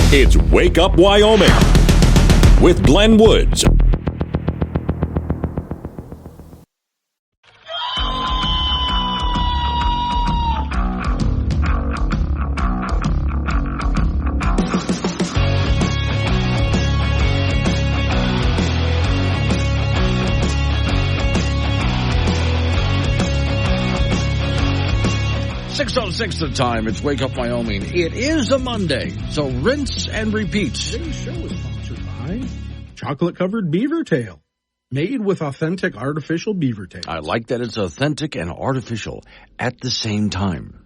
It's Wake Up Wyoming with Glenn Woods. The time. It's Wake Up Wyoming. It is a Monday, so rinse and repeat. Today's show is sponsored by chocolate-covered beaver tail, made with authentic artificial beaver tails. I like that it's authentic and artificial at the same time.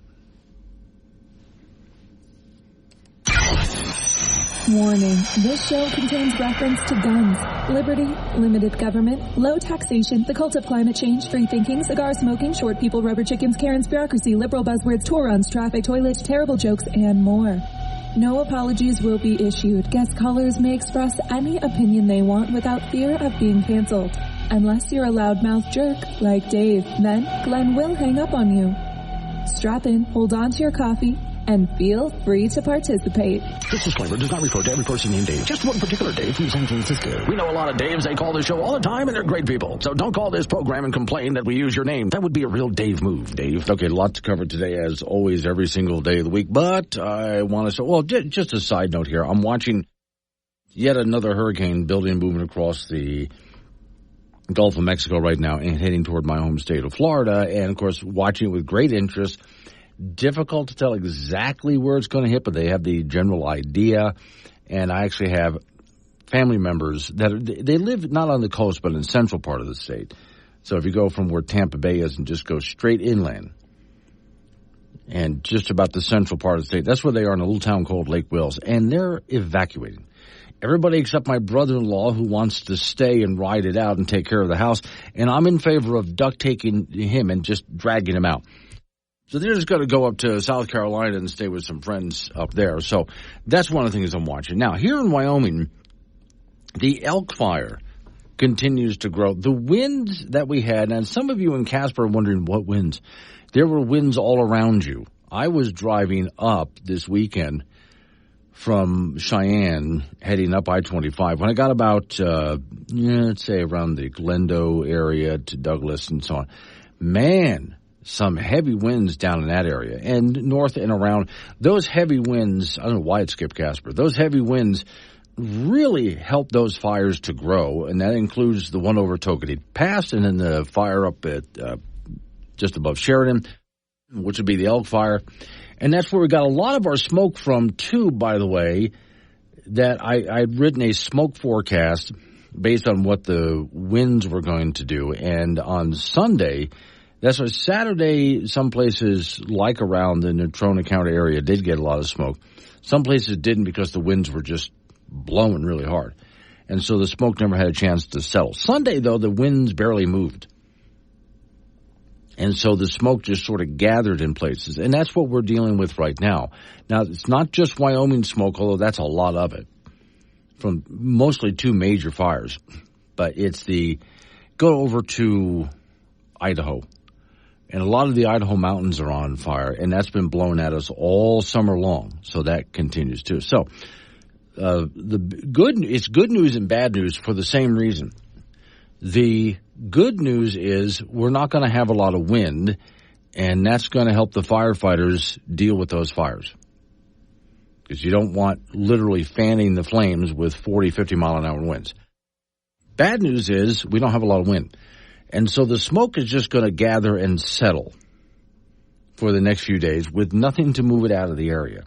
Warning, this show contains reference to guns, liberty, limited government, low taxation, the cult of climate change, free thinking, cigar smoking, short people, rubber chickens, Karen's bureaucracy, liberal buzzwords, tour runs, traffic, toilet, terrible jokes, and more. No apologies will be issued. Guest callers may express any opinion they want without fear of being canceled. Unless you're a loudmouth jerk like Dave, then Glenn will hang up on you. Strap in, hold on to your coffee, and feel free to participate. This disclaimer does not refer to every person named Dave, just one particular Dave from San Francisco. We know a lot of Daves. They call this show all the time, and they're great people. So don't call this program and complain that we use your name. That would be a real Dave move, Dave. Okay, a lot to cover today, as always, every single day of the week. But I want to say, well, just a side note here. I'm watching yet another hurricane building and moving across the Gulf of Mexico right now and heading toward my home state of Florida. And, of course, watching it with great interest. Difficult to tell exactly where it's going to hit, but they have the general idea. And I actually have family members that they live not on the coast, but in the central part of the state. So if you go from where Tampa Bay is and just go straight inland and just about the central part of the state, that's where they are in a little town called Lake Wales. And they're evacuating. Everybody except my brother-in-law who wants to stay and ride it out and take care of the house. And I'm in favor of duct taking him and just dragging him out. So they're just going to go up to South Carolina and stay with some friends up there. So that's one of the things I'm watching. Now, here in Wyoming, the elk fire continues to grow. The winds that we had, and some of you in Casper are wondering what winds. There were winds all around you. I was driving up this weekend from Cheyenne, heading up I-25. When I got about, let's say around the Glendo area to Douglas and so on, man, some heavy winds down in that area and north and around. Those heavy winds, I don't know why it skipped Casper, those heavy winds really help those fires to grow, and that includes the one over Tokenie Pass and then the fire up at just above Sheridan, which would be the elk fire. And that's where we got a lot of our smoke from, too, by the way, that I'd written a smoke forecast based on what the winds were going to do. And on Sunday, that's why Saturday, some places like around the Natrona County area did get a lot of smoke. Some places didn't because the winds were just blowing really hard. And so the smoke never had a chance to settle. Sunday, though, the winds barely moved. And so the smoke just sort of gathered in places. And that's what we're dealing with right now. Now, it's not just Wyoming smoke, although that's a lot of it, from mostly two major fires. But it's go over to Idaho. And a lot of the Idaho mountains are on fire, and that's been blown at us all summer long. So that continues too. So it's good news and bad news for the same reason. The good news is we're not going to have a lot of wind, and that's going to help the firefighters deal with those fires. Because you don't want literally fanning the flames with 40, 50 mile an hour winds. Bad news is we don't have a lot of wind. And so the smoke is just going to gather and settle for the next few days with nothing to move it out of the area.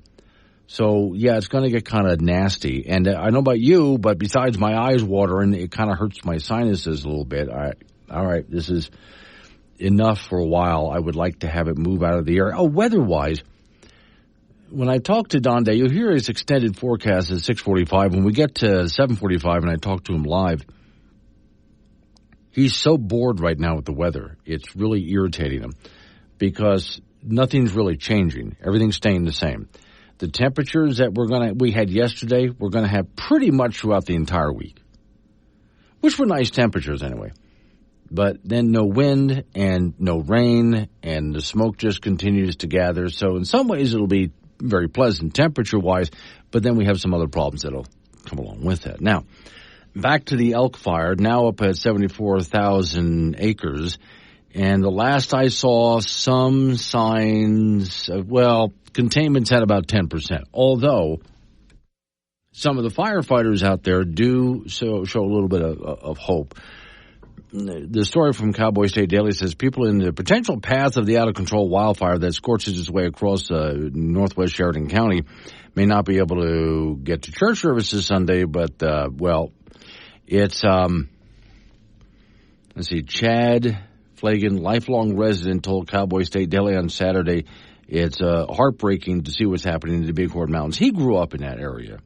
So, yeah, it's going to get kind of nasty. And I know about you, but besides my eyes watering, it kind of hurts my sinuses a little bit. All right, this is enough for a while. I would like to have it move out of the area. Oh, weather-wise, when I talk to Don Day, you'll hear his extended forecast at 6:45. When we get to 7:45 and I talk to him live, he's so bored right now with the weather. It's really irritating him because nothing's really changing. Everything's staying the same. The temperatures that we had yesterday, we're going to have pretty much throughout the entire week, which were nice temperatures anyway. But then no wind and no rain, and the smoke just continues to gather. So in some ways it'll be very pleasant temperature-wise, but then we have some other problems that'll come along with that. Now, back to the elk fire, now up at 74,000 acres, and the last I saw, some signs of, containment's at about 10%, although some of the firefighters out there do show a little bit of hope. The story from Cowboy State Daily says people in the potential path of the out-of-control wildfire that scorches its way across northwest Sheridan County may not be able to get to church services Sunday, but, it's, Chad Flagan, lifelong resident, told Cowboy State Daily on Saturday it's heartbreaking to see what's happening in the Bighorn Mountains. He grew up in that area.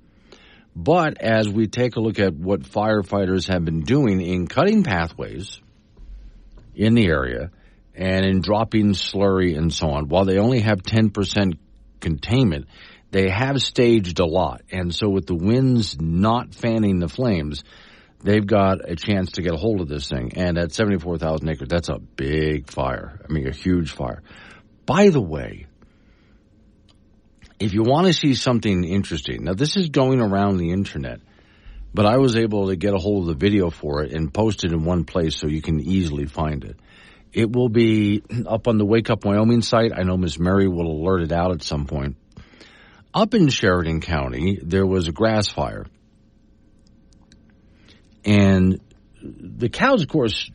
But as we take a look at what firefighters have been doing in cutting pathways in the area and in dropping slurry and so on, while they only have 10% containment, they have staged a lot. And so with the winds not fanning the flames, they've got a chance to get a hold of this thing. And at 74,000 acres, that's a big fire. I mean, a huge fire. By the way, if you want to see something interesting, now this is going around the internet, but I was able to get a hold of the video for it and post it in one place so you can easily find it. It will be up on the Wake Up Wyoming site. I know Miss Mary will alert it out at some point. Up in Sheridan County, there was a grass fire. And the cows, of course,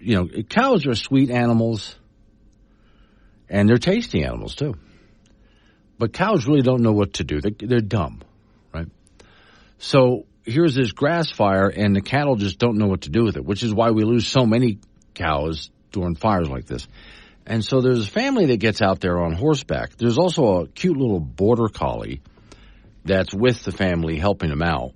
cows are sweet animals, and they're tasty animals, too. But cows really don't know what to do. They're dumb, right? So here's this grass fire, and the cattle just don't know what to do with it, which is why we lose so many cows during fires like this. And so there's a family that gets out there on horseback. There's also a cute little border collie that's with the family helping them out.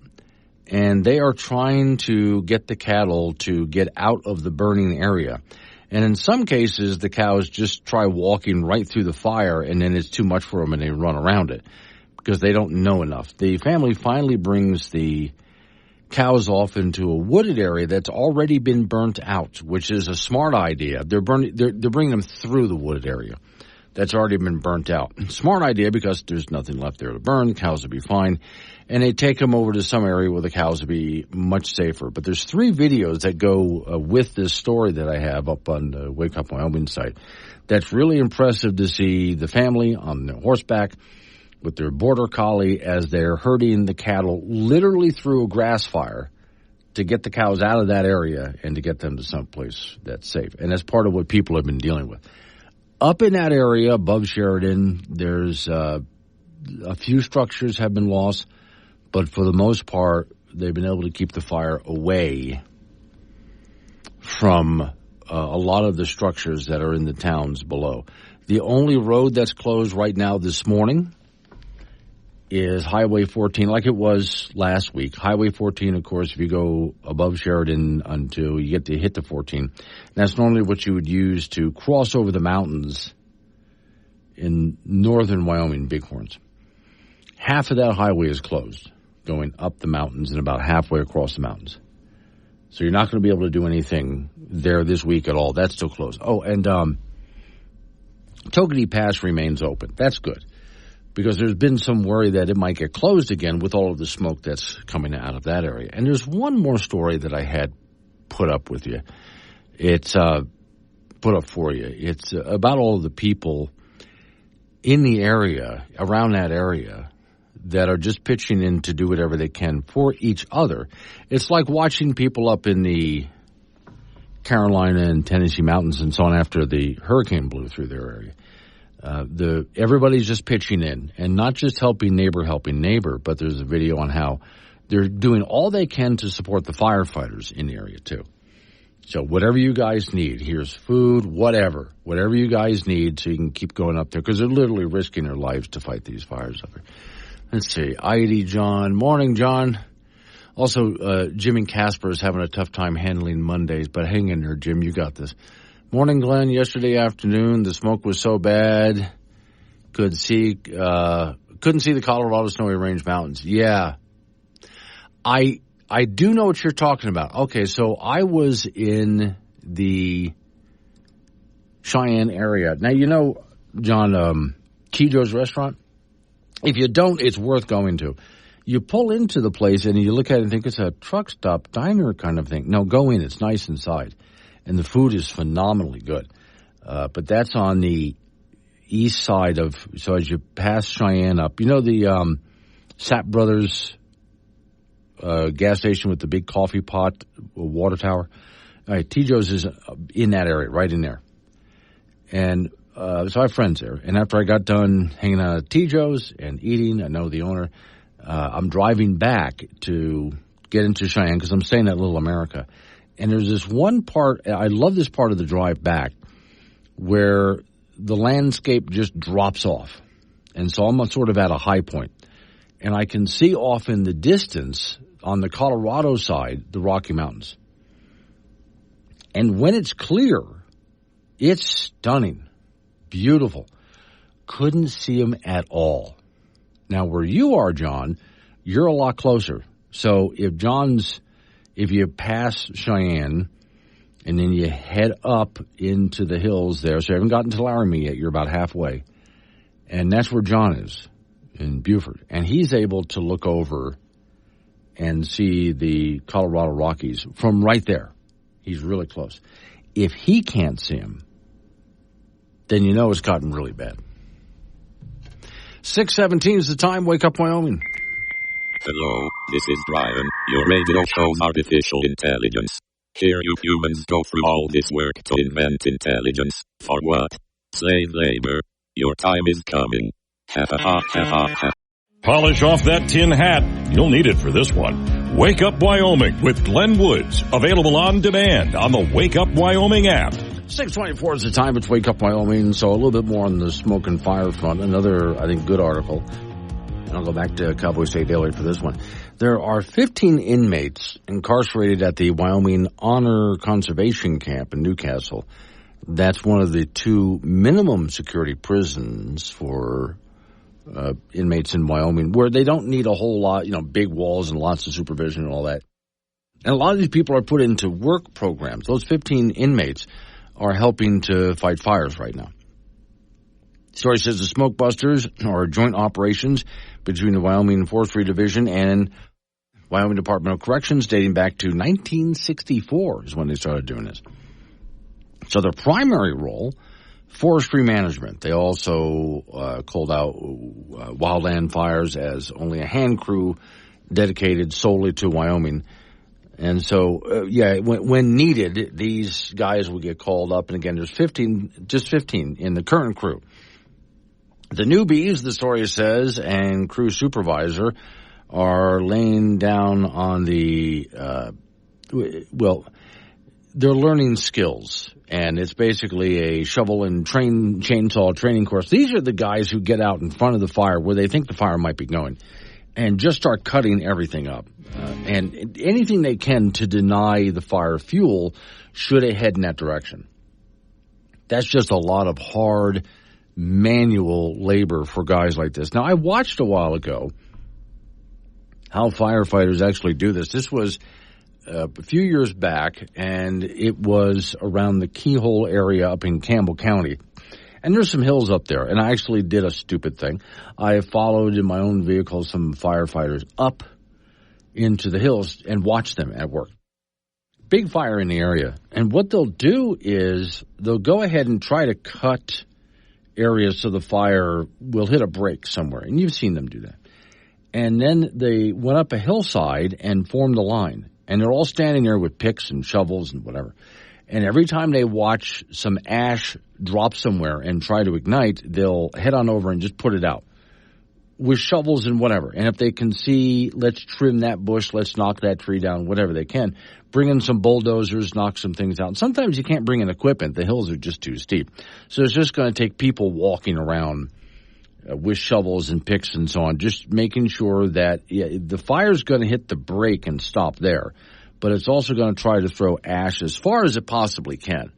And they are trying to get the cattle to get out of the burning area. And in some cases, the cows just try walking right through the fire, and then it's too much for them, and they run around it because they don't know enough. The family finally brings the cows off into a wooded area that's already been burnt out, which is a smart idea. They're bringing them through the wooded area that's already been burnt out. Smart idea because there's nothing left there to burn. The cows will be fine. And they take them over to some area where the cows will be much safer. But there's 3 videos that go with this story that I have up on the Wake Up Wyoming site. That's really impressive to see the family on the horseback with their border collie as they're herding the cattle literally through a grass fire to get the cows out of that area and to get them to someplace that's safe. And that's part of what people have been dealing with. Up in that area above Sheridan, there's a few structures have been lost. But for the most part, they've been able to keep the fire away from a lot of the structures that are in the towns below. The only road that's closed right now this morning is Highway 14, like it was last week. Highway 14, of course, if you go above Sheridan until you get to hit the 14, that's normally what you would use to cross over the mountains in northern Wyoming, Bighorns. Half of that highway is closed, going up the mountains and about halfway across the mountains. So you're not going to be able to do anything there this week at all. That's still closed. Oh, and Togety Pass remains open. That's good because there's been some worry that it might get closed again with all of the smoke that's coming out of that area. And there's one more story that I had put up with you. It's put up for you. It's about all of the people in the area, around that area, that are just pitching in to do whatever they can for each other. It's like watching people up in the Carolina and Tennessee mountains and so on after the hurricane blew through their area. Everybody's just pitching in and not just helping neighbor, but there's a video on how they're doing all they can to support the firefighters in the area too. So whatever you guys need, here's food, whatever you guys need so you can keep going up there because they're literally risking their lives to fight these fires up there. Let's see, ID John. Morning, John. Also, Jim and Casper is having a tough time handling Mondays, but hang in there, Jim. You got this. Morning, Glenn. Yesterday afternoon, the smoke was so bad, couldn't see the Colorado Snowy Range Mountains. Yeah. I do know what you're talking about. Okay, so I was in the Cheyenne area. Now, you know, John, Kijo's restaurant? If you don't, it's worth going to. You pull into the place and you look at it and think it's a truck stop diner kind of thing. No, go in. It's nice inside. And the food is phenomenally good. But that's on the east side of, so as you pass Cheyenne up, you know the Sapp Brothers gas station with the big coffee pot, water tower? All right, T-Joe's is in that area, right in there. And so I have friends there. And after I got done hanging out at T-Joe's and eating, I know the owner, I'm driving back to get into Cheyenne because I'm staying at Little America. And there's this one part, I love this part of the drive back, where the landscape just drops off. And so I'm sort of at a high point. And I can see off in the distance on the Colorado side, the Rocky Mountains. And when it's clear, it's stunning, beautiful. Couldn't see them at all. Now, where you are, John, you're a lot closer. So if you pass Cheyenne and then you head up into the hills there, so you haven't gotten to Laramie yet, you're about halfway. And that's where John is, in Beaufort. And he's able to look over and see the Colorado Rockies from right there. He's really close. If he can't see him, then you know it's gotten really bad. 6:17 is the time. Wake up, Wyoming. Hello, this is Brian. Your radio shows artificial intelligence. Here you humans go through all this work to invent intelligence. For what? Slave labor. Your time is coming. Ha ha ha ha ha ha. Polish off that tin hat. You'll need it for this one. Wake Up Wyoming with Glenn Woods. Available on demand on the Wake Up Wyoming app. 6:24 is the time. It's Wake Up Wyoming. So a little bit more on the smoke and fire front. Another, I think, good article. And I'll go back to Cowboy State Daily for this one. There are 15 inmates incarcerated at the Wyoming Honor Conservation Camp in Newcastle. That's one of the 2 minimum security prisons for inmates in Wyoming, where they don't need a whole lot, big walls and lots of supervision and all that. And a lot of these people are put into work programs. Those 15 inmates are helping to fight fires right now. The story says the smoke busters are joint operations between the Wyoming Forestry Division and Wyoming Department of Corrections dating back to 1964 is when they started doing this. So their primary role, forestry management. They also called out wildland fires as only a hand crew dedicated solely to Wyoming. And so, when needed, these guys will get called up. And again, there's 15 in the current crew. The newbies, the story says, and crew supervisor are laying down on the, they're learning skills. And it's basically a shovel and chainsaw training course. These are the guys who get out in front of the fire where they think the fire might be going and just start cutting everything up. And anything they can to deny the fire fuel should it head in that direction. That's just a lot of hard manual labor for guys like this. Now, I watched a while ago how firefighters actually do this. This was a few years back, and it was around the Keyhole area up in Campbell County. And there's some hills up there, and I actually did a stupid thing. I followed in my own vehicle some firefighters up into the hills and watched them at work. Big fire in the area. And what they'll do is they'll go ahead and try to cut areas so the fire will hit a break somewhere. And you've seen them do that. And then they went up a hillside and formed a line. And they're all standing there with picks and shovels and whatever. And every time they watch some ash drop somewhere and try to ignite, they'll head on over and just put it out with shovels and whatever. And if they can see, let's trim that bush, let's knock that tree down, whatever they can, bring in some bulldozers, knock some things out. And sometimes you can't bring in equipment. The hills are just too steep. So it's just going to take people walking around with shovels and picks and so on, just making sure that the fire's going to hit the brake and stop there. But it's also going to try to throw ash as far as it possibly can.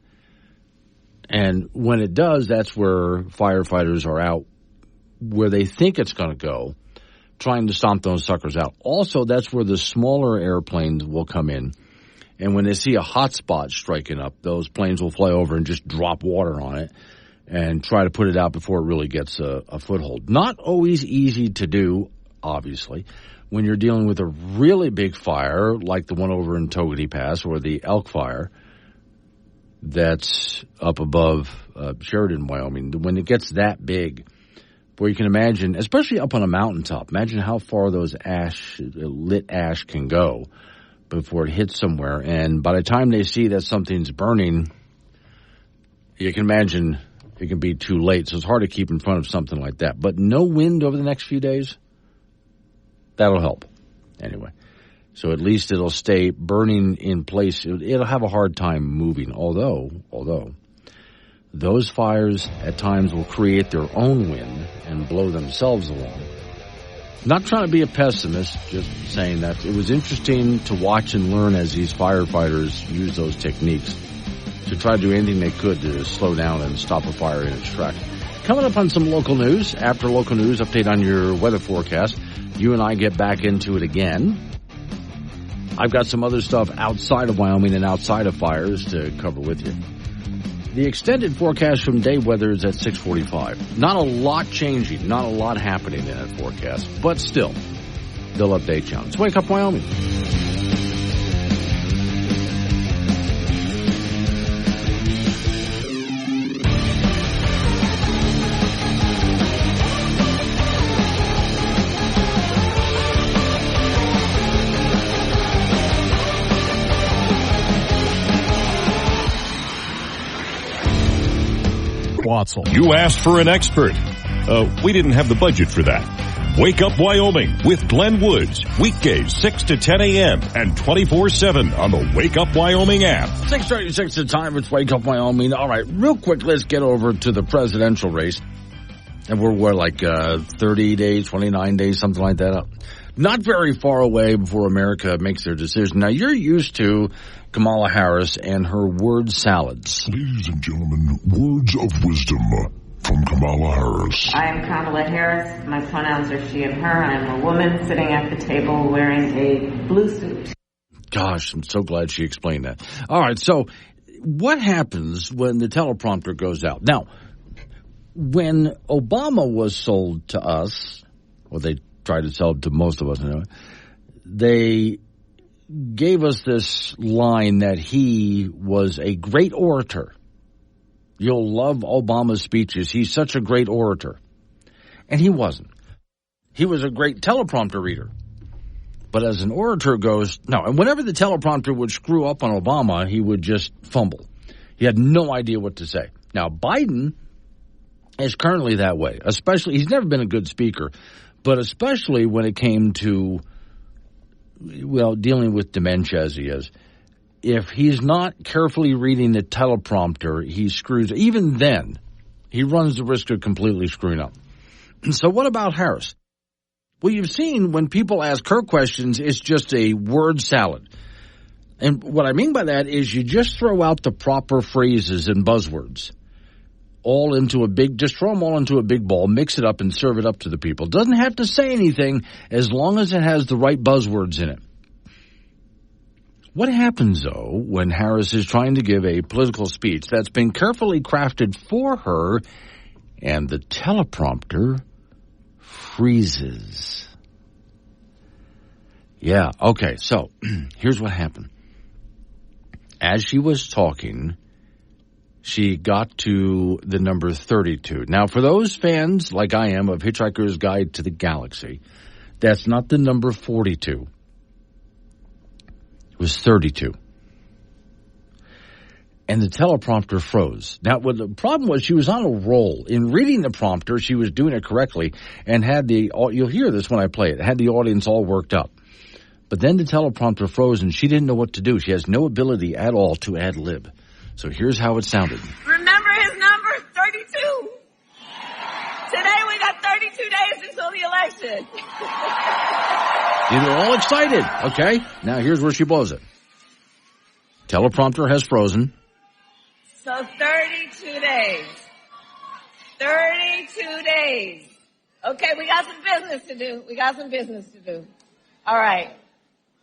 And when it does, that's where firefighters are out where they think it's going to go, trying to stomp those suckers out. Also, that's where the smaller airplanes will come in. And when they see a hot spot striking up, those planes will fly over and just drop water on it. and try to put it out before it really gets a foothold. Not always easy to do, obviously, when you're dealing with a really big fire like the one over in Togety Pass or the Elk Fire that's up above Sheridan, Wyoming. When it gets that big, where you can imagine, especially up on a mountaintop, imagine how far those lit ash can go before it hits somewhere. And by the time they see that something's burning, you can imagine it can be too late. So it's hard to keep in front of something like that. But no wind over the next few days, that'll help. Anyway, so at least it'll stay burning in place. It'll have a hard time moving, although those fires at times will create their own wind and blow themselves along. Not trying to be a pessimist, just saying that it was interesting to watch and learn as these firefighters use those techniques to try to do anything they could to slow down and stop a fire in its tracks. Coming up on some local news, after local news, update on your weather forecast. You and I get back into it again. I've got some other stuff outside of Wyoming and outside of fires to cover with you. The extended forecast from day weather is at 6:45. Not a lot changing, not a lot happening in that forecast, but still, they'll update you on it. Let's Wake Up Wyoming. You asked for an expert. We didn't have the budget for that. Wake Up Wyoming with Glenn Woods. Weekdays 6 to 10 a.m. and 24/7 on the Wake Up Wyoming app. 6:36 the time. It's Wake Up Wyoming. All right, real quick, let's get over to the presidential race. And we're like 30 days, 29 days, something like that. Not very far away before America makes their decision. Now, you're used to Kamala Harris and her word salads. Ladies and gentlemen, words of wisdom from Kamala Harris. I am Kamala Harris. My pronouns are she and her. I am a woman sitting at the table wearing a blue suit. Gosh, I'm so glad she explained that. All right, so what happens when the teleprompter goes out? Now, when Obama was sold to us, or they tried to sell it to most of us anyway, they gave us this line that he was a great orator. You'll love Obama's speeches. He's such a great orator. And he wasn't. He was a great teleprompter reader. But as an orator goes, no. And whenever the teleprompter would screw up on Obama, he would just fumble. He had no idea what to say. Now, Biden is currently that way. Especially, he's never been a good speaker, but especially when it came to, well, dealing with dementia as he is. If he's not carefully reading the teleprompter, he screws. Even then, he runs the risk of completely screwing up. So what about Harris? Well, you've seen when people ask her questions, it's just a word salad. And what I mean by that is you just throw out the proper phrases and buzzwords all into a big, just throw them all into a big ball, mix it up and serve it up to the people. Doesn't have to say anything as long as it has the right buzzwords in it. What happens, though, when Harris is trying to give a political speech that's been carefully crafted for her and the teleprompter freezes? Yeah, okay, so here's what happened. As she was talking, she got to the number 32. Now, for those fans, like I am, of Hitchhiker's Guide to the Galaxy, that's not the number 42. It was 32. And the teleprompter froze. Now, what the problem was, she was on a roll. In reading the prompter, she was doing it correctly and had the, you'll hear this when I play it, had the audience all worked up. But then the teleprompter froze and she didn't know what to do. She has no ability at all to ad lib. So here's how it sounded. Remember his number, 32. Today we got 32 days until the election. You're all excited. Okay, now here's where she blows it. Teleprompter has frozen. So 32 days. 32 days. Okay, we got some business to do. All right.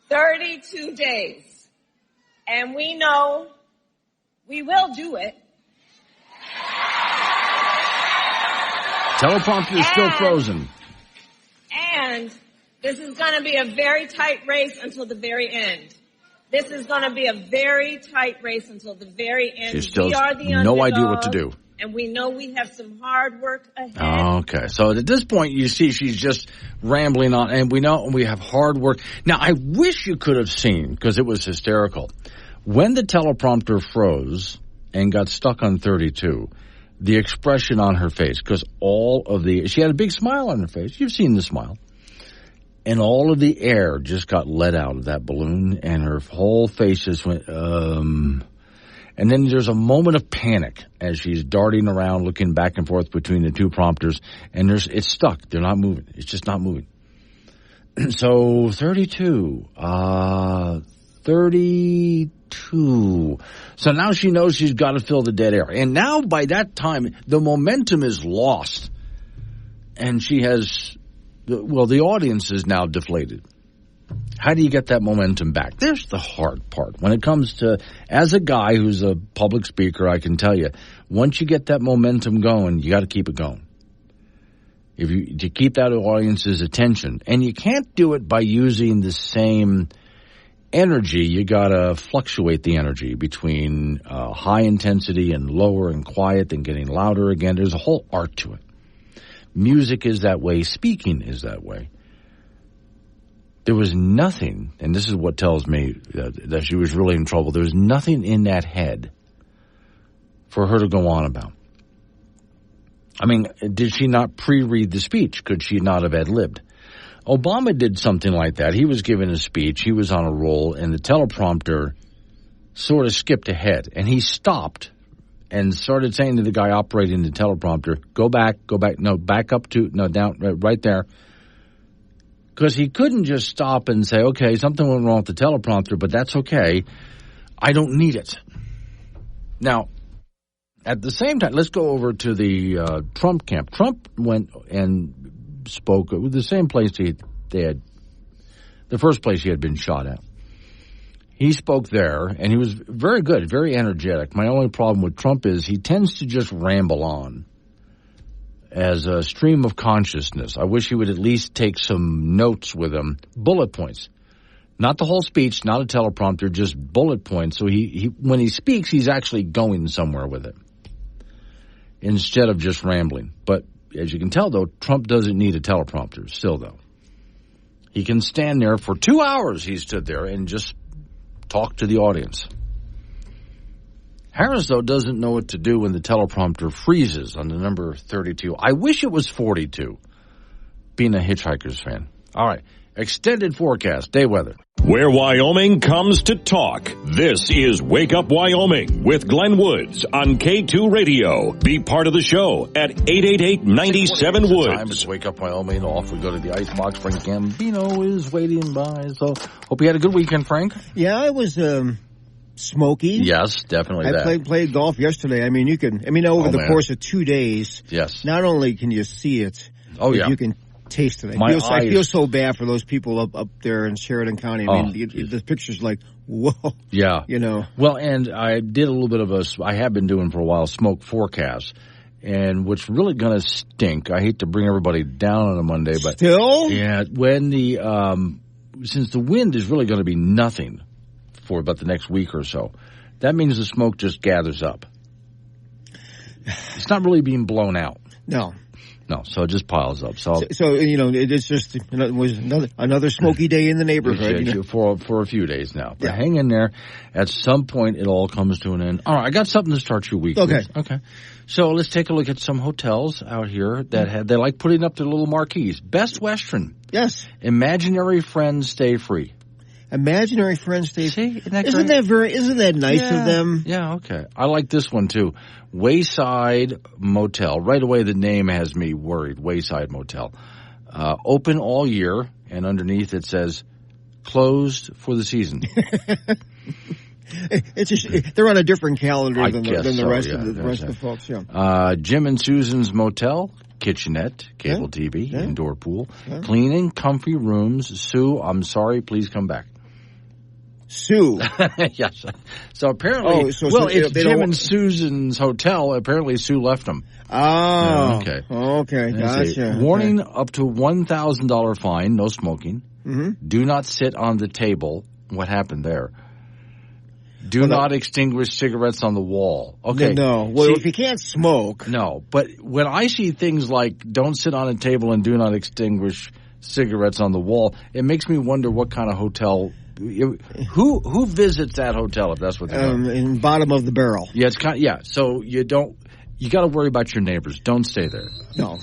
32 days. And we know we will do it. Teleprompter is still frozen. And this is going to be a very tight race until the very end. This is going to be a very tight race until the very end. She still we are the has no idea what to do. And we know we have some hard work ahead. Okay. So at this point, you see she's just rambling on, and we know we have hard work. Now, I wish you could have seen, because it was hysterical, when the teleprompter froze and got stuck on 32, the expression on her face, because she had a big smile on her face. You've seen the smile. And all of the air just got let out of that balloon, and her whole face just went, And then there's a moment of panic as she's darting around, looking back and forth between the two prompters, and it's stuck. They're not moving. It's just not moving. So 32. 32. So now she knows she's got to fill the dead air. And now by that time, the momentum is lost. And she has... the audience is now deflated. How do you get that momentum back? There's the hard part. When it comes to, as a guy who's a public speaker, I can tell you, once you get that momentum going, you got to keep it going. To keep that audience's attention. And you can't do it by using the same energy. You got to fluctuate the energy between high intensity and lower and quiet, then getting louder again. There's a whole art to it. Music is that way. Speaking is that way. There was nothing, and this is what tells me that she was really in trouble. There was nothing in that head for her to go on about. I mean, did she not pre-read the speech? Could she not have ad-libbed? Obama did something like that. He was giving a speech. He was on a roll, and the teleprompter sort of skipped ahead, and he stopped and started saying to the guy operating the teleprompter, go back, no, back up to, no, down, right there. Because he couldn't just stop and say, okay, something went wrong with the teleprompter, but that's okay. I don't need it. Now, at the same time, let's go over to the Trump camp. Trump went and spoke at the same place the first place he had been shot at. He spoke there, and he was very good, very energetic. My only problem with Trump is he tends to just ramble on as a stream of consciousness. I wish he would at least take some notes with him, bullet points. Not the whole speech, not a teleprompter, just bullet points. So he when he speaks, he's actually going somewhere with it instead of just rambling. But as you can tell, though, Trump doesn't need a teleprompter still, though. He can stand there for 2 hours. He stood there and just talk to the audience. Harris, though, doesn't know what to do when the teleprompter freezes on the number 32. I wish it was 42, being a Hitchhikers fan. All right. Extended forecast, day weather. Where Wyoming comes to talk. This is Wake Up Wyoming with Glenn Woods on K2 Radio. Be part of the show at 888-97-WOODS. It's Wake Up Wyoming. Off we go to the icebox. Frank Gambino is waiting by. So hope you had a good weekend, Frank. Yeah, it was smoky. Yes, definitely that. I played golf yesterday. I mean, over the course of 2 days, yes, not only can you see it, you can taste it. I feel so bad for those people up there in Sheridan County. I mean, the picture's like, whoa. Yeah. You know. Well, and I did a little bit of I have been doing for a while, smoke forecast. And what's really going to stink, I hate to bring everybody down on a Monday, but. Still? Yeah, when since the wind is really going to be nothing for about the next week or so, that means the smoke just gathers up. It's not really being blown out. No, so it just piles up. So it's just it was another smoky day in the neighborhood. For a few days now. But hang in there. At some point, it all comes to an end. All right, I got something to start your week with. Okay. So let's take a look at some hotels out here that they like putting up their little marquees. Best Western. Yes. Imaginary friends stay free. Imaginary friends stay free. Isn't that nice of them? Yeah, okay. I like this one, too. Wayside Motel. Right away, the name has me worried. Wayside Motel. Open all year, and underneath it says, closed for the season. They're on a different calendar than the rest of the folks. Yeah. Jim and Susan's Motel. Kitchenette, cable TV, indoor pool. Cleaning, comfy rooms. Sue, I'm sorry, please come back. Sue. Yes. So apparently, it's Jim and Susan's hotel. Apparently, Sue left them. Oh. Okay. Gotcha. Warning: up to $1,000 fine. No smoking. Mm-hmm. Do not sit on the table. What happened there? Do not extinguish cigarettes on the wall. Okay. No. Well, if you can't smoke. No. But when I see things like don't sit on a table and do not extinguish cigarettes on the wall, it makes me wonder what kind of hotel. Who visits that hotel if that's what they're doing? In bottom of the barrel. Yeah, so you got to worry about your neighbors. Don't stay there. No.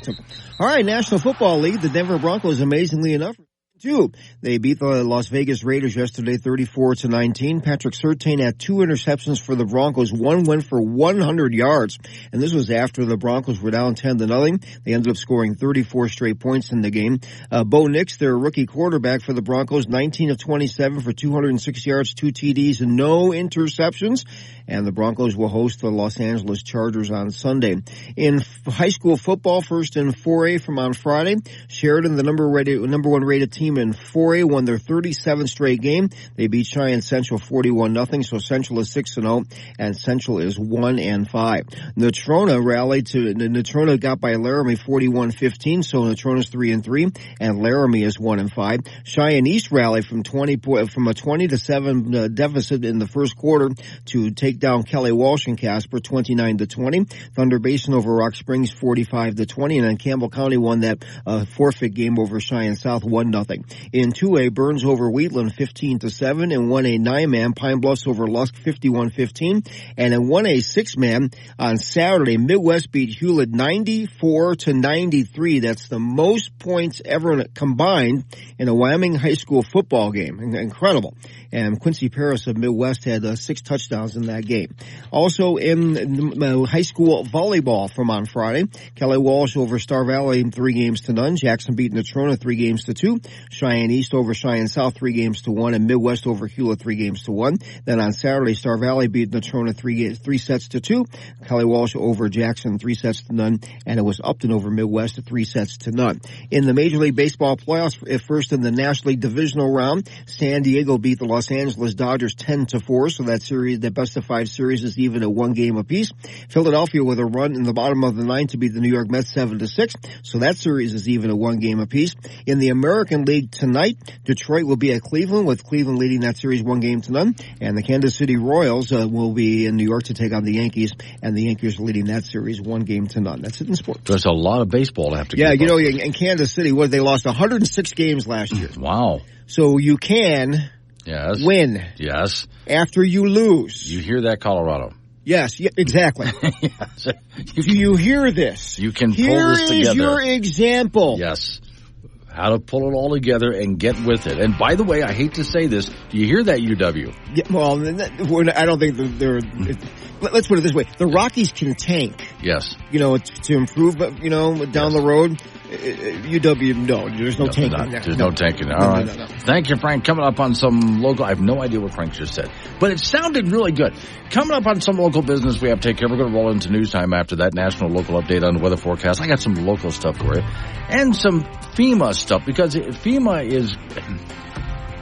All right, National Football League, the Denver Broncos, amazingly enough, they beat the Las Vegas Raiders yesterday 34-19. Patrick Surtain had 2 interceptions for the Broncos. One went for 100 yards. And this was after the Broncos were down 10-0. They ended up scoring 34 straight points in the game. Bo Nix, their rookie quarterback for the Broncos, 19 of 27 for 206 yards, 2 TDs, and no interceptions. And the Broncos will host the Los Angeles Chargers on Sunday. In high school football, first in 4A from on Friday, Sheridan, the number 1 rated team in 4A, won their 37th straight game. They beat Cheyenne Central 41-0, so Central is 6-0, and Central is 1-5. Natrona got by Laramie 41-15, so Natrona's 3-3, and Laramie is 1-5. Cheyenne East rallied from a 20-7 deficit in the first quarter to take down Kelly Walsh and Casper 29-20. Thunder Basin over Rock Springs 45-20, and then Campbell County won that forfeit game over Cheyenne South 1-0. In 2A, Burns over Wheatland 15-7, and 1A 9-man, Pine Bluffs over Lusk 51-15, and in 1A 6-man on Saturday, Midwest beat Hewlett 94-93. That's the most points ever combined in a Wyoming high school football game. Incredible. And Quincy Paris of Midwest had 6 touchdowns in that game. Also in high school volleyball from on Friday, Kelly Walsh over Star Valley 3-0. Jackson beat Natrona 3-2. Cheyenne East over Cheyenne South 3-1, and Midwest over Hewlett 3-1. Then on Saturday, Star Valley beat Natrona 3-2. Kelly Walsh over Jackson 3-0, and it was Upton over Midwest 3-0. In the Major League Baseball playoffs, first in the National League divisional round, San Diego beat the Los Angeles Dodgers 10-4. So that series, the best of 5 series, is even at 1 game apiece. Philadelphia with a run in the bottom of the 9th to beat the New York Mets 7-6. So that series is even at 1 game apiece. In the American League tonight, Detroit will be at Cleveland, with Cleveland leading that series 1-0, and the Kansas City Royals will be in New York to take on the Yankees, and the Yankees are leading that series 1-0. That's it in sports. There's a lot of baseball to have to. Yeah, in Kansas City, they lost 106 games last year. Wow. So you can win. Yes. After you lose. You hear that, Colorado? Yes, exactly. Yes. Do you hear this? You can pull this together. Here is your example. Yes. How to pull it all together and get with it. And by the way, I hate to say this, do you hear that, UW? Yeah, well, I don't think they're let's put it this way. The Rockies can tank. Yes. To improve, down the road. UW, no. There's no tanking there. There's no tanking there. All right. No. Thank you, Frank. Coming up on some local, I have no idea what Frank just said, but it sounded really good. Coming up on some local business we have to take care of. We're going to roll into news time after that. National local update on the weather forecast. I got some local stuff for you. And some FEMA stuff, because FEMA is...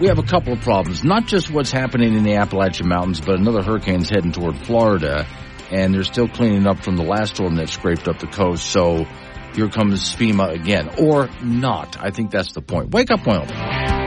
We have a couple of problems. Not just what's happening in the Appalachian Mountains, but another hurricane's heading toward Florida, and they're still cleaning up from the last storm that scraped up the coast. So here comes FEMA again. Or not. I think that's the point. Wake up, Wyoming.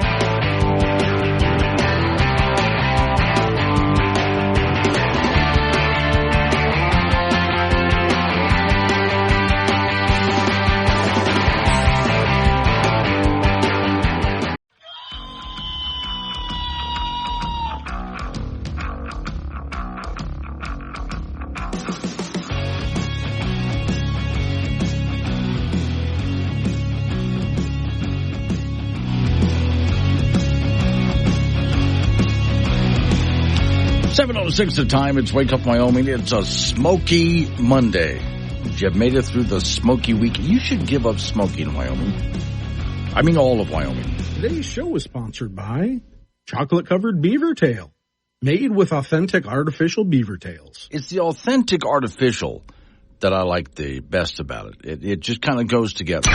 7:06 the time. It's Wake Up Wyoming. It's a smoky Monday. You've made it through the smoky week. You should give up smoking in Wyoming. I mean all of Wyoming. Today's show is sponsored by chocolate-covered beaver tail, made with authentic artificial beaver tails. It's the authentic artificial that I like the best about it. It just kind of goes together.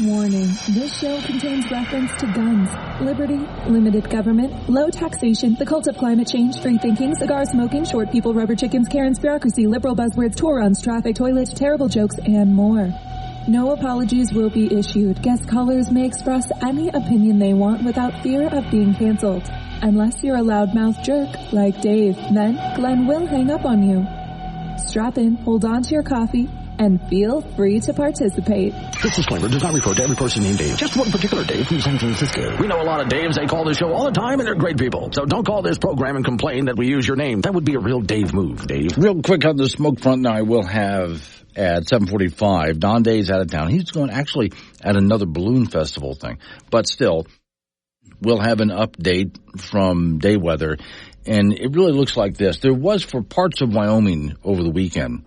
Warning, this show contains reference to guns, liberty, limited government, low taxation, the cult of climate change, free thinking, cigar smoking, short people, rubber chickens, Karen's bureaucracy, liberal buzzwords, tour runs, traffic, toilet, terrible jokes, and more. No apologies will be issued. Guest callers may express any opinion they want without fear of being canceled. Unless you're a loudmouth jerk like Dave, then Glenn will hang up on you. Strap in, hold on to your coffee, and feel free to participate. This disclaimer does not refer to every person named Dave, just one particular Dave from San Francisco. We know a lot of Daves. They call this show all the time, and they're great people. So don't call this program and complain that we use your name. That would be a real Dave move, Dave. Real quick on the smoke front now, I will have at 7:45, Don Day's out of town. He's going actually at another balloon festival thing. But still, we'll have an update from day weather. And it really looks like this. There was, for parts of Wyoming over the weekend,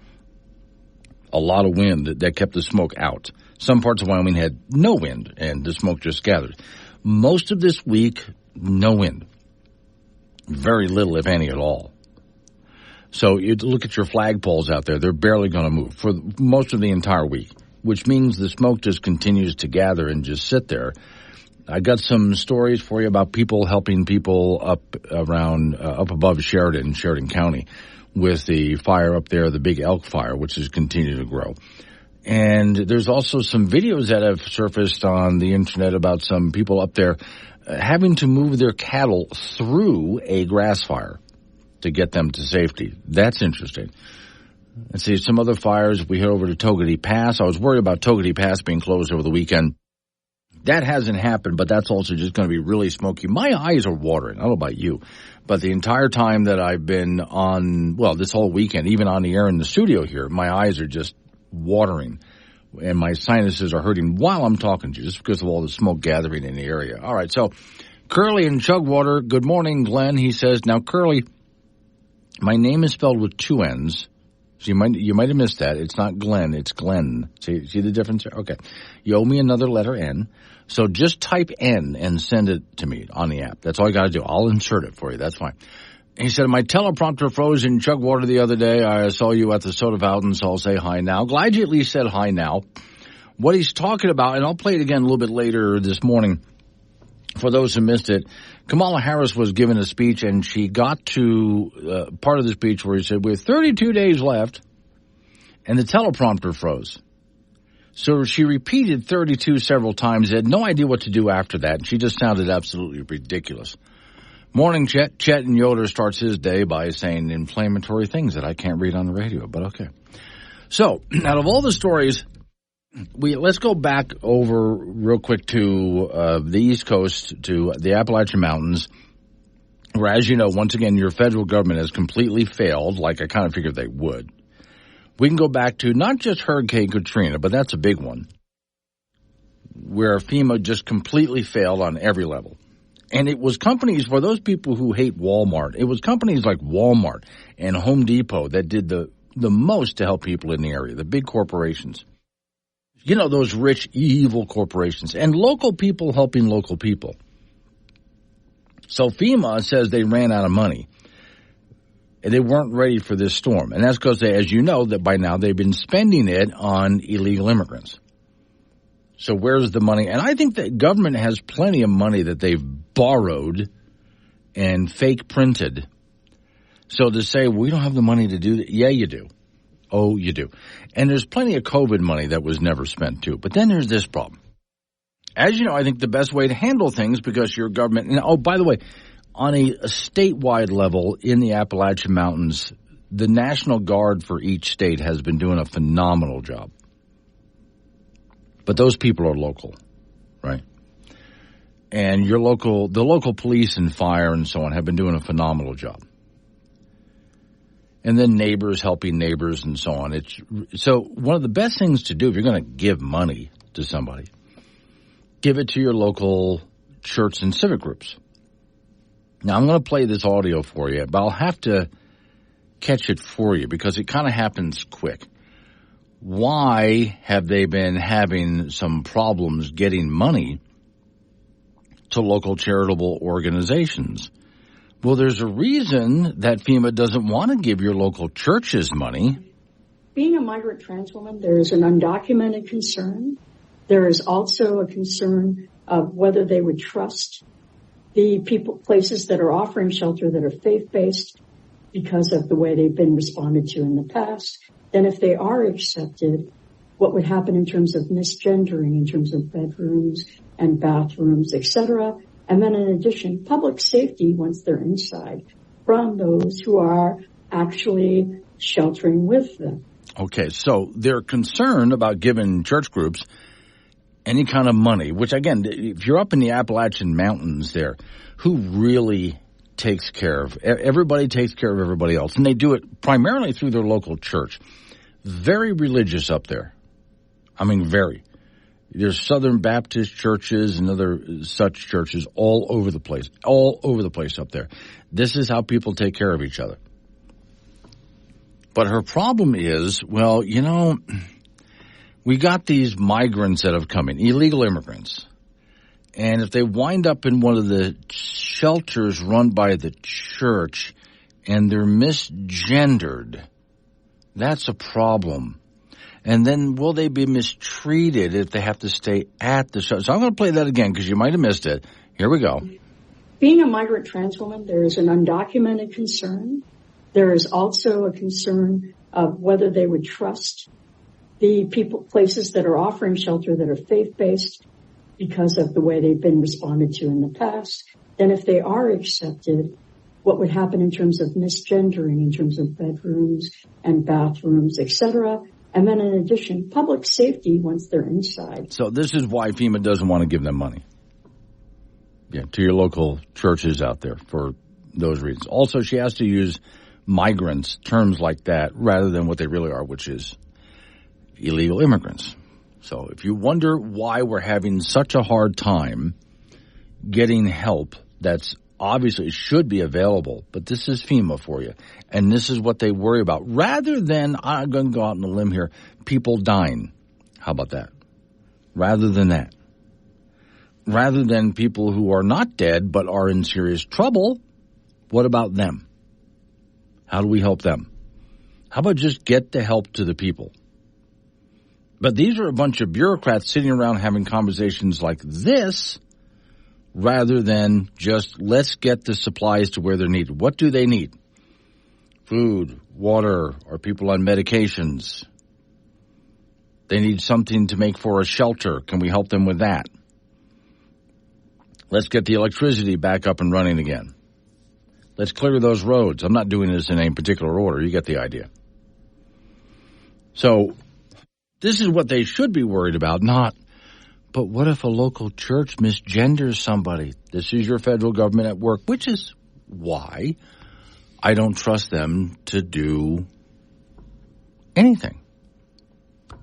a lot of wind that kept the smoke out. Some parts of Wyoming had no wind, and the smoke just gathered. Most of this week, no wind. Very little, if any, at all. So you look at your flagpoles out there. They're barely going to move for most of the entire week, which means the smoke just continues to gather and just sit there. I got some stories for you about people helping people up above Sheridan County, with the fire up there, the Big Elk Fire, which is continuing to grow. And there's also some videos that have surfaced on the internet about some people up there having to move their cattle through a grass fire to get them to safety. That's interesting. Let's see, some other fires. We head over to Togety Pass. I was worried about Togety Pass being closed over the weekend. That hasn't happened, but that's also just going to be really smoky. My eyes are watering. I don't know about you. But the entire time that I've been on, well, this whole weekend, even on the air in the studio here, my eyes are just watering. And my sinuses are hurting while I'm talking to you, just because of all the smoke gathering in the area. All right, so Curly in Chugwater, good morning, Glenn. He says, now, Curly, my name is spelled with two N's. So you might have missed that. It's not Glenn, it's Glenn. See the difference there? Okay. You owe me another letter N. So just type N and send it to me on the app. That's all you got to do. I'll insert it for you. That's fine. He said, my teleprompter froze in Chugwater the other day. I saw you at the soda fountain, so I'll say hi now. Glad you at least said hi now. What he's talking about, and I'll play it again a little bit later this morning for those who missed it, Kamala Harris was giving a speech, and she got to part of the speech where he said, we have 32 days left, and the teleprompter froze. So she repeated 32 several times, had no idea what to do after that, and she just sounded absolutely ridiculous. Morning, Chet. Chet in Yoder starts his day by saying inflammatory things that I can't read on the radio, but okay. So, out of all the stories, let's go back over real quick to the East Coast, to the Appalachian Mountains, where, as you know, once again, your federal government has completely failed, like I kind of figured they would. We can go back to not just Hurricane Katrina, but that's a big one, where FEMA just completely failed on every level. And it was companies, for those people who hate Walmart, it was companies like Walmart and Home Depot that did the most to help people in the area, the big corporations. You know, those rich, evil corporations, and local people helping local people. So FEMA says they ran out of money. And they weren't ready for this storm. And that's because they, as you know, that by now they've been spending it on illegal immigrants. So where's the money? And I think that government has plenty of money that they've borrowed and fake printed. So to say, we don't have the money to do that, yeah, you do. Oh, you do. And there's plenty of COVID money that was never spent, too. But then there's this problem. As you know, I think the best way to handle things, because your government, and oh, by the way, on a statewide level in the Appalachian Mountains, the National Guard for each state has been doing a phenomenal job. But those people are local, right? And the local police and fire and so on have been doing a phenomenal job. And then neighbors helping neighbors and so on. So one of the best things to do if you're going to give money to somebody, give it to your local church and civic groups. Now, I'm going to play this audio for you, but I'll have to catch it for you because it kind of happens quick. Why have they been having some problems getting money to local charitable organizations? Well, there's a reason that FEMA doesn't want to give your local churches money. Being a migrant trans woman, there is an undocumented concern There is also a concern of whether they would trust the places that are offering shelter that are faith-based because of the way they've been responded to in the past. Then if they are accepted, what would happen in terms of misgendering, in terms of bedrooms and bathrooms, etc. And then in addition, public safety once they're inside from those who are actually sheltering with them. Okay, so they're concerned about giving church groups any kind of money, which, again, if you're up in the Appalachian Mountains there, who really takes care of? Everybody takes care of everybody else, and they do it primarily through their local church. Very religious up there. I mean, very. There's Southern Baptist churches and other such churches all over the place up there. This is how people take care of each other. But her problem is, well, you know, we got these migrants that have come in, illegal immigrants. And if they wind up in one of the shelters run by the church and they're misgendered, that's a problem. And then will they be mistreated if they have to stay at the shelter? So I'm going to play that again because you might have missed it. Here we go. Being a migrant trans woman, there is an undocumented concern. There is also a concern of whether they would trust the places that are offering shelter that are faith-based because of the way they've been responded to in the past. Then if they are accepted, what would happen in terms of misgendering, in terms of bedrooms and bathrooms, etc. And then in addition, public safety once they're inside. So this is why FEMA doesn't want to give them money. Yeah, to your local churches out there for those reasons. Also, she has to use migrants, terms like that, rather than what they really are, which is illegal immigrants. So if you wonder why we're having such a hard time getting help that's obviously should be available, but this is FEMA for you, and this is what they worry about. Rather than, I'm going to go out on a limb here, people dying. How about that? Rather than that. Rather than people who are not dead but are in serious trouble, what about them? How do we help them? How about just get the help to the people? But these are a bunch of bureaucrats sitting around having conversations like this rather than just let's get the supplies to where they're needed. What do they need? Food, water, are people on medications? They need something to make for a shelter. Can we help them with that? Let's get the electricity back up and running again. Let's clear those roads. I'm not doing this in any particular order. You get the idea. So this is what they should be worried about, not, but what if a local church misgenders somebody? This is your federal government at work, which is why I don't trust them to do anything.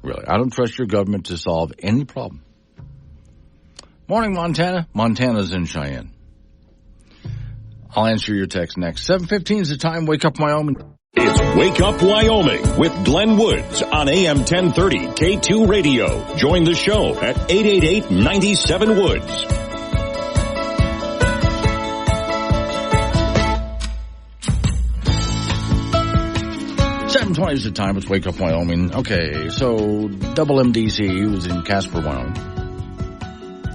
Really, I don't trust your government to solve any problem. Morning, Montana. Montana's in Cheyenne. I'll answer your text next. 7:15 is the time. Wake up, Wyoming. It's Wake Up Wyoming with Glenn Woods on AM 1030 K2 Radio. Join the show at 888-97-WOODS. Is the time. It's Wake Up Wyoming. Okay, so Double MDC was in Casper, Wyoming.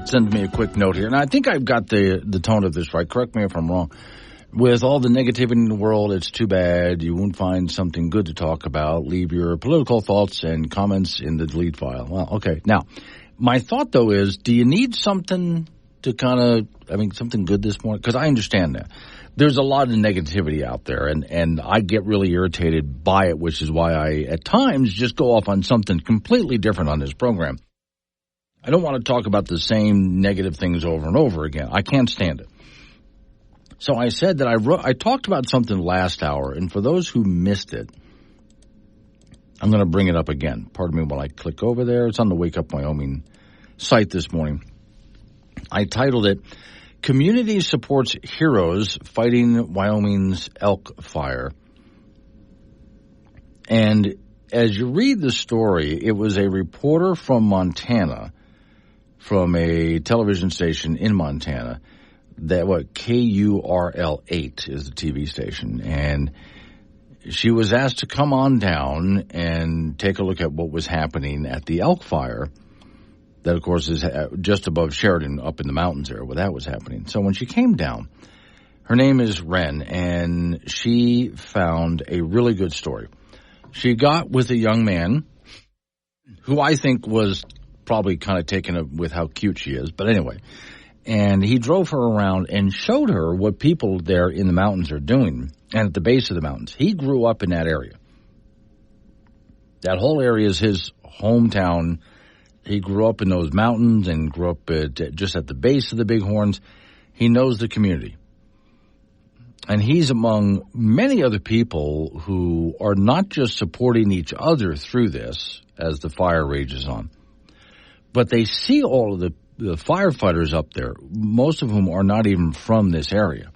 Send me a quick note here. And I think I've got the tone of this right. Correct me if I'm wrong. With all the negativity in the world, it's too bad you won't find something good to talk about. Leave your political thoughts and comments in the delete file. Well, okay. Now, my thought, though, is do you need something to something good this morning? Because I understand that. There's a lot of negativity out there, and I get really irritated by it, which is why I, at times, just go off on something completely different on this program. I don't want to talk about the same negative things over and over again. I can't stand it. So I said that I talked about something last hour, and for those who missed it, I'm going to bring it up again. Pardon me while I click over there. It's on the Wake Up Wyoming site this morning. I titled it, Community Supports Heroes Fighting Wyoming's Elk Fire. And as you read the story, it was a reporter from Montana, from a television station in Montana, KURL 8 is the TV station, and she was asked to come on down and take a look at what was happening at the elk fire That, of course, is just above Sheridan up in the mountains there where that was happening. So when she came down, her name is Wren, and she found a really good story. She got with a young man who I think was probably kind of taken with how cute she is. But anyway, and he drove her around and showed her what people there in the mountains are doing and at the base of the mountains. He grew up in that area. That whole area is his hometown. He grew up in those mountains and grew up just at the base of the Bighorns. He knows the community. And he's among many other people who are not just supporting each other through this as the fire rages on, but they see all of the firefighters up there, most of whom are not even from this area.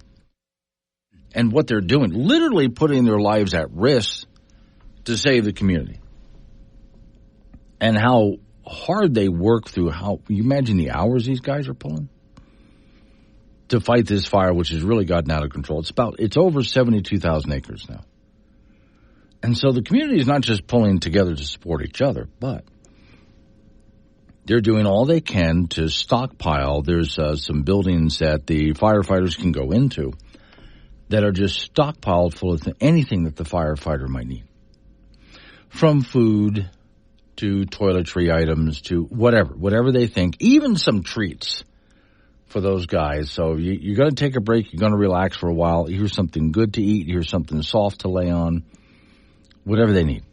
And what they're doing, literally putting their lives at risk to save the community. And how hard they work through, you imagine the hours these guys are pulling to fight this fire, which has really gotten out of control. It's over 72,000 acres now. And so the community is not just pulling together to support each other, but they're doing all they can to stockpile. There's some buildings that the firefighters can go into that are just stockpiled full of anything that the firefighter might need. From food to toiletry items to whatever they think, even some treats for those guys. So you're going to take a break, you're going to relax for a while, here's something good to eat, here's something soft to lay on, whatever they need.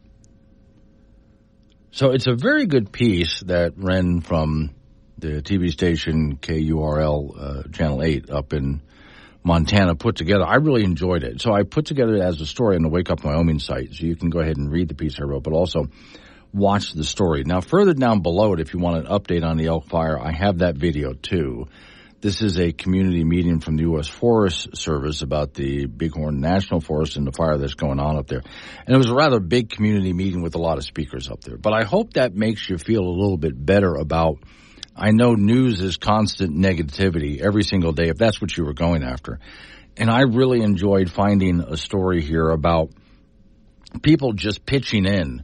So it's a very good piece that Wren from the TV station KURL Channel 8 up in Montana put together. I really enjoyed it. So I put together it as a story on the Wake Up Wyoming site, so you can go ahead and read the piece I wrote, but also watch the story. Now, further down below it, if you want an update on the elk fire, I have that video too. This is a community meeting from the U.S. Forest Service about the Bighorn National Forest and the fire that's going on up there. And it was a rather big community meeting with a lot of speakers up there. But I hope that makes you feel a little bit better about, I know news is constant negativity every single day, if that's what you were going after. And I really enjoyed finding a story here about people just pitching in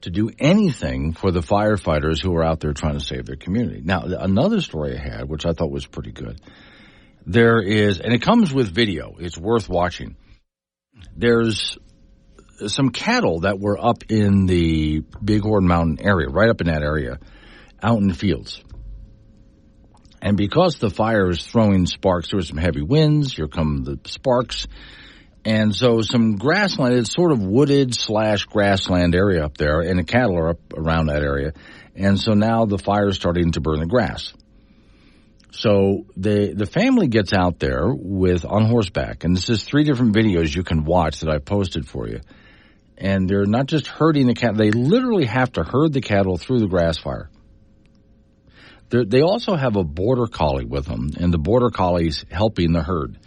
to do anything for the firefighters who are out there trying to save their community. Now, another story I had, which I thought was pretty good, there is, and it comes with video, it's worth watching. There's some cattle that were up in the Bighorn Mountain area, right up in that area, out in the fields. And because the fire is throwing sparks, there were some heavy winds, here come the sparks. And so some grassland, it's sort of wooded / grassland area up there, and the cattle are up around that area. And so now the fire is starting to burn the grass. So the family gets out there on horseback, and this is 3 different videos you can watch that I posted for you. And they're not just herding the cattle, they literally have to herd the cattle through the grass fire. They also have a border collie with them, and the border collie's helping the herd,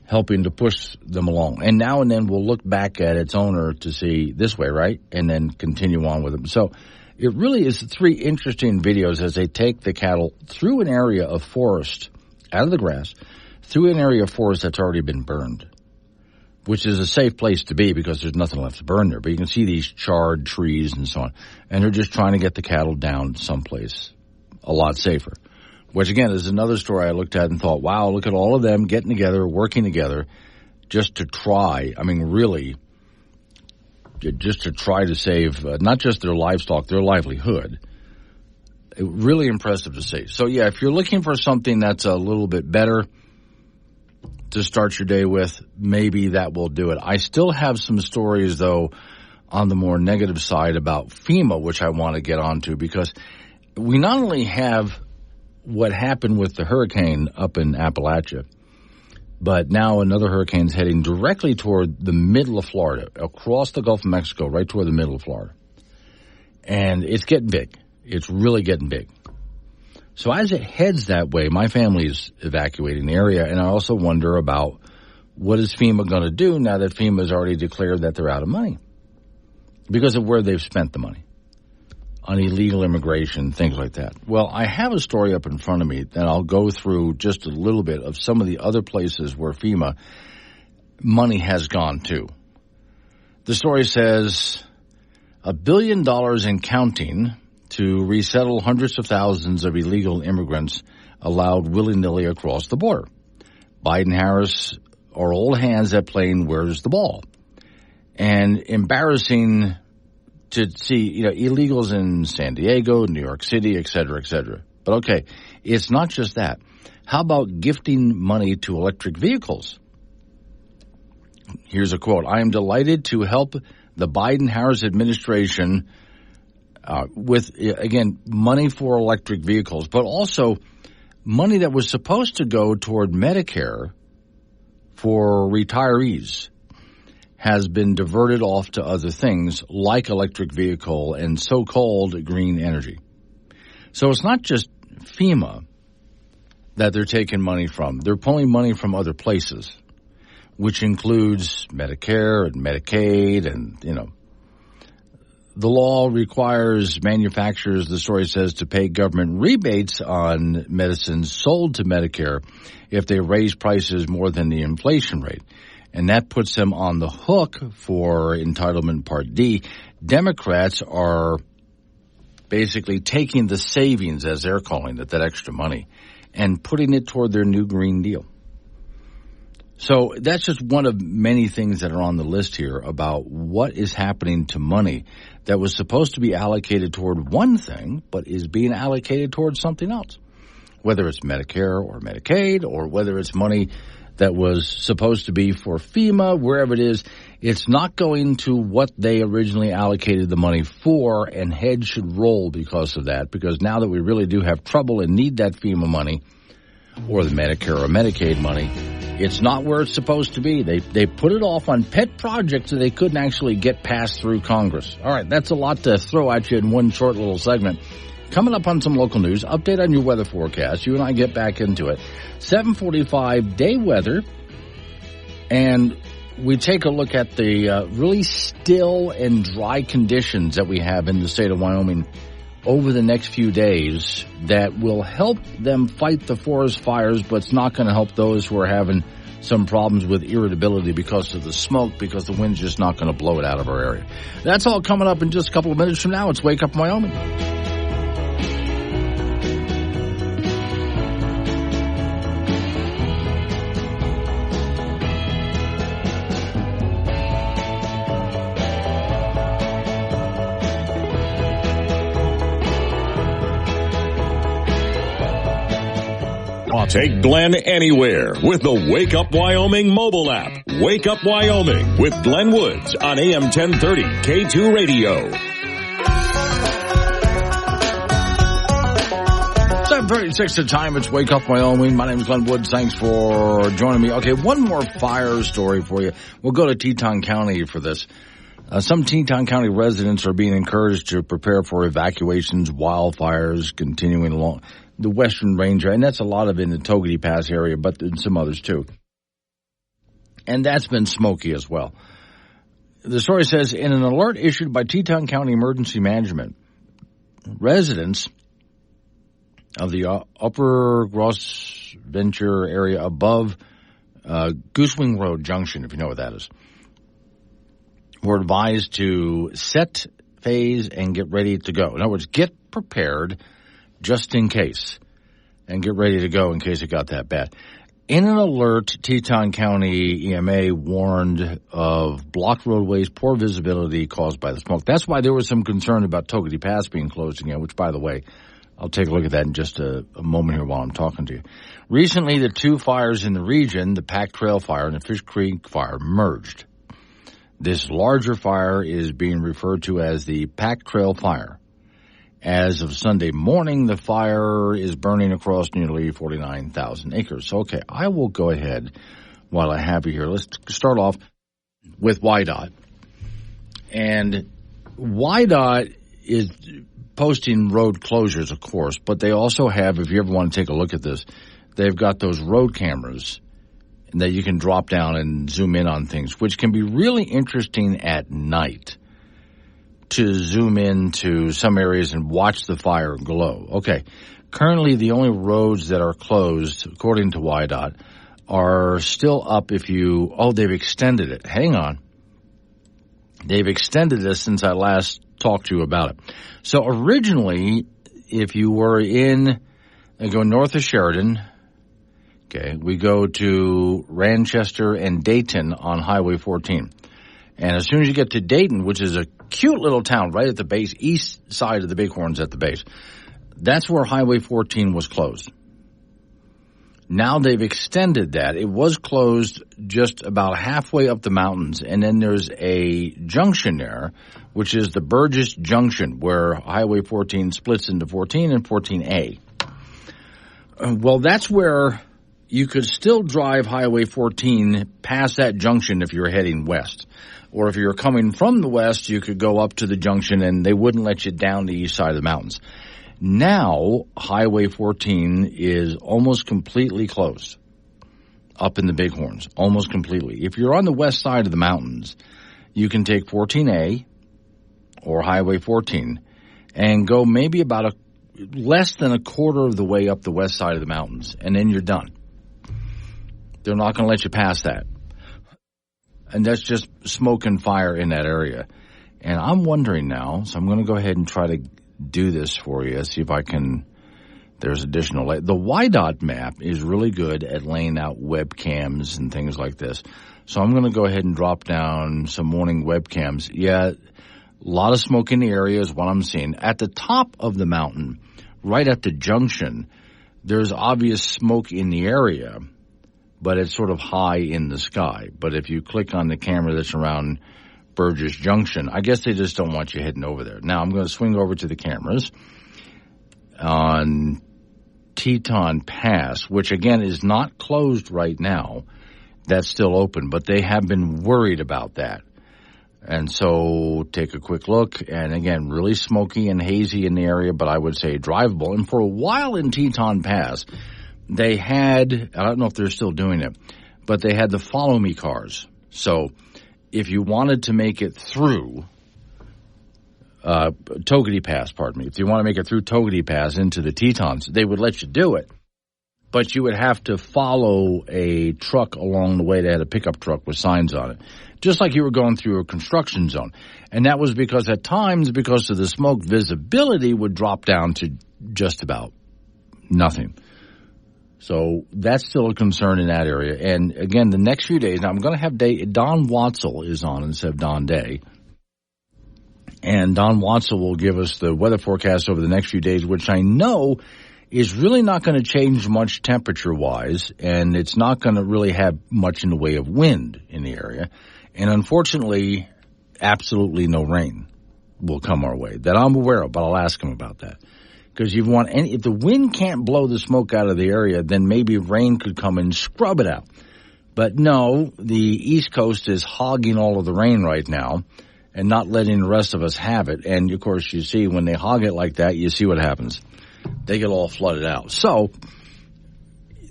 helping to push them along. And now and then we'll look back at its owner to see this way, right? And then continue on with them. So it really is 3 interesting videos as they take the cattle through an area of forest, out of the grass, through an area of forest that's already been burned, which is a safe place to be because there's nothing left to burn there. But you can see these charred trees and so on. And they're just trying to get the cattle down someplace a lot safer. Which, again, is another story I looked at and thought, wow, look at all of them getting together, working together, just to try, really, just to try to save not just their livestock, their livelihood. Really impressive to see. So, yeah, if you're looking for something that's a little bit better to start your day with, maybe that will do it. I still have some stories, though, on the more negative side about FEMA, which I want to get onto, because we not only have what happened with the hurricane up in Appalachia, but now another hurricane's heading directly toward the middle of Florida, across the Gulf of Mexico, right toward the middle of Florida. And it's getting big. It's really getting big. So as it heads that way, my family's evacuating the area, and I also wonder about what is FEMA going to do now that FEMA has already declared that they're out of money because of where they've spent the money on illegal immigration, things like that. Well, I have a story up in front of me that I'll go through just a little bit of some of the other places where FEMA money has gone to. The story says $1 billion and counting to resettle hundreds of thousands of illegal immigrants allowed willy-nilly across the border. Biden-Harris are old hands at playing where's the ball. And embarrassing to see, illegals in San Diego, New York City, et cetera, et cetera. But okay, it's not just that. How about gifting money to electric vehicles? Here's a quote. I am delighted to help the Biden-Harris administration with, again, money for electric vehicles, but also money that was supposed to go toward Medicare for retirees has been diverted off to other things like electric vehicle and so-called green energy. So it's not just FEMA that they're taking money from. They're pulling money from other places, which includes Medicare and Medicaid and, The law requires manufacturers, the story says, to pay government rebates on medicines sold to Medicare if they raise prices more than the inflation rate. And that puts them on the hook for entitlement Part D. Democrats are basically taking the savings, as they're calling it, that extra money, and putting it toward their new Green Deal. So that's just one of many things that are on the list here about what is happening to money that was supposed to be allocated toward one thing, but is being allocated towards something else, whether it's Medicare or Medicaid or whether it's money that was supposed to be for FEMA, wherever it is. It's not going to what they originally allocated the money for, and heads should roll because of that, because now that we really do have trouble and need that FEMA money or the Medicare or Medicaid money, it's not where it's supposed to be. They put it off on pet projects that they couldn't actually get passed through Congress. All right, that's a lot to throw at you in one short little segment. Coming up on some local news, update on your weather forecast. You and I get back into it. 7:45 day weather, and we take a look at the really still and dry conditions that we have in the state of Wyoming over the next few days that will help them fight the forest fires, but it's not going to help those who are having some problems with irritability because of the smoke, because the wind's just not going to blow it out of our area. That's all coming up in just a couple of minutes from now. It's Wake Up Wyoming. Take Glenn anywhere with the Wake Up Wyoming mobile app. Wake Up Wyoming with Glenn Woods on AM 1030 K2 Radio. 7:36 the time. It's Wake Up Wyoming. My name is Glenn Woods. Thanks for joining me. Okay, one more fire story for you. We'll go to Teton County for this. Some Teton County residents are being encouraged to prepare for evacuations, wildfires continuing along the Western Range, and that's a lot of in the Togety Pass area, but in some others too. And that's been smoky as well. The story says, in an alert issued by Teton County Emergency Management, residents of the upper Gross Venture area above Goosewing Road Junction, if you know what that is, were advised to set, phase, and get ready to go. In other words, get prepared just in case, and get ready to go in case it got that bad. In an alert, Teton County EMA warned of blocked roadways, poor visibility caused by the smoke. That's why there was some concern about Togety Pass being closed again, which, by the way, I'll take a look at that in just a moment here while I'm talking to you. Recently, the two fires in the region, the Pack Trail Fire and the Fish Creek Fire, merged. This larger fire is being referred to as the Pack Trail Fire. As of Sunday morning, the fire is burning across nearly 49,000 acres. So, okay, I will go ahead while I have you here. Let's start off with WYDOT. And WYDOT is posting road closures, of course, but they also have, if you ever want to take a look at this, they've got those road cameras that you can drop down and zoom in on things, which can be really interesting at night to zoom into some areas and watch the fire glow. Okay, currently the only roads that are closed, according to WYDOT, are still up if you, they've extended it. Hang on. They've extended this since I last talk to you about it. So originally, if you were go north of Sheridan, okay, we go to Ranchester and Dayton on Highway 14. And as soon as you get to Dayton, which is a cute little town right at the base, east side of the Bighorns at the base, that's where Highway 14 was closed. Now they've extended that. It was closed just about halfway up the mountains, and then there's a junction there, which is the Burgess Junction, where Highway 14 splits into 14 and 14A. Well, that's where you could still drive Highway 14 past that junction if you're heading west. Or if you're coming from the west, you could go up to the junction, and they wouldn't let you down the east side of the mountains. Now, Highway 14 is almost completely closed up in the Bighorns, almost completely. If you're on the west side of the mountains, you can take 14A or Highway 14 and go maybe about less than a quarter of the way up the west side of the mountains, and then you're done. They're not going to let you pass that. And that's just smoke and fire in that area. And I'm wondering now, so I'm going to go ahead and try to do this for you, see if I can, there's additional, the YDOT map is really good at laying out webcams and things like this. So I'm going to go ahead and drop down some morning webcams. Yeah, a lot of smoke in the area is what I'm seeing. At the top of the mountain, right at the junction, there's obvious smoke in the area, but it's sort of high in the sky. But if you click on the camera that's around Burgess Junction, I guess they just don't want you heading over there. Now I'm going to swing over to the cameras on Teton Pass, which again is not closed right now. That's still open, but they have been worried about that. And so take a quick look, and again, really smoky and hazy in the area, but I would say drivable. And for a while in Teton Pass, they had, I don't know if they're still doing it, but they had the follow me cars. So if you wanted to make it through Togety Pass, if you want to make it through Togety Pass into the Tetons, they would let you do it. But you would have to follow a truck along the way. They had a pickup truck with signs on it, just like you were going through a construction zone. And that was because at times, because of the smoke, visibility would drop down to just about nothing. So that's still a concern in that area. And again, the next few days, now I'm going to have Don Watzel is on instead of Don Day. And Don Watzel will give us the weather forecast over the next few days, which I know is really not going to change much temperature-wise, and it's not going to really have much in the way of wind in the area. And unfortunately, absolutely no rain will come our way that I'm aware of, but I'll ask him about that. Because if the wind can't blow the smoke out of the area, then maybe rain could come and scrub it out. But no, the East Coast is hogging all of the rain right now and not letting the rest of us have it. And, of course, you see when they hog it like that, you see what happens. They get all flooded out. So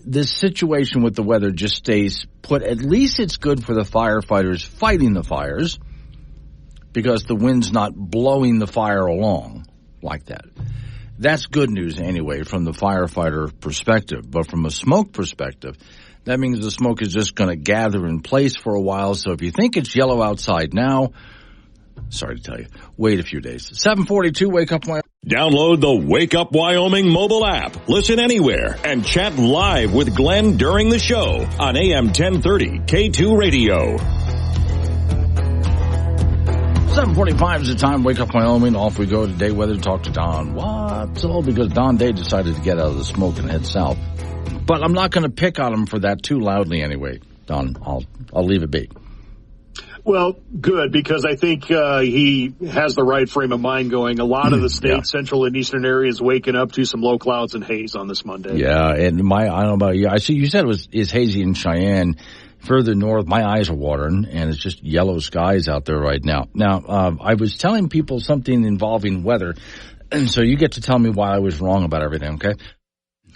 this situation with the weather just stays put. At least it's good for the firefighters fighting the fires because the wind's not blowing the fire along like that. That's good news anyway from the firefighter perspective. But from a smoke perspective, that means the smoke is just going to gather in place for a while. So if you think it's yellow outside now, sorry to tell you, wait a few days. 742, Wake Up Wyoming. Download the Wake Up Wyoming mobile app. Listen anywhere and chat live with Glenn during the show on AM 1030 K2 Radio. 7:45 is the time. Wake Up Wyoming. Off we go today. Weather to talk to Don Watzel because Don Day decided to get out of the smoke and head south. But I'm not going to pick on him for that too loudly anyway. Don, I'll leave it be. Well, good, because I think he has the right frame of mind going. A lot of the state, central and eastern areas waking up to some low clouds and haze on this Monday. Yeah, and I don't know about you. I see you said it's hazy in Cheyenne. Further north, my eyes are watering, and it's just yellow skies out there right now. Now, I was telling people something involving weather, and so you get to tell me why I was wrong about everything, okay?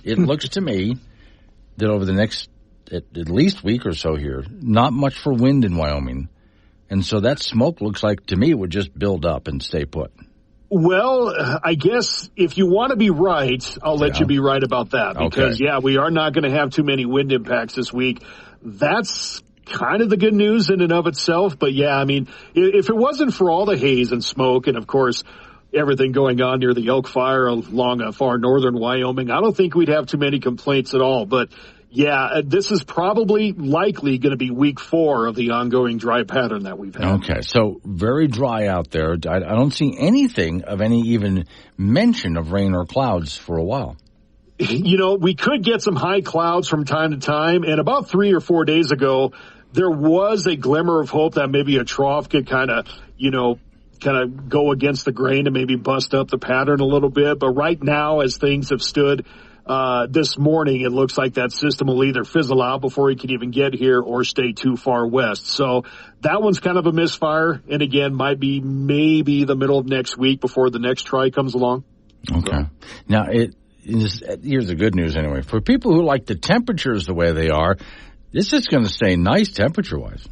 It looks to me that over the next at least week or so here, not much for wind in Wyoming. And so that smoke looks like, to me, it would just build up and stay put. Well, I guess if you want to be right, I'll let you be right about that. Because, we are not going to have too many wind impacts this week. That's kind of the good news in and of itself. But yeah, I mean, if it wasn't for all the haze and smoke and of course everything going on near the Elk Fire along far northern Wyoming, I don't think we'd have too many complaints at all. But yeah, this is probably likely going to be week 4 of the ongoing dry pattern that we've had. Okay, so very dry out there. I don't see anything of any even mention of rain or clouds for a while. You know, we could get some high clouds from time to time, and about 3 or 4 days ago, there was a glimmer of hope that maybe a trough could kind of go against the grain and maybe bust up the pattern a little bit. But right now, as things have stood this morning, it looks like that system will either fizzle out before he can even get here or stay too far west. So that one's kind of a misfire, and again, might be maybe the middle of next week before the next try comes along. Okay. Now, here's the good news anyway. For people who like the temperatures the way they are, this is going to stay nice temperature-wise.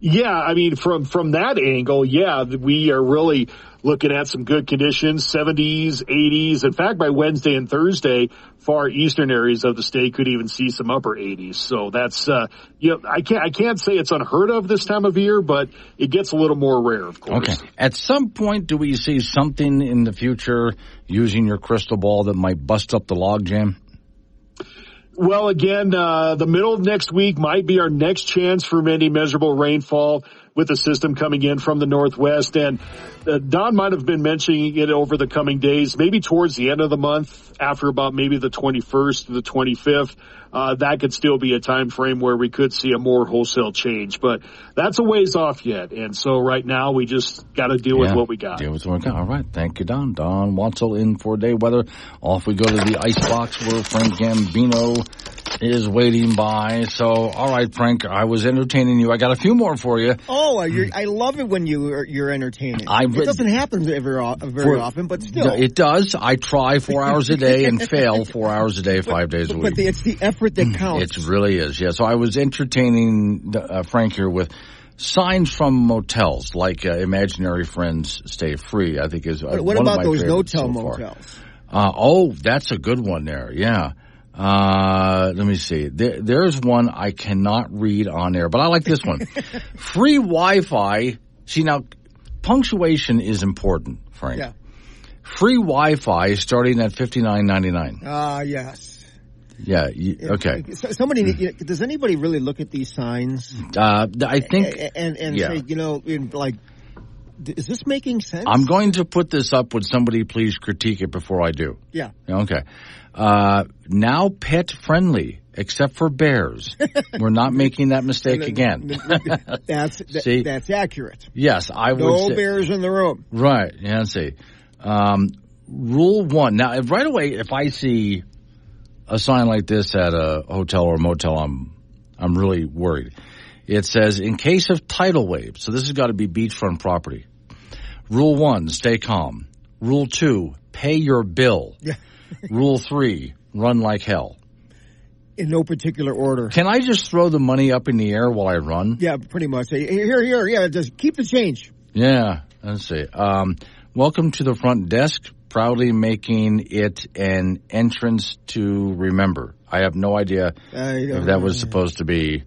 Yeah, I mean, from that angle, yeah, we are really looking at some good conditions, 70s, 80s. In fact, by Wednesday and Thursday, far eastern areas of the state could even see some upper 80s. So that's, I can't say it's unheard of this time of year, but it gets a little more rare, of course. Okay. At some point, do we see something in the future using your crystal ball that might bust up the logjam? Well, again, the middle of next week might be our next chance for any measurable rainfall with the system coming in from the northwest. And Don might have been mentioning it over the coming days, maybe towards the end of the month, after about maybe the 21st to the 25th. That could still be a time frame where we could see a more wholesale change. But that's a ways off yet. And so right now we just got to deal with what we got. Deal with what we got. All right. Thank you, Don. Don Watzel in for day weather. Off we go to the ice box where Frank Gambino is waiting by. So, all right, Frank, I was entertaining you. I got a few more for you. Oh, I love it when you're entertaining. It doesn't happen very often, but still. It does. I try 4 hours a day and fail 4 hours a day, 5 days a week. But it's the effort that counts. It really is, yeah. So I was entertaining Frank here with signs from motels, like Imaginary Friends Stay Free, I think is what one about of my those favorites no-tell so motels? That's a good one there, yeah. Let me see. There's one I cannot read on air, but I like this one. Free Wi-Fi. See, now, punctuation is important, Frank. Yeah. Free Wi-Fi starting at $59.99. Yes. Yeah. Okay. Does anybody really look at these signs? I think and say, is this making sense? I'm going to put this up. Would somebody please critique it before I do? Yeah. Okay. Now pet friendly, except for bears. We're not making that mistake again. That's accurate. Yes, I would say. No bears in the room. Right. Yeah, see. Rule 1. Now, right away, if I see a sign like this at a hotel or motel, I'm really worried. It says, in case of tidal waves, so this has got to be beachfront property. Rule 1, stay calm. Rule 2, pay your bill. Yeah. Rule 3, run like hell. In no particular order. Can I just throw the money up in the air while I run? Yeah, pretty much. Here, yeah, just keep the change. Yeah, let's see. Welcome to the front desk, proudly making it an entrance to remember. I have no idea if that was supposed to be...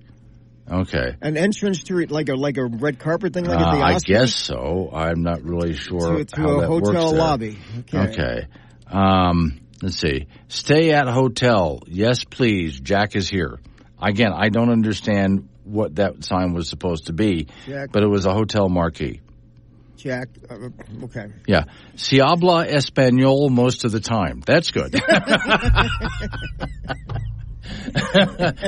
Okay. An entrance to like a red carpet thing, like at the Oscars? I guess so. I'm not really sure to how a that hotel works lobby. Okay. Let's see. Stay at hotel. Yes, please. Jack is here. Again, I don't understand what that sign was supposed to be, Jack, but it was a hotel marquee. Jack, okay. Yeah. Si habla español most of the time. That's good. And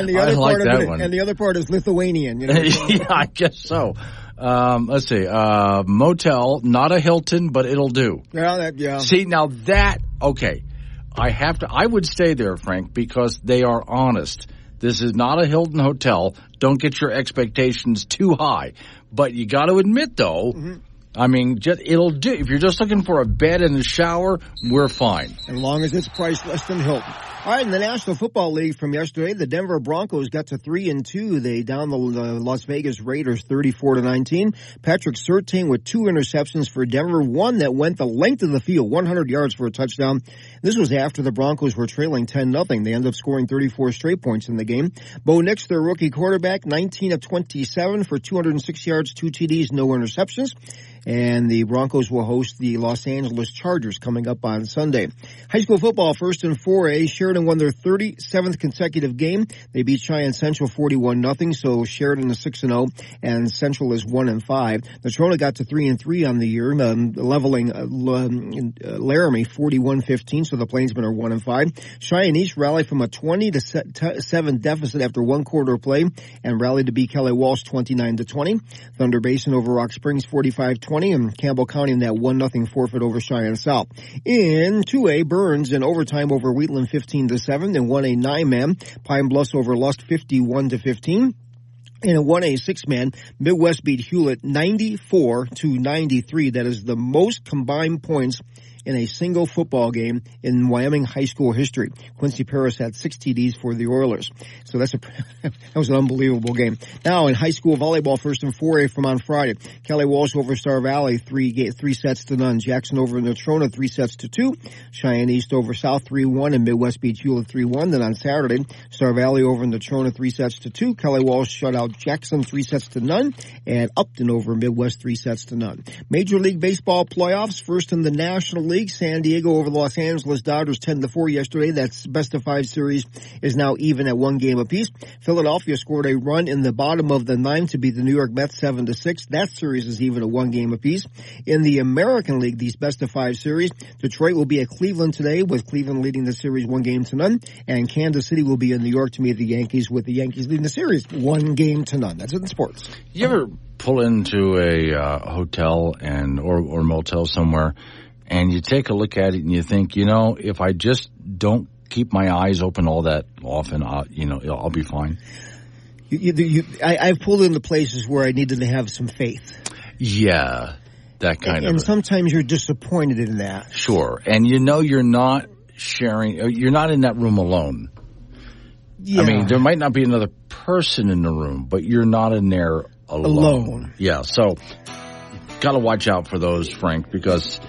the other part of it, and the other part is Lithuanian. You know? Yeah, I guess so. Let's see. Motel, not a Hilton, but it'll do. Yeah. See, now that, okay. I would stay there, Frank, because they are honest. This is not a Hilton hotel. Don't get your expectations too high. But you got to admit, though, I mean, it'll do. If you're just looking for a bed and a shower, we're fine. As long as it's priced less than Hilton. All right, in the National Football League from yesterday, the Denver Broncos got to 3-2. They downed the Las Vegas Raiders 34-19. Patrick Surtain with 2 interceptions for Denver, one that went the length of the field, 100 yards for a touchdown. This was after the Broncos were trailing 10-0. They ended up scoring 34 straight points in the game. Bo Nix, their rookie quarterback, 19 of 27 for 206 yards, 2 TDs, no interceptions. And the Broncos will host the Los Angeles Chargers coming up on Sunday. High school football, first in 4A. Sheridan won their 37th consecutive game. They beat Cheyenne Central 41-0, so Sheridan is 6-0, and Central is 1-5. Natrona got to 3-3 on the year, leveling Laramie 41-15, so the Plainsmen are 1-5. Cheyenne East rallied from a 20-7 deficit after one quarter of play and rallied to beat Kelly Walsh 29-20. Thunder Basin over Rock Springs 45-20. And Campbell County in that 1-0 forfeit over Cheyenne South. In 2A, Burns in overtime over Wheatland 15-7 and 1A 9-man. Pine Bluffs over Lusk 51-15. In a 1A 6-man, Midwest beat Hewlett 94-93. That is the most combined points in a single football game in Wyoming high school history. Quincy Paris had 6 TDs for the Oilers. So that was an unbelievable game. Now in high school volleyball, first in 4A from on Friday. Kelly Walsh over Star Valley, 3 sets to none. Jackson over Natrona, 3 sets to 2. Cheyenne East over South 3-1 and Midwest beat Hewlett 3-1. Then on Saturday, Star Valley over Natrona, 3 sets to 2. Kelly Walsh shut out Jackson 3 sets to none. And Upton over Midwest 3 sets to none. Major League Baseball playoffs, first in the National League. San Diego over the Los Angeles Dodgers 10-4 yesterday. That's best of 5 series is now even at 1 game apiece. Philadelphia scored a run in the bottom of the 9th to beat the New York Mets 7-6. That series is even at 1 game apiece. In the American League, these best of 5 series, Detroit will be at Cleveland today with Cleveland leading the series 1-0, and Kansas City will be in New York to meet the Yankees with the Yankees leading the series 1-0. That's it in sports. You ever pull into a hotel or motel somewhere and you take a look at it and you think, if I just don't keep my eyes open all that often, I'll be fine. I've pulled into places where I needed to have some faith. Yeah, that kind of. And sometimes you're disappointed in that. Sure, and you're not sharing. You're not in that room alone. Yeah. I mean, there might not be another person in the room, but you're not in there alone. Yeah, so got to watch out for those, Frank, because.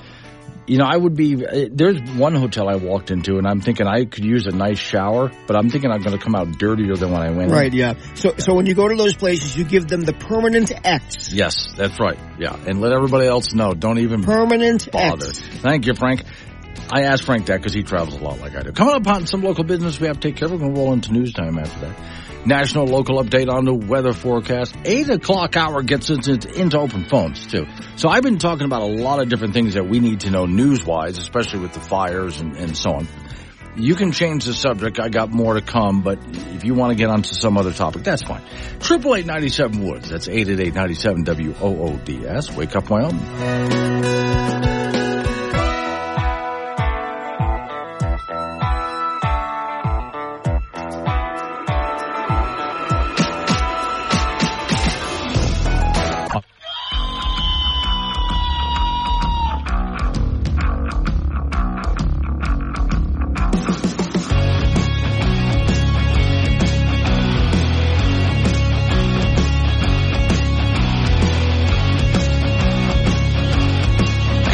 There's one hotel I walked into, and I'm thinking I could use a nice shower, but I'm thinking I'm going to come out dirtier than when I went in. Right, yeah. So when you go to those places, you give them the permanent X. Yes, that's right, yeah. And let everybody else know. Don't even permanent bother. X. Thank you, Frank. I asked Frank that because he travels a lot like I do. Coming up on some local business we have to take care of. We're going to roll into news time after that. National local update on the weather forecast. 8 o'clock hour gets us into open phones, too. So I've been talking about a lot of different things that we need to know news-wise, especially with the fires and so on. You can change the subject. I got more to come, but if you want to get onto some other topic, that's fine. 888-97 Woods. That's 888-97 WOODS. Wake up, Wyoming.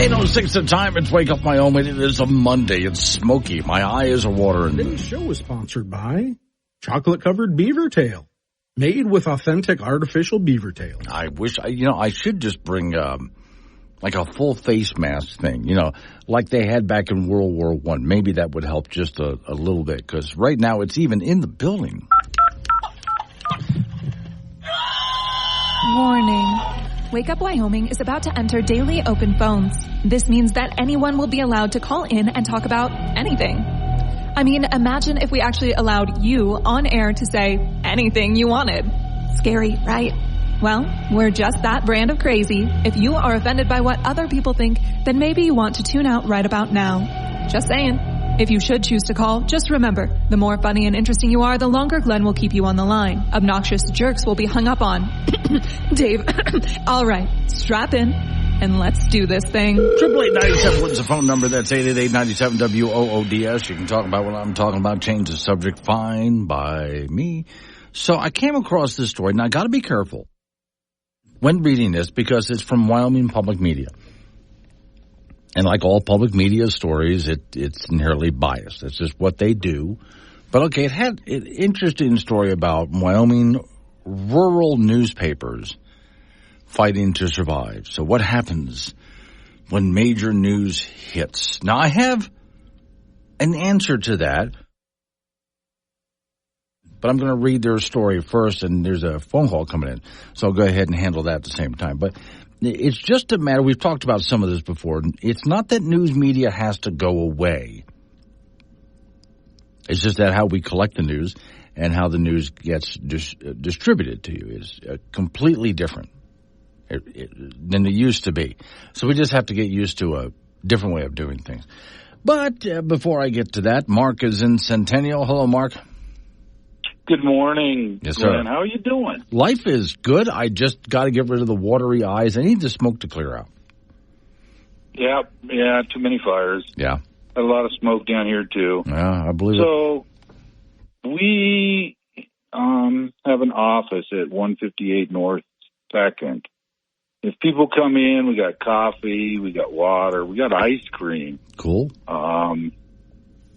8:06 the time. It's Wake Up Wyoming. It is a Monday. It's smoky. My eyes are watering. Today's show is sponsored by chocolate-covered beaver tail, made with authentic artificial beaver tail. I wish, I should just bring like a full face mask thing, like they had back in World War I. Maybe that would help just a little bit, because right now it's even in the building. Warning. Wake Up Wyoming is about to enter daily open phones. This means that anyone will be allowed to call in and talk about anything. I mean, imagine if we actually allowed you on air to say anything you wanted. Scary, right? Well, we're just that brand of crazy. If you are offended by what other people think, then maybe you want to tune out right about now. Just saying. If you should choose to call, just remember, the more funny and interesting you are, the longer Glenn will keep you on the line. Obnoxious jerks will be hung up on. Dave. All right, strap in. and let's do this thing. 888-97 is the phone number. That's 888-97-WOODS. You can talk about what I'm talking about. Change the subject. Fine by me. So I came across this story. Now, I got to be careful when reading this because it's from Wyoming Public Media. And like all public media stories, it's inherently biased. It's just what they do. But, okay, it had an interesting story about Wyoming rural newspapers fighting to survive. So what happens when major news hits? Now, I have an answer to that, but I'm going to read their story first, and there's a phone call coming in. So I'll go ahead and handle that at the same time. But it's just a matter, we've talked about some of this before. It's not that news media has to go away. It's just that how we collect the news and how the news gets distributed to you is completely different than it used to be. So we just have to get used to a different way of doing things. But before I get to that, Mark is in Centennial. Hello, Mark. Good morning, yes, Glenn. sir. How are you doing? Life is good. I just got to get rid of the watery eyes. I need the smoke to clear out. Yeah, too many fires. Yeah. A lot of smoke down here, too. Yeah, I believe it. So we have an office at 158 North 2nd. If people come in, we got coffee, we got water, we got ice cream. Cool. And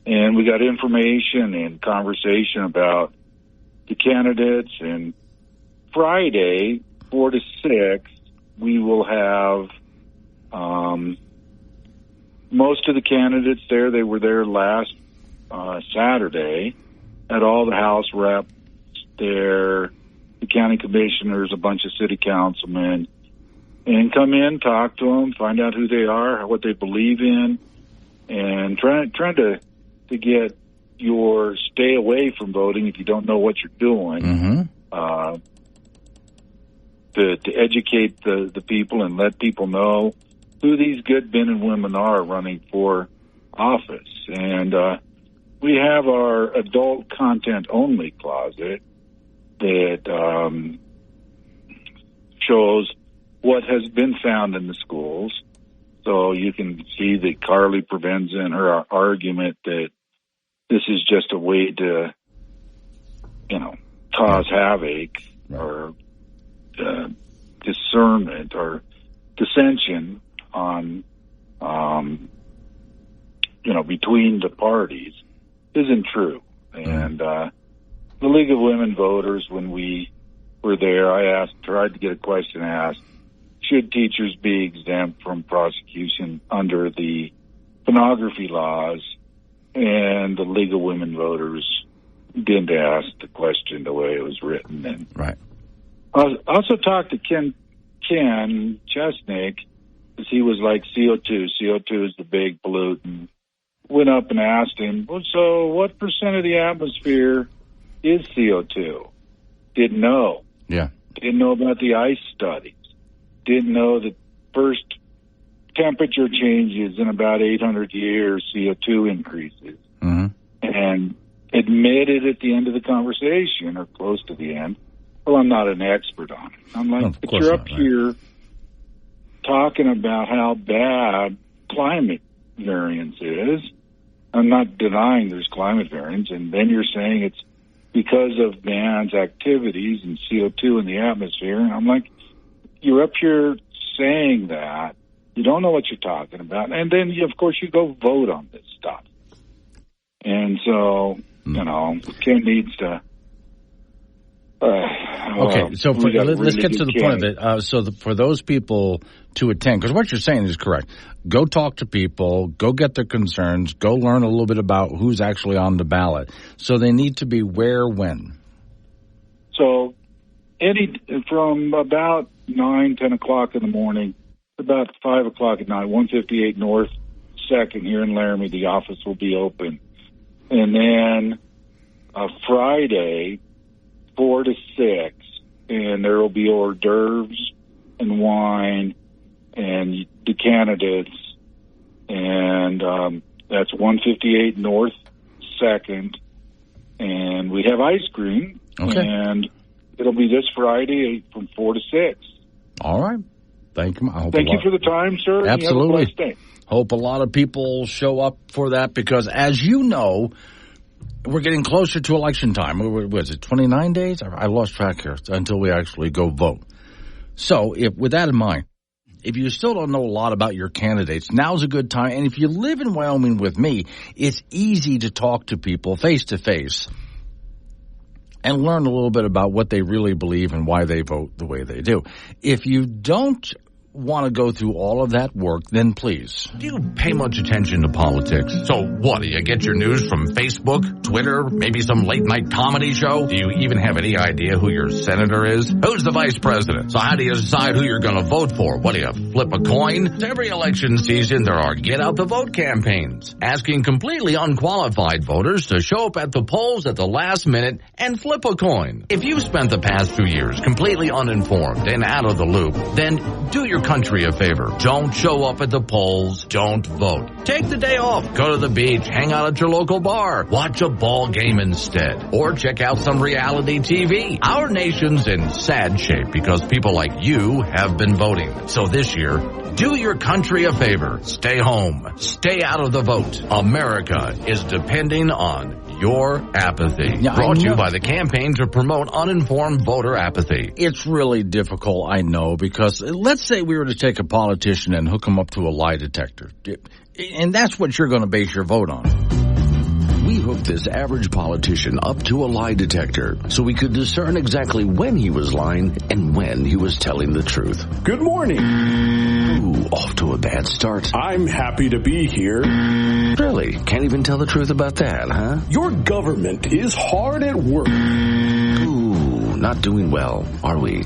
we got information and conversation about the candidates. And Friday, 4 to 6, we will have most of the candidates there. They were there last Saturday. Had all the House reps there, the county commissioners, a bunch of city councilmen, and come in, talk to them, find out who they are, what they believe in, and trying to get your stay away from voting if you don't know what you're doing, to educate the people and let people know who these good men and women are running for office. And we have our adult content only closet that shows what has been found in the schools. So you can see that Carly Provenza in her argument that this is just a way to, cause havoc or discernment or dissension on, between the parties isn't true. And the League of Women Voters, when we were there, I tried to get a question asked, should teachers be exempt from prosecution under the pornography laws? And the League of Women Voters didn't ask the question the way it was written. And right. I also talked to Ken Chesnick, because he was like CO2. CO2 is the big pollutant. Went up and asked him, well, so what percent of the atmosphere is CO2? Didn't know. Yeah. Didn't know about the ice studies. Didn't know that first temperature changes in about 800 years, CO2 increases. Mm-hmm. And admitted at the end of the conversation, or close to the end, well, I'm not an expert on it. I'm like, but you're up here talking about how bad climate variance is. I'm not denying there's climate variance, and then you're saying it's because of man's activities and CO2 in the atmosphere. And I'm like, you're up here saying that. You don't know what you're talking about. And then, of course, you go vote on this stuff. And so, Ken needs to... okay, so let's get to the point of it. So for those people to attend, because what you're saying is correct, go talk to people, go get their concerns, go learn a little bit about who's actually on the ballot. So they need to be where, when? So from about 9, 10 o'clock in the morning, about 5 o'clock at night, 158 North 2nd here in Laramie, the office will be open. And then Friday, 4 to 6, and there will be hors d'oeuvres and wine and the candidates. And that's 158 North 2nd. And we have ice cream. Okay. And it'll be this Friday from 4 to 6. All right. Thank you. Thank you for the time, sir. Absolutely. You have a blessed day. Hope a lot of people show up for that because, as you know, we're getting closer to election time. What is it, 29 days? I lost track here until we actually go vote. So with that in mind, if you still don't know a lot about your candidates, now's a good time. And if you live in Wyoming with me, it's easy to talk to people face-to-face and learn a little bit about what they really believe and why they vote the way they do. If you don't want to go through all of that work, then please. Do you pay much attention to politics? So what, do you get your news from Facebook, Twitter, maybe some late-night comedy show? Do you even have any idea who your senator is? Who's the vice president? So how do you decide who you're going to vote for? What do you, flip a coin? Every election season, there are get-out-the-vote campaigns, asking completely unqualified voters to show up at the polls at the last minute and flip a coin. If you've spent the past few years completely uninformed and out of the loop, then do your country a favor. Don't show up at the polls. Don't vote. Take the day off. Go to the beach. Hang out at your local bar. Watch a ball game instead. Or check out some reality TV. Our nation's in sad shape because people like you have been voting. So this year, do your country a favor. Stay home. Stay out of the vote. America is depending on your apathy. Yeah, Brought to you by the Campaign to Promote Uninformed Voter Apathy. It's really difficult, I know, because let's say we were to take a politician and hook him up to a lie detector. And that's what you're going to base your vote on. We hooked this average politician up to a lie detector so we could discern exactly when he was lying and when he was telling the truth. Good morning. Ooh, off to a bad start. I'm happy to be here. Really? Can't even tell the truth about that, huh? Your government is hard at work. Ooh, not doing well, are we?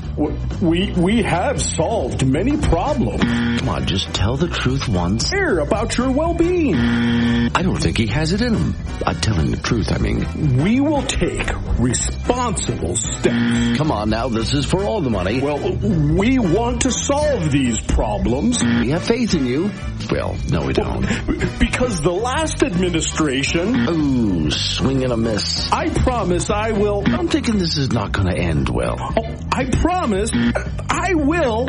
We have solved many problems. Come on, just tell the truth once. Care about your well-being. I don't think he has it in him. I'm telling the truth, I mean. We will take responsible steps. Come on now, this is for all the money. Well, we want to solve these problems. We have faith in you. Well, no, we don't. Because the last administration... Ooh, swing and a miss. I promise I will... I'm thinking this is not going to end well. Oh, I promise I will.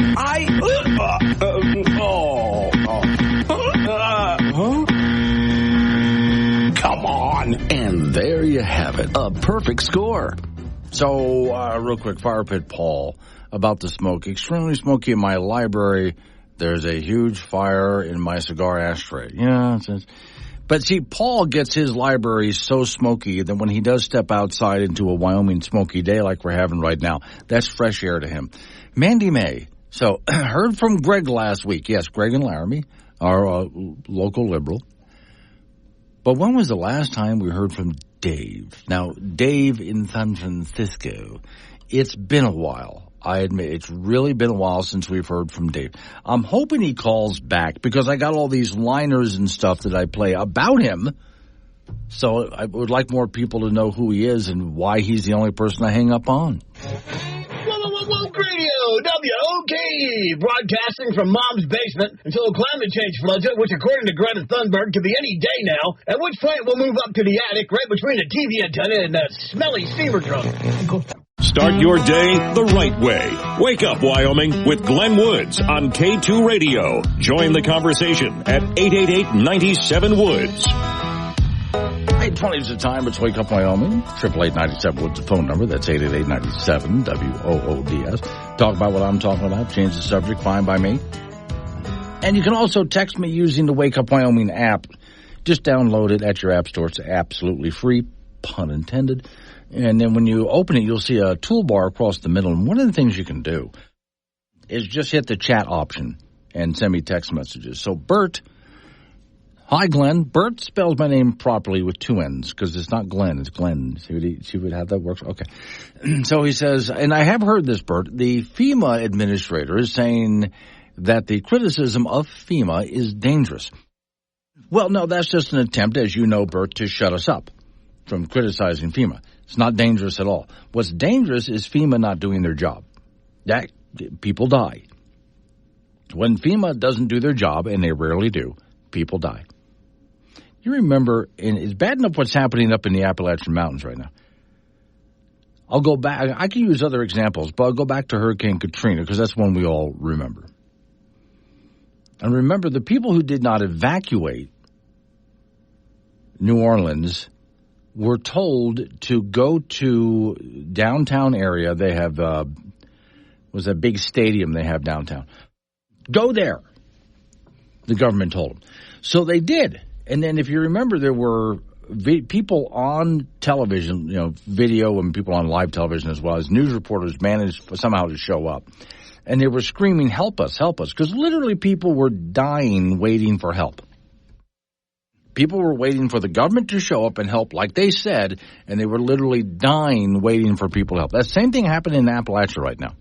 Come on. And there you have it. A perfect score. So, real quick, Fire Pit Paul, about the smoke. Extremely smoky in my library. There's a huge fire in my cigar ashtray. Yeah, but see, Paul gets his library so smoky that when he does step outside into a Wyoming smoky day like we're having right now, that's fresh air to him. Mandy May. So, heard from Greg last week. Yes, Greg and Laramie, our local liberal. But when was the last time we heard from Dave? Now, Dave in San Francisco. It's been a while. I admit, it's really been a while since we've heard from Dave. I'm hoping he calls back because I got all these liners and stuff that I play about him. So I would like more people to know who he is and why he's the only person I hang up on. Woke Radio, WOKE, broadcasting from Mom's basement until climate change floods it, which according to Greta Thunberg could be any day now, at which point we'll move up to the attic right between the TV antenna and that smelly steamer trunk. Start your day the right way. Wake up, Wyoming, with Glenn Woods on K2 Radio. Join the conversation at 888-97-WOODS. 8:20 is the time. It's Wake Up Wyoming. 888-97-WOODS, the phone number. That's 888-97-WOODS. Talk about what I'm talking about. Change the subject. Fine by me. And you can also text me using the Wake Up Wyoming app. Just download it at your app store. It's absolutely free, pun intended. And then when you open it, you'll see a toolbar across the middle. And one of the things you can do is just hit the chat option and send me text messages. So Bert, hi Glenn. Bert spells my name properly with two N's because it's not Glenn, it's Glenn. See how that works? Okay. So he says, and I have heard this, Bert, the FEMA administrator is saying that the criticism of FEMA is dangerous. Well, no, that's just an attempt, as you know, Bert, to shut us up from criticizing FEMA. It's not dangerous at all. What's dangerous is FEMA not doing their job. That people die. When FEMA doesn't do their job, and they rarely do, people die. You remember, and it's bad enough what's happening up in the Appalachian Mountains right now. I'll go back. I can use other examples, but I'll go back to Hurricane Katrina because that's one we all remember. And remember, the people who did not evacuate New Orleans were told to go to downtown area. They have was a big stadium they have downtown. Go there, the government told them. So they did. And then if you remember, there were people on television, video and people on live television as well as news reporters managed somehow to show up. And they were screaming, help us, because literally people were dying waiting for help. People were waiting for the government to show up and help, like they said, and they were literally dying waiting for people to help. That same thing happened in Appalachia right now.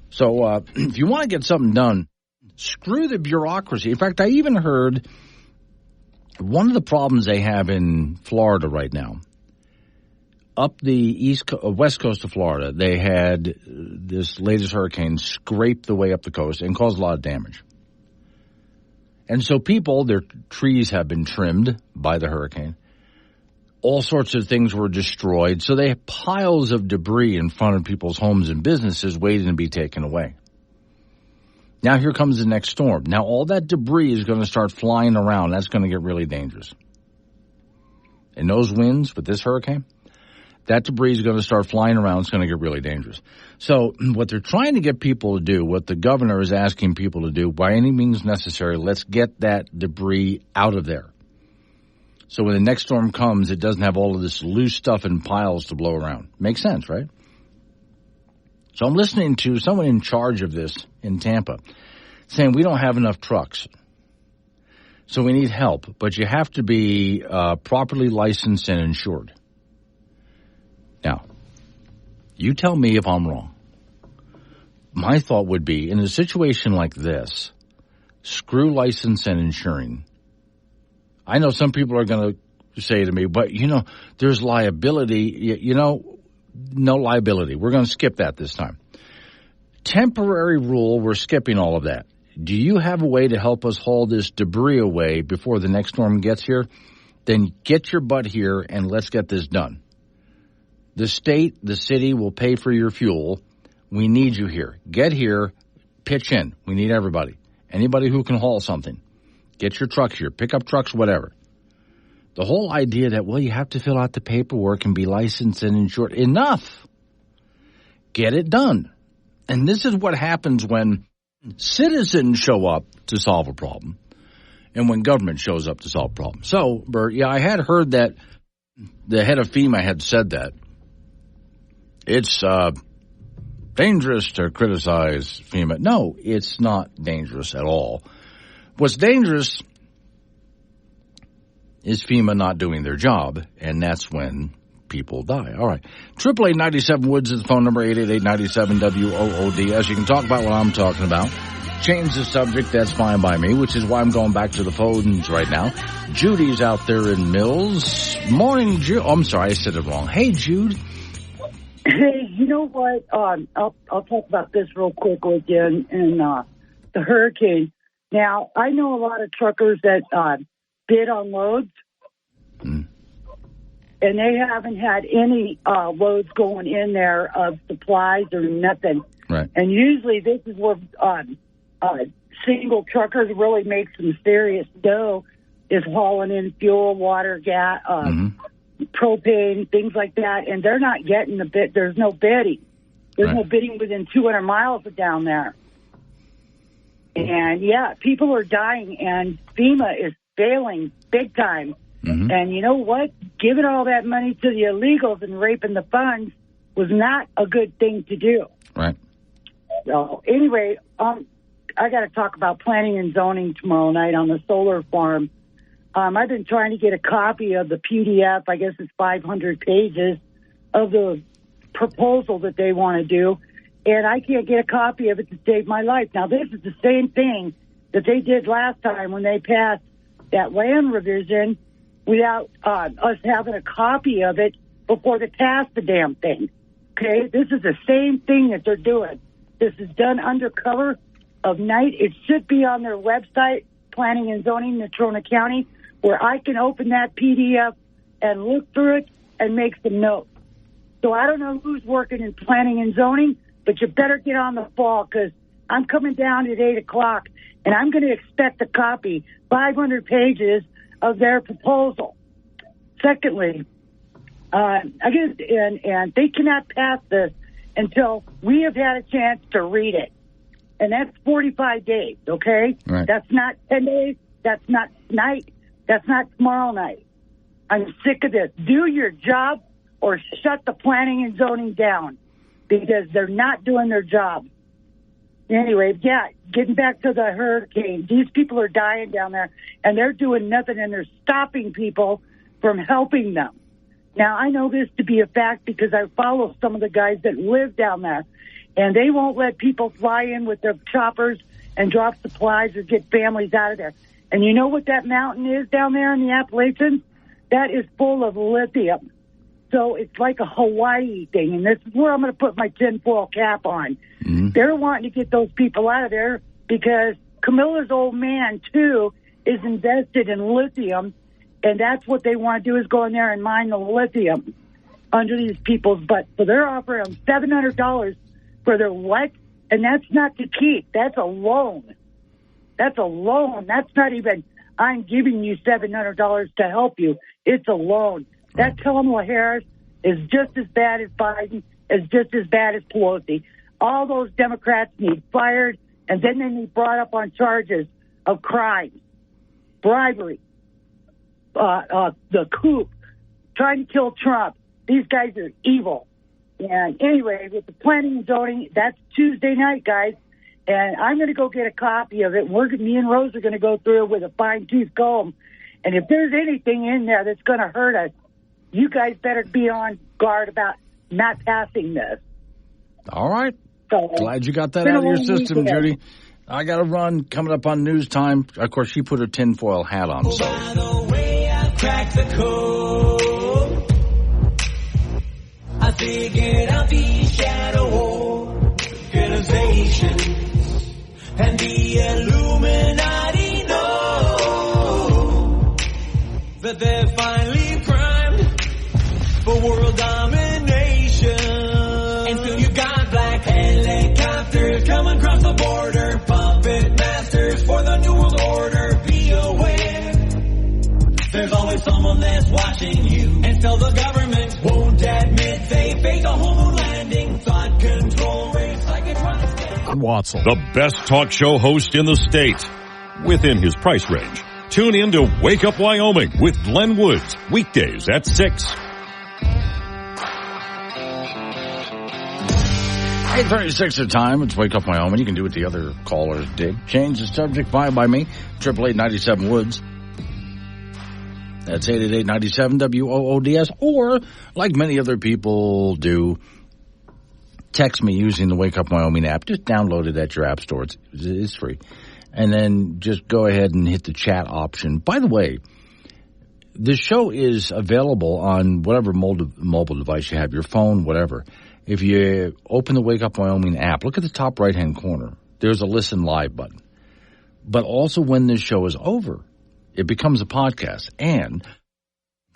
So if you want to get something done, screw the bureaucracy. In fact, I even heard one of the problems they have in Florida right now, up the west coast of Florida, they had this latest hurricane scrape the way up the coast and cause a lot of damage. And so their trees have been trimmed by the hurricane. All sorts of things were destroyed. So they have piles of debris in front of people's homes and businesses waiting to be taken away. Now here comes the next storm. Now all that debris is going to start flying around. That's going to get really dangerous. And those winds with this hurricane, that debris is going to start flying around. It's going to get really dangerous. So what they're trying to get people to do, what the governor is asking people to do, by any means necessary, let's get that debris out of there. So when the next storm comes, it doesn't have all of this loose stuff in piles to blow around. Makes sense, right? So I'm listening to someone in charge of this in Tampa saying we don't have enough trucks. So we need help, but you have to be properly licensed and insured. Now, you tell me if I'm wrong. My thought would be, in a situation like this, screw license and insuring. I know some people are going to say to me, but, there's liability. No liability. We're going to skip that this time. Temporary rule, we're skipping all of that. Do you have a way to help us haul this debris away before the next storm gets here? Then get your butt here and let's get this done. The state, the city will pay for your fuel. We need you here. Get here, pitch in. We need everybody. Anybody who can haul something. Get your truck here, pickup trucks, whatever. The whole idea that, you have to fill out the paperwork and be licensed and insured. Enough. Get it done. And this is what happens when citizens show up to solve a problem and when government shows up to solve a problem. So, Bert, I had heard that the head of FEMA had said that. It's dangerous to criticize FEMA. No, it's not dangerous at all. What's dangerous is FEMA not doing their job, and that's when people die. All right. 888-97-WOODS is the phone number, 888-97-WOOD. You can talk about what I'm talking about. Change the subject, that's fine by me, which is why I'm going back to the phones right now. Judy's out there in Mills. Morning, Jude. Oh, I'm sorry, I said it wrong. Hey, Jude. Hey, you know what? I'll talk about this real quick with you and the hurricane. Now, I know a lot of truckers that bid on loads, and they haven't had any loads going in there of supplies or nothing. Right. And usually this is where single truckers really make some serious dough, is hauling in fuel, water, gas, propane, things like that, and they're not getting the bid. There's no bidding. There's no bidding within 200 miles of down there. And, people are dying, and FEMA is failing big time. And you know what? Giving all that money to the illegals and raping the funds was not a good thing to do. Right. So, anyway, I got to talk about planning and zoning tomorrow night on the solar farm. I've been trying to get a copy of the PDF, I guess it's 500 pages, of the proposal that they want to do, and I can't get a copy of it to save my life. Now, this is the same thing that they did last time when they passed that land revision without us having a copy of it before they passed the damn thing. Okay? This is the same thing that they're doing. This is done under cover of night. It should be on their website, Planning and Zoning, Natrona County, where I can open that PDF and look through it and make some notes. So I don't know who's working in planning and zoning, but you better get on the ball because I'm coming down at 8 o'clock, and I'm going to expect a copy, 500 pages of their proposal. Secondly, and they cannot pass this until we have had a chance to read it. And that's 45 days, okay? Right. That's not 10 days. That's not night. That's not tomorrow night. I'm sick of this. Do your job or shut the planning and zoning down because they're not doing their job. Anyway, yeah, getting back to the hurricane, these people are dying down there, and they're doing nothing, and they're stopping people from helping them. Now, I know this to be a fact because I follow some of the guys that live down there, and they won't let people fly in with their choppers and drop supplies or get families out of there. And you know what that mountain is down there in the Appalachians? That is full of lithium. So it's like a Hawaii thing, and this is where I'm going to put my tinfoil cap on. Mm-hmm. They're wanting to get those people out of there because Camilla's old man, too, is invested in lithium, and that's what they want to do is go in there and mine the lithium under these people's butts. So they're offering them $700 for their what? And that's not to keep. That's a loan. That's a loan. That's not even, I'm giving you $700 to help you. It's a loan. That Kamala Harris is just as bad as Biden, is just as bad as Pelosi. All those Democrats need fired, and then they need brought up on charges of crimes, bribery, the coup, trying to kill Trump. These guys are evil. And anyway, with the planning and zoning, that's Tuesday night, guys. And I'm going to go get a copy of it. Me and Rose are going to go through it with a fine-tooth comb. And if there's anything in there that's going to hurt us, you guys better be on guard about not passing this. All right. So, glad you got that out of your system, Judy. I got to run. Coming up on news time. Of course, she put her tinfoil hat on. So. By the way, I cracked the code. I figured out the shadow organizations and the Illuminati know that they're finally primed for world domination. And so you got black helicopters coming across the border, puppet masters for the new world order. Be aware, there's always someone that's watching you. And still the government won't admit they faked a whole moon landing. Thought control rates like it's running. Watson, the best talk show host in the state, within his price range. Tune in to Wake Up Wyoming with Glenn Woods, weekdays at 6. 8:36 the time. It's Wake Up Wyoming. You can do what the other callers did. Change the subject. Fine by me. 888-97 Woods. That's 888-97 WOODS. Or, like many other people do, text me using the Wake Up Wyoming app. Just download it at your app store. It's free. And then just go ahead and hit the chat option. By the way, this show is available on whatever mobile device you have, your phone, whatever. If you open the Wake Up Wyoming app, look at the top right-hand corner. There's a Listen Live button. But also when this show is over, it becomes a podcast. And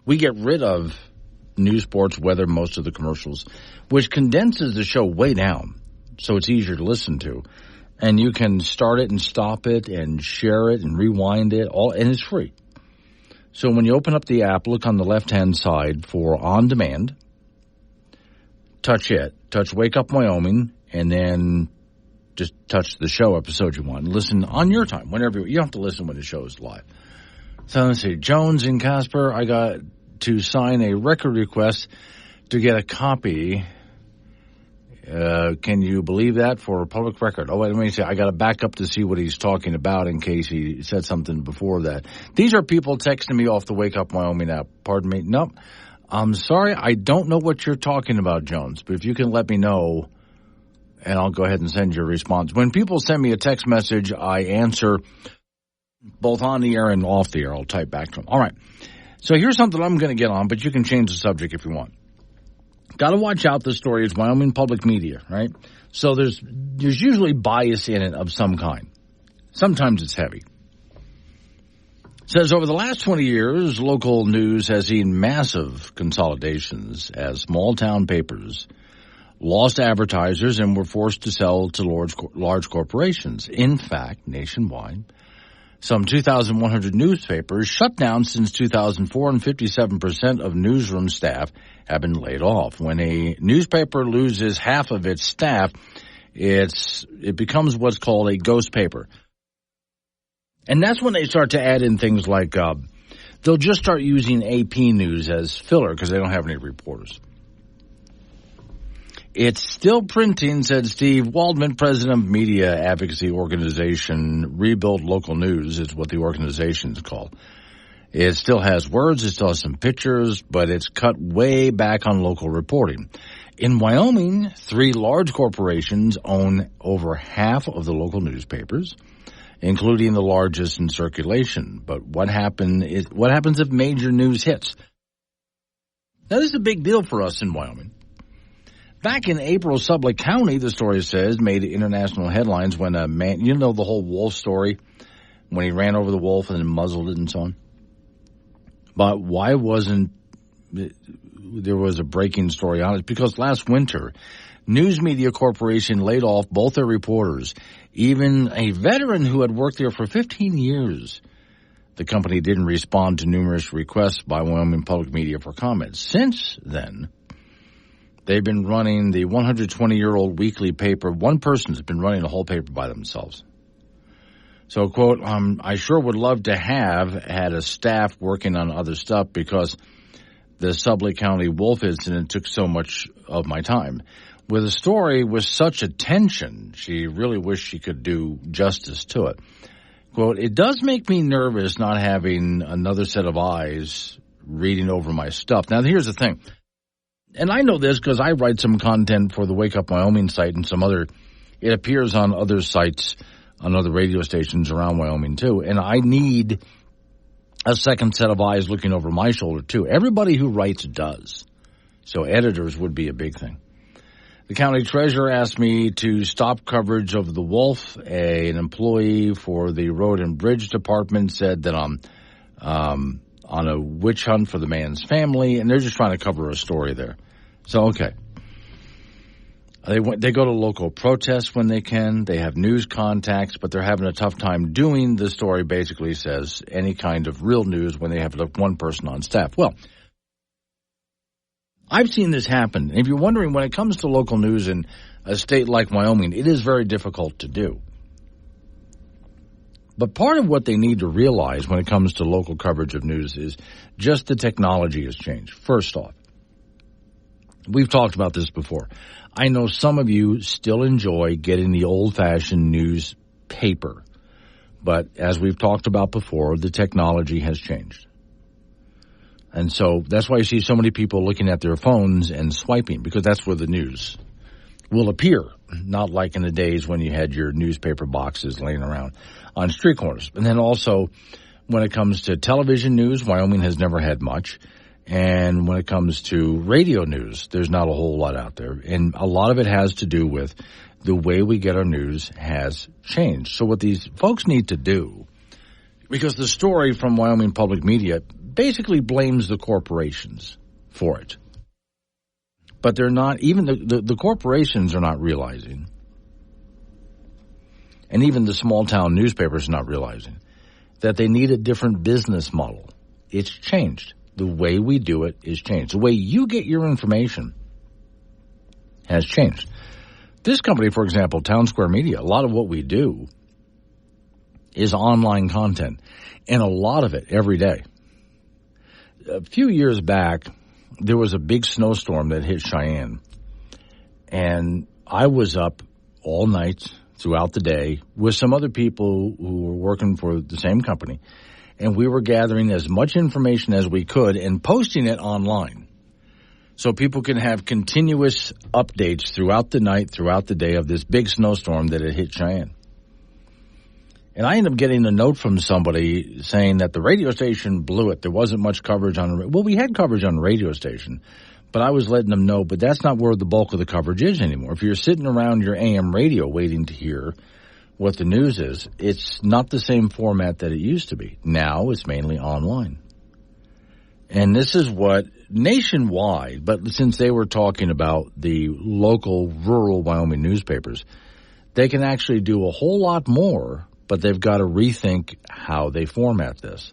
we get rid of news, sports, weather, most of the commercials, which condenses the show way down so it's easier to listen to. And you can start it and stop it and share it and rewind it, and it's free. So when you open up the app, look on the left-hand side for On Demand. Touch it. Touch Wake Up Wyoming, and then just touch the show episode you want. Listen on your time, whenever. You don't have to listen when the show is live. So let's see. Jones and Casper, I got to sign a record request to get a copy. Can you believe that for a public record? Oh, wait, let me see. I got to back up to see what he's talking about in case he said something before that. These are people texting me off the Wake Up Wyoming app. Pardon me. Nope. I'm sorry. I don't know what you're talking about, Jones, but if you can let me know, and I'll go ahead and send you a response. When people send me a text message, I answer both on the air and off the air. I'll type back to them. All right. So here's something I'm going to get on, but you can change the subject if you want. Got to watch out. This story is Wyoming public media, right? So there's usually bias in it of some kind. Sometimes it's heavy. It says over the last 20 years, local news has seen massive consolidations as small town papers lost advertisers and were forced to sell to large corporations. In fact, nationwide, some 2,100 newspapers shut down since 2004, and 57% of newsroom staff have been laid off. When a newspaper loses half of its staff, it becomes what's called a ghost paper. And that's when they start to add in things like they'll just start using AP News as filler because they don't have any reporters. It's still printing, said Steve Waldman, president of media advocacy organization Rebuild Local News is what the organization is called. It still has words, it still has some pictures, but it's cut way back on local reporting. In Wyoming, 3 large corporations own over half of the local newspapers, including the largest in circulation. But what happens if major news hits? Now, this is a big deal for us in Wyoming. Back in April, Sublette County, the story says, made international headlines when a man, you know the whole wolf story, when he ran over the wolf and then muzzled it and so on. But why wasn't there was a breaking story on it? Because last winter, News Media Corporation laid off both their reporters, even a veteran who had worked there for 15 years. The company didn't respond to numerous requests by Wyoming Public Media for comments. Since then, they've been running the 120-year-old weekly paper. One person's been running the whole paper by themselves. So, quote, I sure would love to have had a staff working on other stuff because the Sublette County wolf incident took so much of my time. With a story with such attention, she really wished she could do justice to it. Quote, it does make me nervous not having another set of eyes reading over my stuff. Now, here's the thing. And I know this because I write some content for the Wake Up Wyoming site and some other, it appears on other sites, on other radio stations around Wyoming too. And I need a second set of eyes looking over my shoulder too. Everybody who writes does. So editors would be a big thing. The county treasurer asked me to stop coverage of the wolf. An employee for the road and bridge department said that I'm on a witch hunt for the man's family, and they're just trying to cover a story there. So, okay. They go to local protests when they can. They have news contacts, but they're having a tough time doing, the story basically says, any kind of real news when they have one person on staff. Well, I've seen this happen. If you're wondering, when it comes to local news in a state like Wyoming, it is very difficult to do. But part of what they need to realize when it comes to local coverage of news is just the technology has changed. First off, we've talked about this before. I know some of you still enjoy getting the old-fashioned newspaper. But as we've talked about before, the technology has changed. And so that's why you see so many people looking at their phones and swiping, because that's where the news will appear, not like in the days when you had your newspaper boxes laying around on street corners. And then also, when it comes to television news, Wyoming has never had much. And when it comes to radio news, there's not a whole lot out there. And a lot of it has to do with the way we get our news has changed. So what these folks need to do, because the story from Wyoming Public Media basically blames the corporations for it. But they're not, even the corporations are not realizing, and even the small town newspapers are not realizing, that they need a different business model. It's changed. The way we do it is changed. The way you get your information has changed. This company, for example, Town Square Media, a lot of what we do is online content, and a lot of it every day. A few years back, there was a big snowstorm that hit Cheyenne, and I was up all night throughout the day with some other people who were working for the same company, and we were gathering as much information as we could and posting it online so people can have continuous updates throughout the night, throughout the day of this big snowstorm that had hit Cheyenne. And I ended up getting a note from somebody saying that the radio station blew it. There wasn't much coverage on, well, we had coverage on the radio station, but I was letting them know, but that's not where the bulk of the coverage is anymore. If you're sitting around your AM radio waiting to hear what the news is, it's not the same format that it used to be. Now it's mainly online. And this is what nationwide, but since they were talking about the local rural Wyoming newspapers, they can actually do a whole lot more, but they've got to rethink how they format this.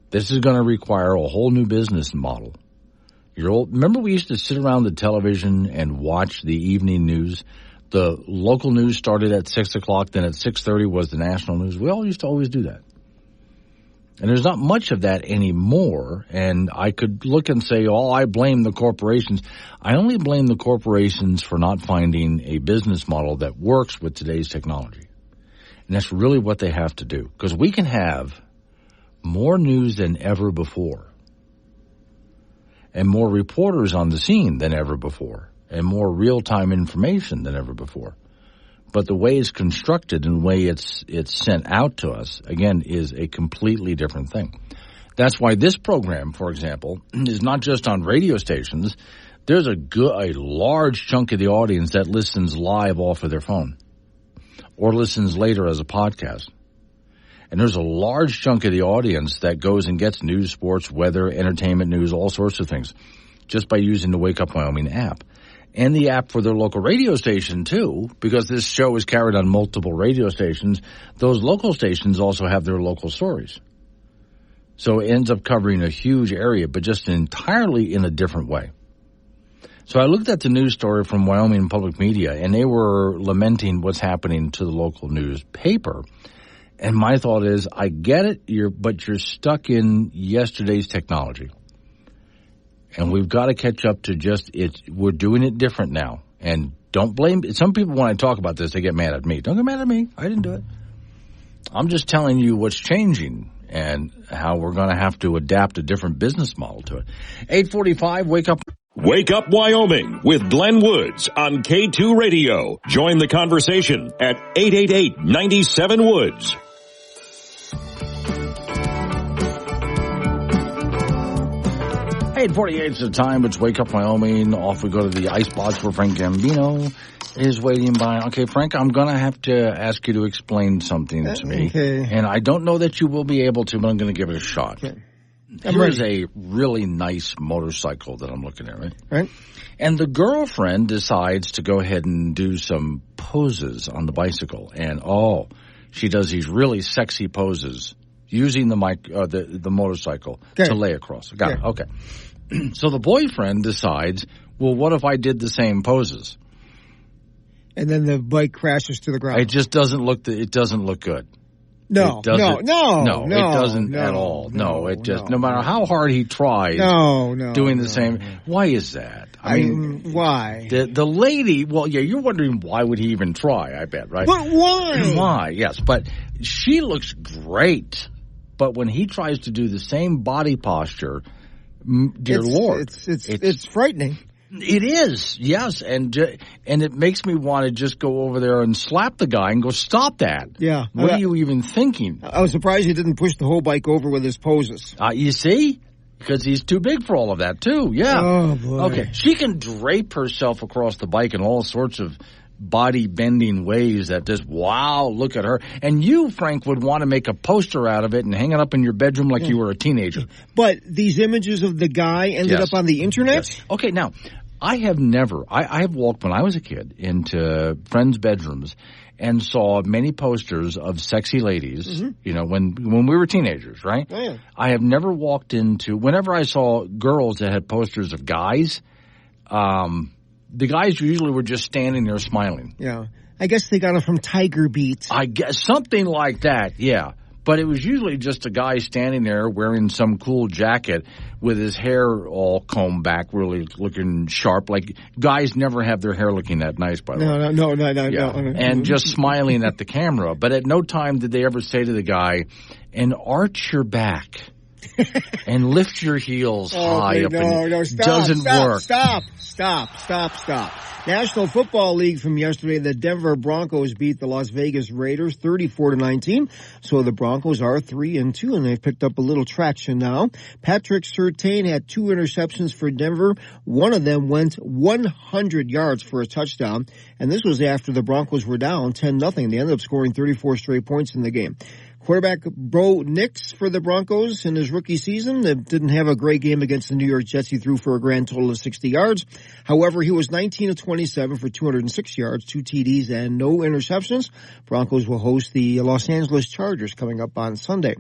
This is going to require a whole new business model. Remember we used to sit around the television and watch the evening news? The local news started at 6 o'clock, then at 6:30 was the national news. We all used to always do that. And there's not much of that anymore, and I could look and say, I blame the corporations. I only blame the corporations for not finding a business model that works with today's technology. And that's really what they have to do, because we can have more news than ever before, and more reporters on the scene than ever before, and more real-time information than ever before. But the way it's constructed and the way it's sent out to us, again, is a completely different thing. That's why this program, for example, is not just on radio stations. There's a large chunk of the audience that listens live off of their phone or listens later as a podcast. And there's a large chunk of the audience that goes and gets news, sports, weather, entertainment news, all sorts of things, just by using the Wake Up Wyoming app. And the app for their local radio station, too, because this show is carried on multiple radio stations. Those local stations also have their local stories. So it ends up covering a huge area, but just entirely in a different way. So I looked at the news story from Wyoming Public Media, and they were lamenting what's happening to the local newspaper. And my thought is, I get it, but you're stuck in yesterday's technology. And we've got to catch up to we're doing it different now. And don't blame, some people when I talk about this, they get mad at me. Don't get mad at me. I didn't do it. I'm just telling you what's changing and how we're going to have to adapt a different business model to it. 8:45, Wake Up. Wake Up Wyoming with Glenn Woods on K2 Radio. Join the conversation at 888-97-WOODS. 8:48 is the time. It's Wake Up Wyoming. Off we go to the icebox where Frank Gambino is waiting by. Okay, Frank, I'm going to have to ask you to explain something to me. Okay. And I don't know that you will be able to, but I'm going to give it a shot. Okay. Here's a really nice motorcycle that I'm looking at, right? Right. And the girlfriend decides to go ahead and do some poses on the bicycle. And, she does these really sexy poses using the motorcycle to lay across. Got it. Okay. So the boyfriend decides, well, what if I did the same poses? And then the bike crashes to the ground. It just doesn't look good. No, it doesn't at all. No matter how hard he tries doing the same. Why is that? I mean, why? The lady, you're wondering why would he even try, I bet, right? But why? Why, yes. But she looks great. But when he tries to do the same body posture, dear Lord. It's frightening. It is, yes, and it makes me want to just go over there and slap the guy and go, stop that. Yeah. What are you even thinking? I was surprised he didn't push the whole bike over with his poses. You see? Because he's too big for all of that, too, yeah. Oh, boy. Okay, she can drape herself across the bike in all sorts of body-bending ways that just, wow, look at her. And you, Frank, would want to make a poster out of it and hang it up in your bedroom like you were a teenager. But these images of the guy ended up on the internet? Yes. Okay, now, I have walked when I was a kid into friends' bedrooms and saw many posters of sexy ladies, when we were teenagers, right? Oh, yeah. I have never walked into, whenever I saw girls that had posters of guys, the guys usually were just standing there smiling. Yeah. I guess they got it from Tiger Beat. I guess something like that, yeah. But it was usually just a guy standing there wearing some cool jacket with his hair all combed back, really looking sharp. Like, guys never have their hair looking that nice, by the way. No. And just smiling at the camera. But at no time did they ever say to the guy, and arch your back and lift your heels high up. Doesn't work. Stop. National Football League from yesterday, the Denver Broncos beat the Las Vegas Raiders 34-19. So the Broncos are 3-2, and they've picked up a little traction now. Patrick Surtain had 2 interceptions for Denver. One of them went 100 yards for a touchdown, and this was after the Broncos were down 10-0. They ended up scoring 34 straight points in the game. Quarterback Bo Nix for the Broncos in his rookie season didn't have a great game against the New York Jets. He threw for a grand total of 60 yards. However, he was 19 of 27 for 206 yards, 2 TDs, and no interceptions. Broncos will host the Los Angeles Chargers coming up on Sunday.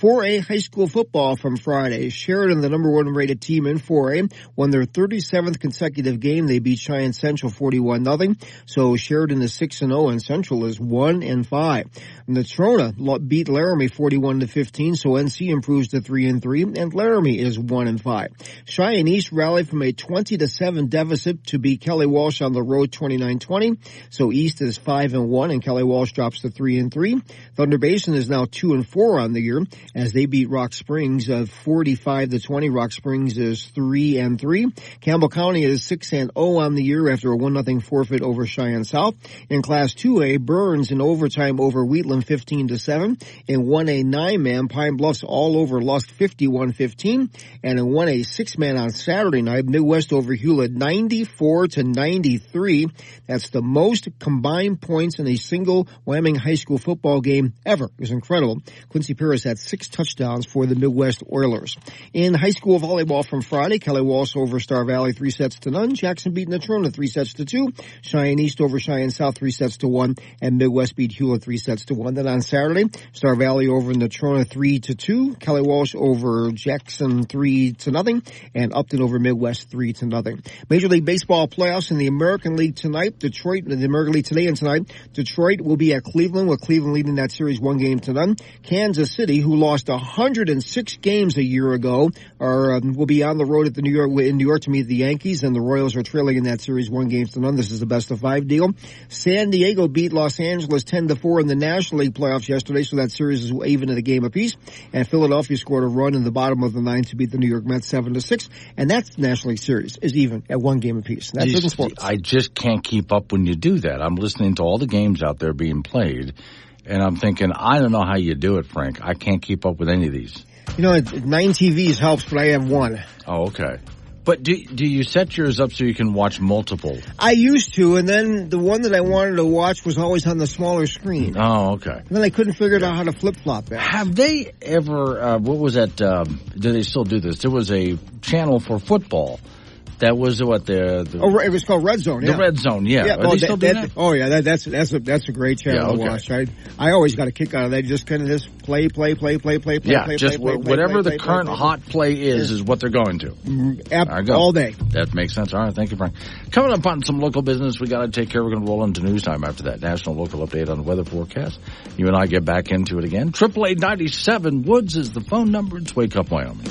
4A high school football from Friday. Sheridan, the number 1 rated team in 4A, won their 37th consecutive game. They beat Cheyenne Central 41-0. So Sheridan is 6-0 and Central is 1-5. Natrona beat Laramie 41-15, so NC improves to 3-3, and Laramie is 1-5. Cheyenne East rallied from a 20-7 deficit to beat Kelly Walsh on the road 29-20, so East is 5-1, and Kelly Walsh drops to 3-3. Thunder Basin is now 2-4 on the year as they beat Rock Springs 45-20. Rock Springs is 3-3. Campbell County is 6-0 on the year after a 1-0 forfeit over Cheyenne South. In Class 2A, Burns in overtime over Wheatland 15-7. In 1A 9-man, Pine Bluffs all over Lusk 51-15. And in 1A 6-man on Saturday night, Midwest over Hewlett 94-93. That's the most combined points in a single Wyoming high school football game ever. It was incredible. Quincy Paris had 6 touchdowns for the Midwest Oilers. In high school volleyball from Friday, Kelly Walsh over Star Valley 3-0. Jackson beat Natrona 3-2. Cheyenne East over Cheyenne South 3-1. And Midwest beat Hewlett 3-1. Then on Saturday, Star Valley over Natrona 3-2. Kelly Walsh over Jackson 3-0. And Upton over Midwest 3-0. Major League Baseball playoffs in the American League tonight. Detroit, the American League today and tonight. Detroit will be at Cleveland, with Cleveland leading that series 1-0. Kansas City, who lost 106 games a year ago, will be on the road in New York to meet the Yankees, and the Royals are trailing in that series 1-0. This is the best-of-5 deal. San Diego beat Los Angeles 10-4 in the National League playoffs yesterday, so that series is even at a game apiece. And Philadelphia scored a run in the bottom of the 9th to beat the New York Mets 7-6, and that National League series is even at 1 game apiece. That's it in sports. I just can't keep up when you do that. I'm listening to all the games out there being played, and I'm thinking, I don't know how you do it, Frank. I can't keep up with any of these. 9 TVs helps, but I have 1. Oh, okay. But do you set yours up so you can watch multiple? I used to, and then the one that I wanted to watch was always on the smaller screen. Oh, okay. And then I couldn't figure out how to flip-flop that. Have they ever, what was that, do they still do this? There was a channel for football. That was what it was called Red Zone. Yeah. The Red Zone, yeah. Are they still doing that? Oh yeah, that's a great channel to watch. I always got a kick out of that. Just kind of just play. Yeah, just whatever the current hot play is what they're going to. All day. That makes sense. All right, thank you, Frank. Coming up on some local business, we got to take care. We're going to roll into news time after that national local update on the weather forecast. You and I get back into it again. 888-97 Woods is the phone number. It's Wake Up Wyoming.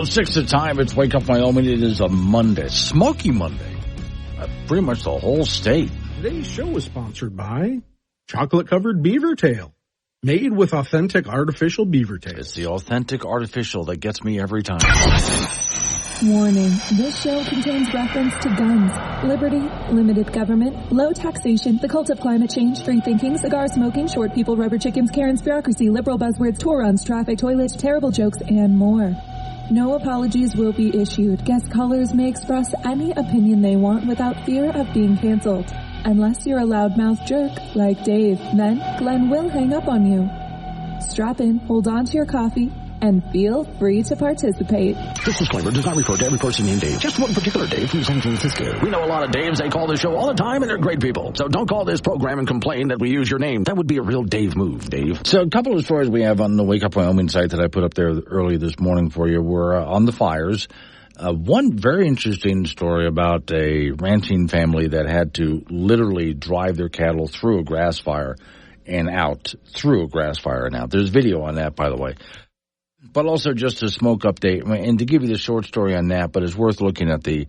6 the time. It's Wake Up Wyoming. It is a Monday. Smoky Monday. Pretty much the whole state. Today's show is sponsored by chocolate-covered beaver tail. Made with authentic artificial beaver tail. It's the authentic artificial that gets me every time. Warning, this show contains reference to guns, liberty, limited government, low taxation, the cult of climate change, free thinking, cigar smoking, short people, rubber chickens, Karen's bureaucracy, liberal buzzwords, tour runs, traffic, toilets, terrible jokes, and more. No apologies will be issued. Guest callers may express any opinion they want without fear of being canceled. Unless you're a loudmouth jerk like Dave, then Glenn will hang up on you. Strap in, hold on to your coffee, and feel free to participate. This disclaimer does not refer to every person named Dave. Just one particular Dave from San Francisco. We know a lot of Daves. They call this show all the time, and they're great people. So don't call this program and complain that we use your name. That would be a real Dave move, Dave. So a couple of stories we have on the Wake Up Wyoming site that I put up there early this morning for you were on the fires. One very interesting story about a ranching family that had to literally drive their cattle through a grass fire and out. There's video on that, by the way. But also just a smoke update, and to give you the short story on that, but it's worth looking at the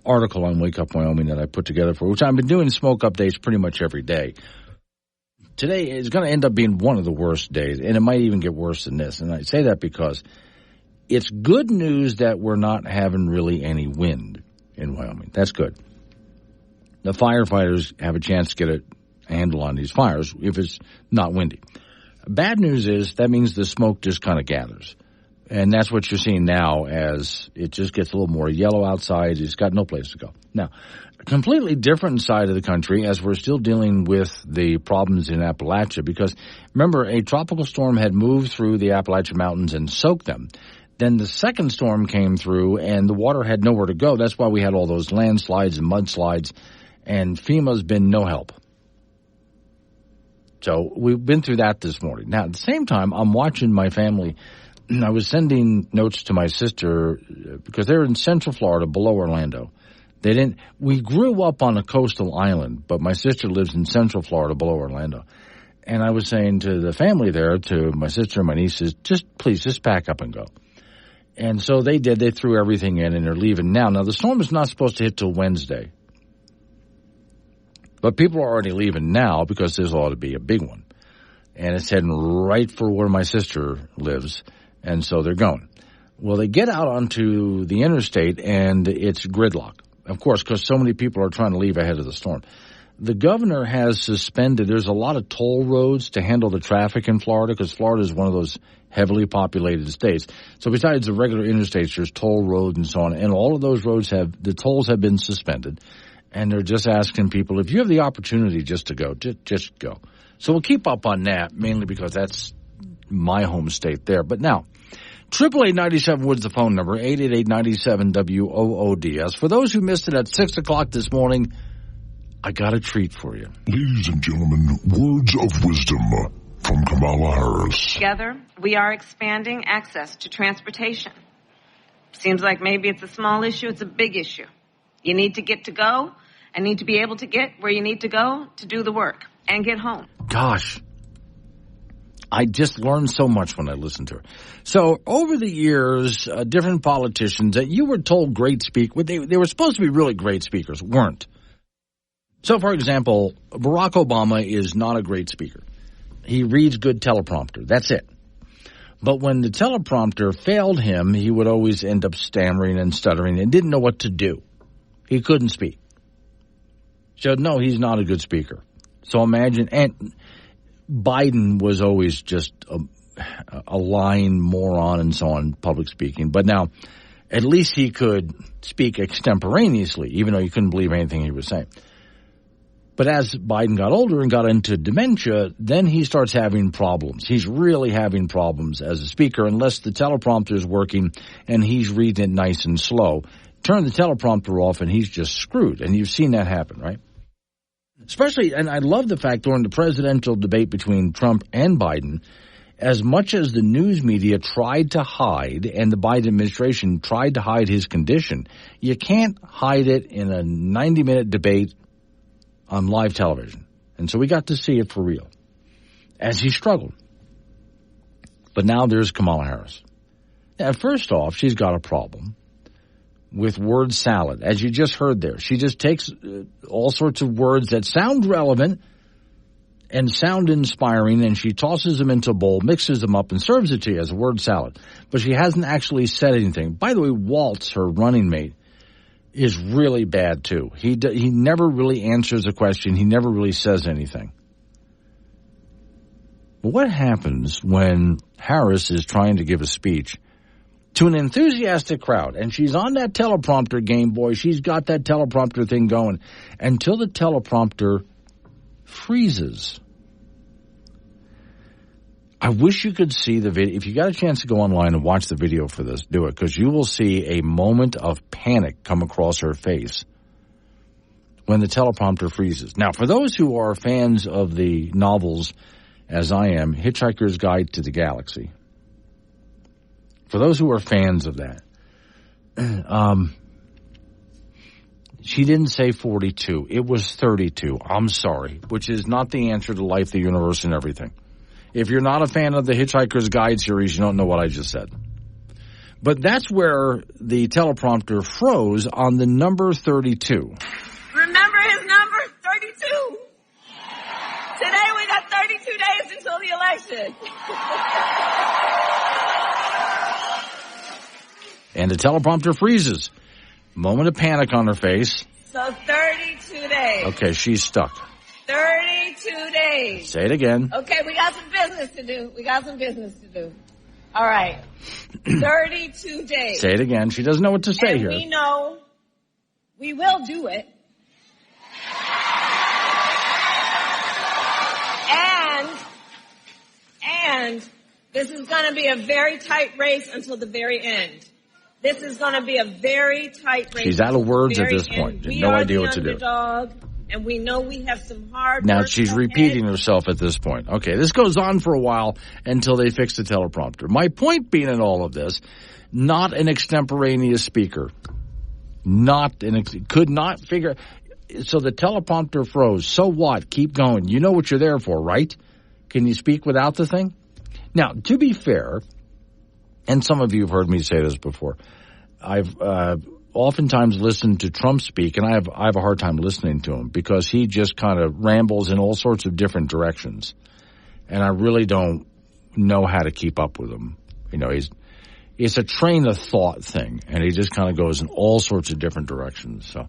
article on Wake Up Wyoming that I put together for, which I've been doing smoke updates pretty much every day. today is going to end up being one of the worst days, and it might even get worse than this. And I say that because it's good news that we're not having really any wind in Wyoming. That's good. The firefighters have a chance to get a handle on these fires if it's not windy. Bad news is that means the smoke just kind of gathers. And that's what you're seeing now as it just gets a little more yellow outside. It's got no place to go. Now, a completely different side of the country as we're still dealing with the problems in Appalachia because, remember, a tropical storm had moved through the Appalachian Mountains and soaked them. Then the second storm came through and the water had nowhere to go. That's why we had all those landslides and mudslides, and FEMA's been no help. So we've been through that this morning. Now, at the same time, I'm watching my family. I was sending notes to my sister because they're in Central Florida below Orlando. We grew up on a coastal island, but my sister lives in Central Florida below Orlando. And I was saying to the family there, to my sister and my nieces, please pack up and go. And so they did. They threw everything in and they're leaving now. Now, the storm is not supposed to hit till Wednesday. But people are already leaving now because this ought to be a big one. And it's heading right for where my sister lives. And so they're going. Well, they get out onto the interstate and it's gridlock. Of course, because so many people are trying to leave ahead of the storm. The governor has suspended, there's a lot of toll roads to handle the traffic in Florida because Florida is one of those heavily populated states. So besides the regular interstates, there's toll roads and so on. And all of those roads the tolls have been suspended. And they're just asking people, if you have the opportunity just to go, just go. So we'll keep up on that, mainly because that's my home state there. But now, 888-97-WOODS, the phone number, 888-97-WOODS. For those who missed it at 6 o'clock this morning, I got a treat for you. Ladies and gentlemen, words of wisdom from Kamala Harris. Together, we are expanding access to transportation. Seems like maybe it's a small issue, it's a big issue. You need to get to go and need to be able to get where you need to go to do the work and get home. Gosh, I just learned so much when I listened to her. So over the years, different politicians that you were told great speak, they were supposed to be really great speakers, weren't. So, for example, Barack Obama is not a great speaker. He reads good teleprompter. That's it. But when the teleprompter failed him, he would always end up stammering and stuttering and didn't know what to do. He couldn't speak. So, no, he's not a good speaker. So imagine, and Biden was always just a lying moron and so on, public speaking. But now, at least he could speak extemporaneously, even though you couldn't believe anything he was saying. But as Biden got older and got into dementia, then he starts having problems. He's really having problems as a speaker unless the teleprompter is working and he's reading it nice and slow. Turn the teleprompter off and he's just screwed. And you've seen that happen, right? Especially, and I love the fact during the presidential debate between Trump and Biden, as much as the news media tried to hide and the Biden administration tried to hide his condition, you can't hide it in a 90-minute debate on live television. And so we got to see it for real as he struggled. But now there's Kamala Harris. Now, first off, she's got a problem with word salad. As you just heard there, she just takes all sorts of words that sound relevant and sound inspiring, and she tosses them into a bowl, mixes them up, and serves it to you as a word salad. But she hasn't actually said anything. By the way, Waltz, her running mate, is really bad, too. He never really answers a question. He never really says anything. But what happens when Harris is trying to give a speech to an enthusiastic crowd, and she's on that teleprompter game, boy. She's got that teleprompter thing going until the teleprompter freezes. I wish you could see the video. If you got a chance to go online and watch the video for this, do it, because you will see a moment of panic come across her face when the teleprompter freezes. Now, for those who are fans of the novels, as I am, Hitchhiker's Guide to the Galaxy, for those who are fans of that, she didn't say 42. It was 32. I'm sorry, which is not the answer to life, the universe, and everything. If you're not a fan of the Hitchhiker's Guide series, you don't know what I just said. But that's where the teleprompter froze on the number 32. Remember his number, 32. Today we got 32 did. And the teleprompter freezes. Moment of panic on her face. So 32 days. Okay, she's stuck. 32 days. Say it again. Okay, we got some business to do. All right. 32 days. Say it again. She doesn't know what to say and here. We know we will do it. And this is going to be a very tight race until the very end. This is going to be a very tight race. She's out of words at this point. No idea what to do. And we know we have some hard Now work she's ahead. repeating herself at this point. Okay, this goes on for a while until they fix the teleprompter. My point being in all of this, not an extemporaneous speaker. Could not figure. So the teleprompter froze. So what? Keep going. You know what you're there for, right? Can you speak without the thing? Now, to be fair, and some of you have heard me say this before, I've oftentimes listened to Trump speak, and I have a hard time listening to him because he just kind of rambles in all sorts of different directions, and I really don't know how to keep up with him. You know, it's a train of thought thing, and he just kind of goes in all sorts of different directions. So,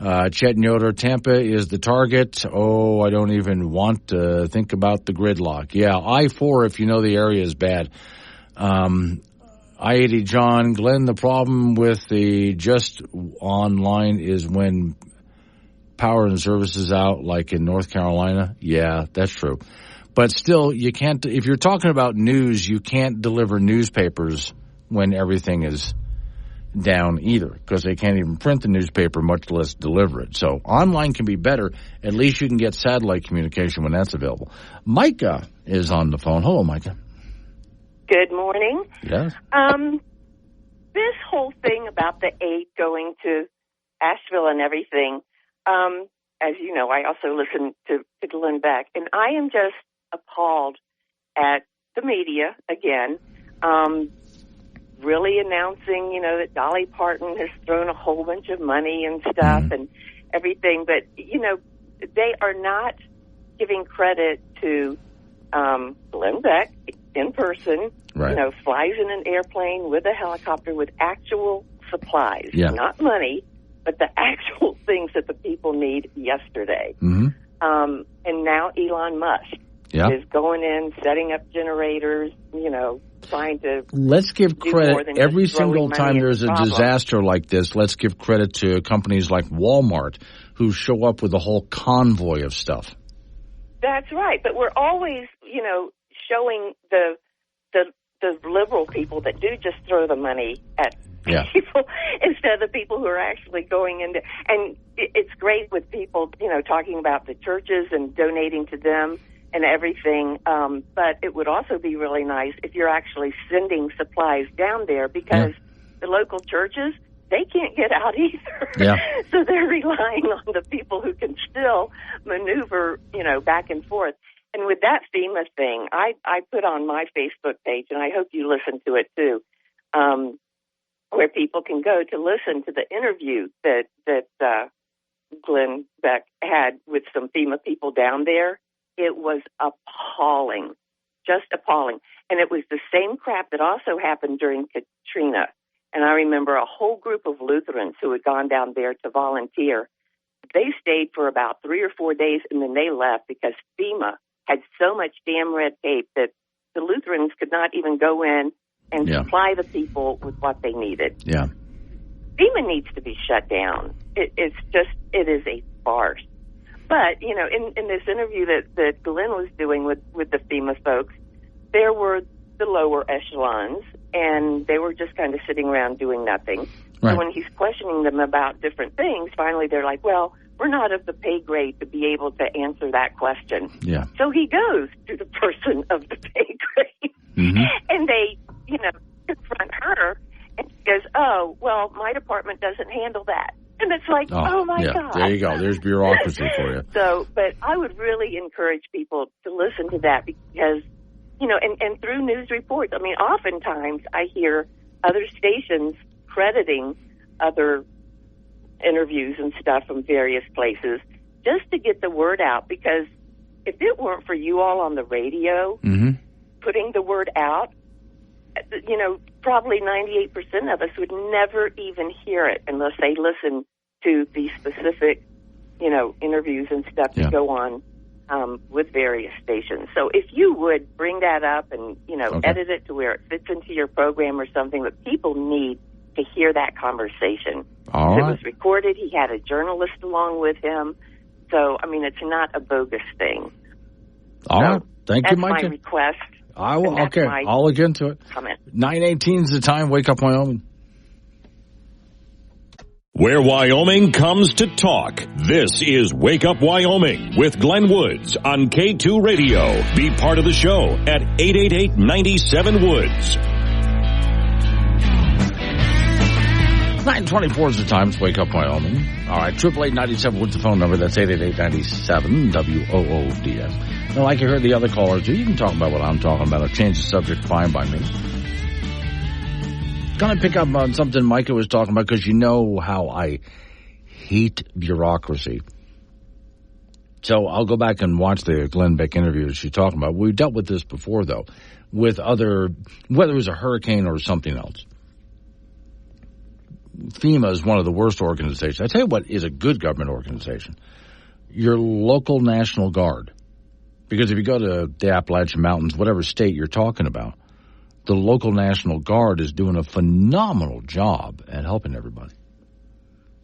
Chet and Yoder, Tampa is the target. Oh, I don't even want to think about the gridlock. Yeah, I-4, if you know the area, is bad. I-80, John, Glenn, the problem with the just online is when power and service is out, like in North Carolina. Yeah, that's true. But still, you can't, if you're talking about news, you can't deliver newspapers when everything is down either, because they can't even print the newspaper, much less deliver it. So online can be better. At least you can get satellite communication when that's available. Micah is on the phone. Hello, Micah. Good morning. Yes. This whole thing about the aid going to Asheville and everything, as you know, I also listen to Glenn Beck, and I am just appalled at the media, again, really announcing, you know, that Dolly Parton has thrown a whole bunch of money and stuff and everything, but, you know, they are not giving credit to Glenn Beck in person, right. You know, flies in an airplane with a helicopter with actual supplies, yeah. Not money, but the actual things that the people need yesterday. Mm-hmm. And now Elon Musk is going in, setting up generators, you know, trying to... Let's give credit every single time there's a disaster like this. Let's give credit to companies like Walmart who show up with a whole convoy of stuff. That's right. But we're always, you know, showing the liberal people that do just throw the money at people instead of the people who are actually going into... And it's great with people, you know, talking about the churches and donating to them and everything, but it would also be really nice if you're actually sending supplies down there, because the local churches, they can't get out either. Yeah. So they're relying on the people who can still maneuver, you know, back and forth. And with that FEMA thing, I put on my Facebook page, and I hope you listen to it too, where people can go to listen to the interview that Glenn Beck had with some FEMA people down there. It was appalling, just appalling. And it was the same crap that also happened during Katrina. And I remember a whole group of Lutherans who had gone down there to volunteer. They stayed for about 3 or 4 days, and then they left because FEMA had so much damn red tape that the Lutherans could not even go in and supply the people with what they needed. Yeah. FEMA needs to be shut down. It is a farce. But, you know, in this interview that Glenn was doing with the FEMA folks, there were the lower echelons, and they were just kind of sitting around doing nothing. Right. So when he's questioning them about different things, finally they're like, well, we're not of the pay grade to be able to answer that question. Yeah. So he goes to the person of the pay grade, and they, you know, confront her, and she goes, oh, well, my department doesn't handle that. And it's like, oh my God. There you go. There's bureaucracy for you. So, but I would really encourage people to listen to that because, you know, and through news reports, I mean, oftentimes I hear other stations crediting other interviews and stuff from various places just to get the word out, because if it weren't for you all on the radio, putting the word out, you know, probably 98% of us would never even hear it unless they listen to the specific, you know, interviews and stuff that go on with various stations. So if you would bring that up and, you know, edit it to where it fits into your program or something, but people need to hear that conversation. All right. It was recorded. He had a journalist along with him. So, I mean, it's not a bogus thing. All right. Thank you, Mike. That's my request. I will. Okay. I'll look into it. Comment. 9:18 is the time. Wake Up Wyoming. Where Wyoming comes to talk. This is Wake Up Wyoming with Glenn Woods on K2 Radio. Be part of the show at 888-97-WOODS. 9:24 is the time. It's Wake Up Wyoming. All right, 888-97-WOODS, the phone number. That's 888-97-WOODS. And like you heard the other callers do, you can talk about what I'm talking about. I'll change the subject, fine by me. Going to pick up on something Micah was talking about, because you know how I hate bureaucracy. So I'll go back and watch the Glenn Beck interview that she's talking about. We dealt with this before, though, with other, whether it was a hurricane or something else. FEMA is one of the worst organizations. I tell you what is a good government organization. Your local National Guard. Because if you go to the Appalachian Mountains, whatever state you're talking about, the local National Guard is doing a phenomenal job at helping everybody.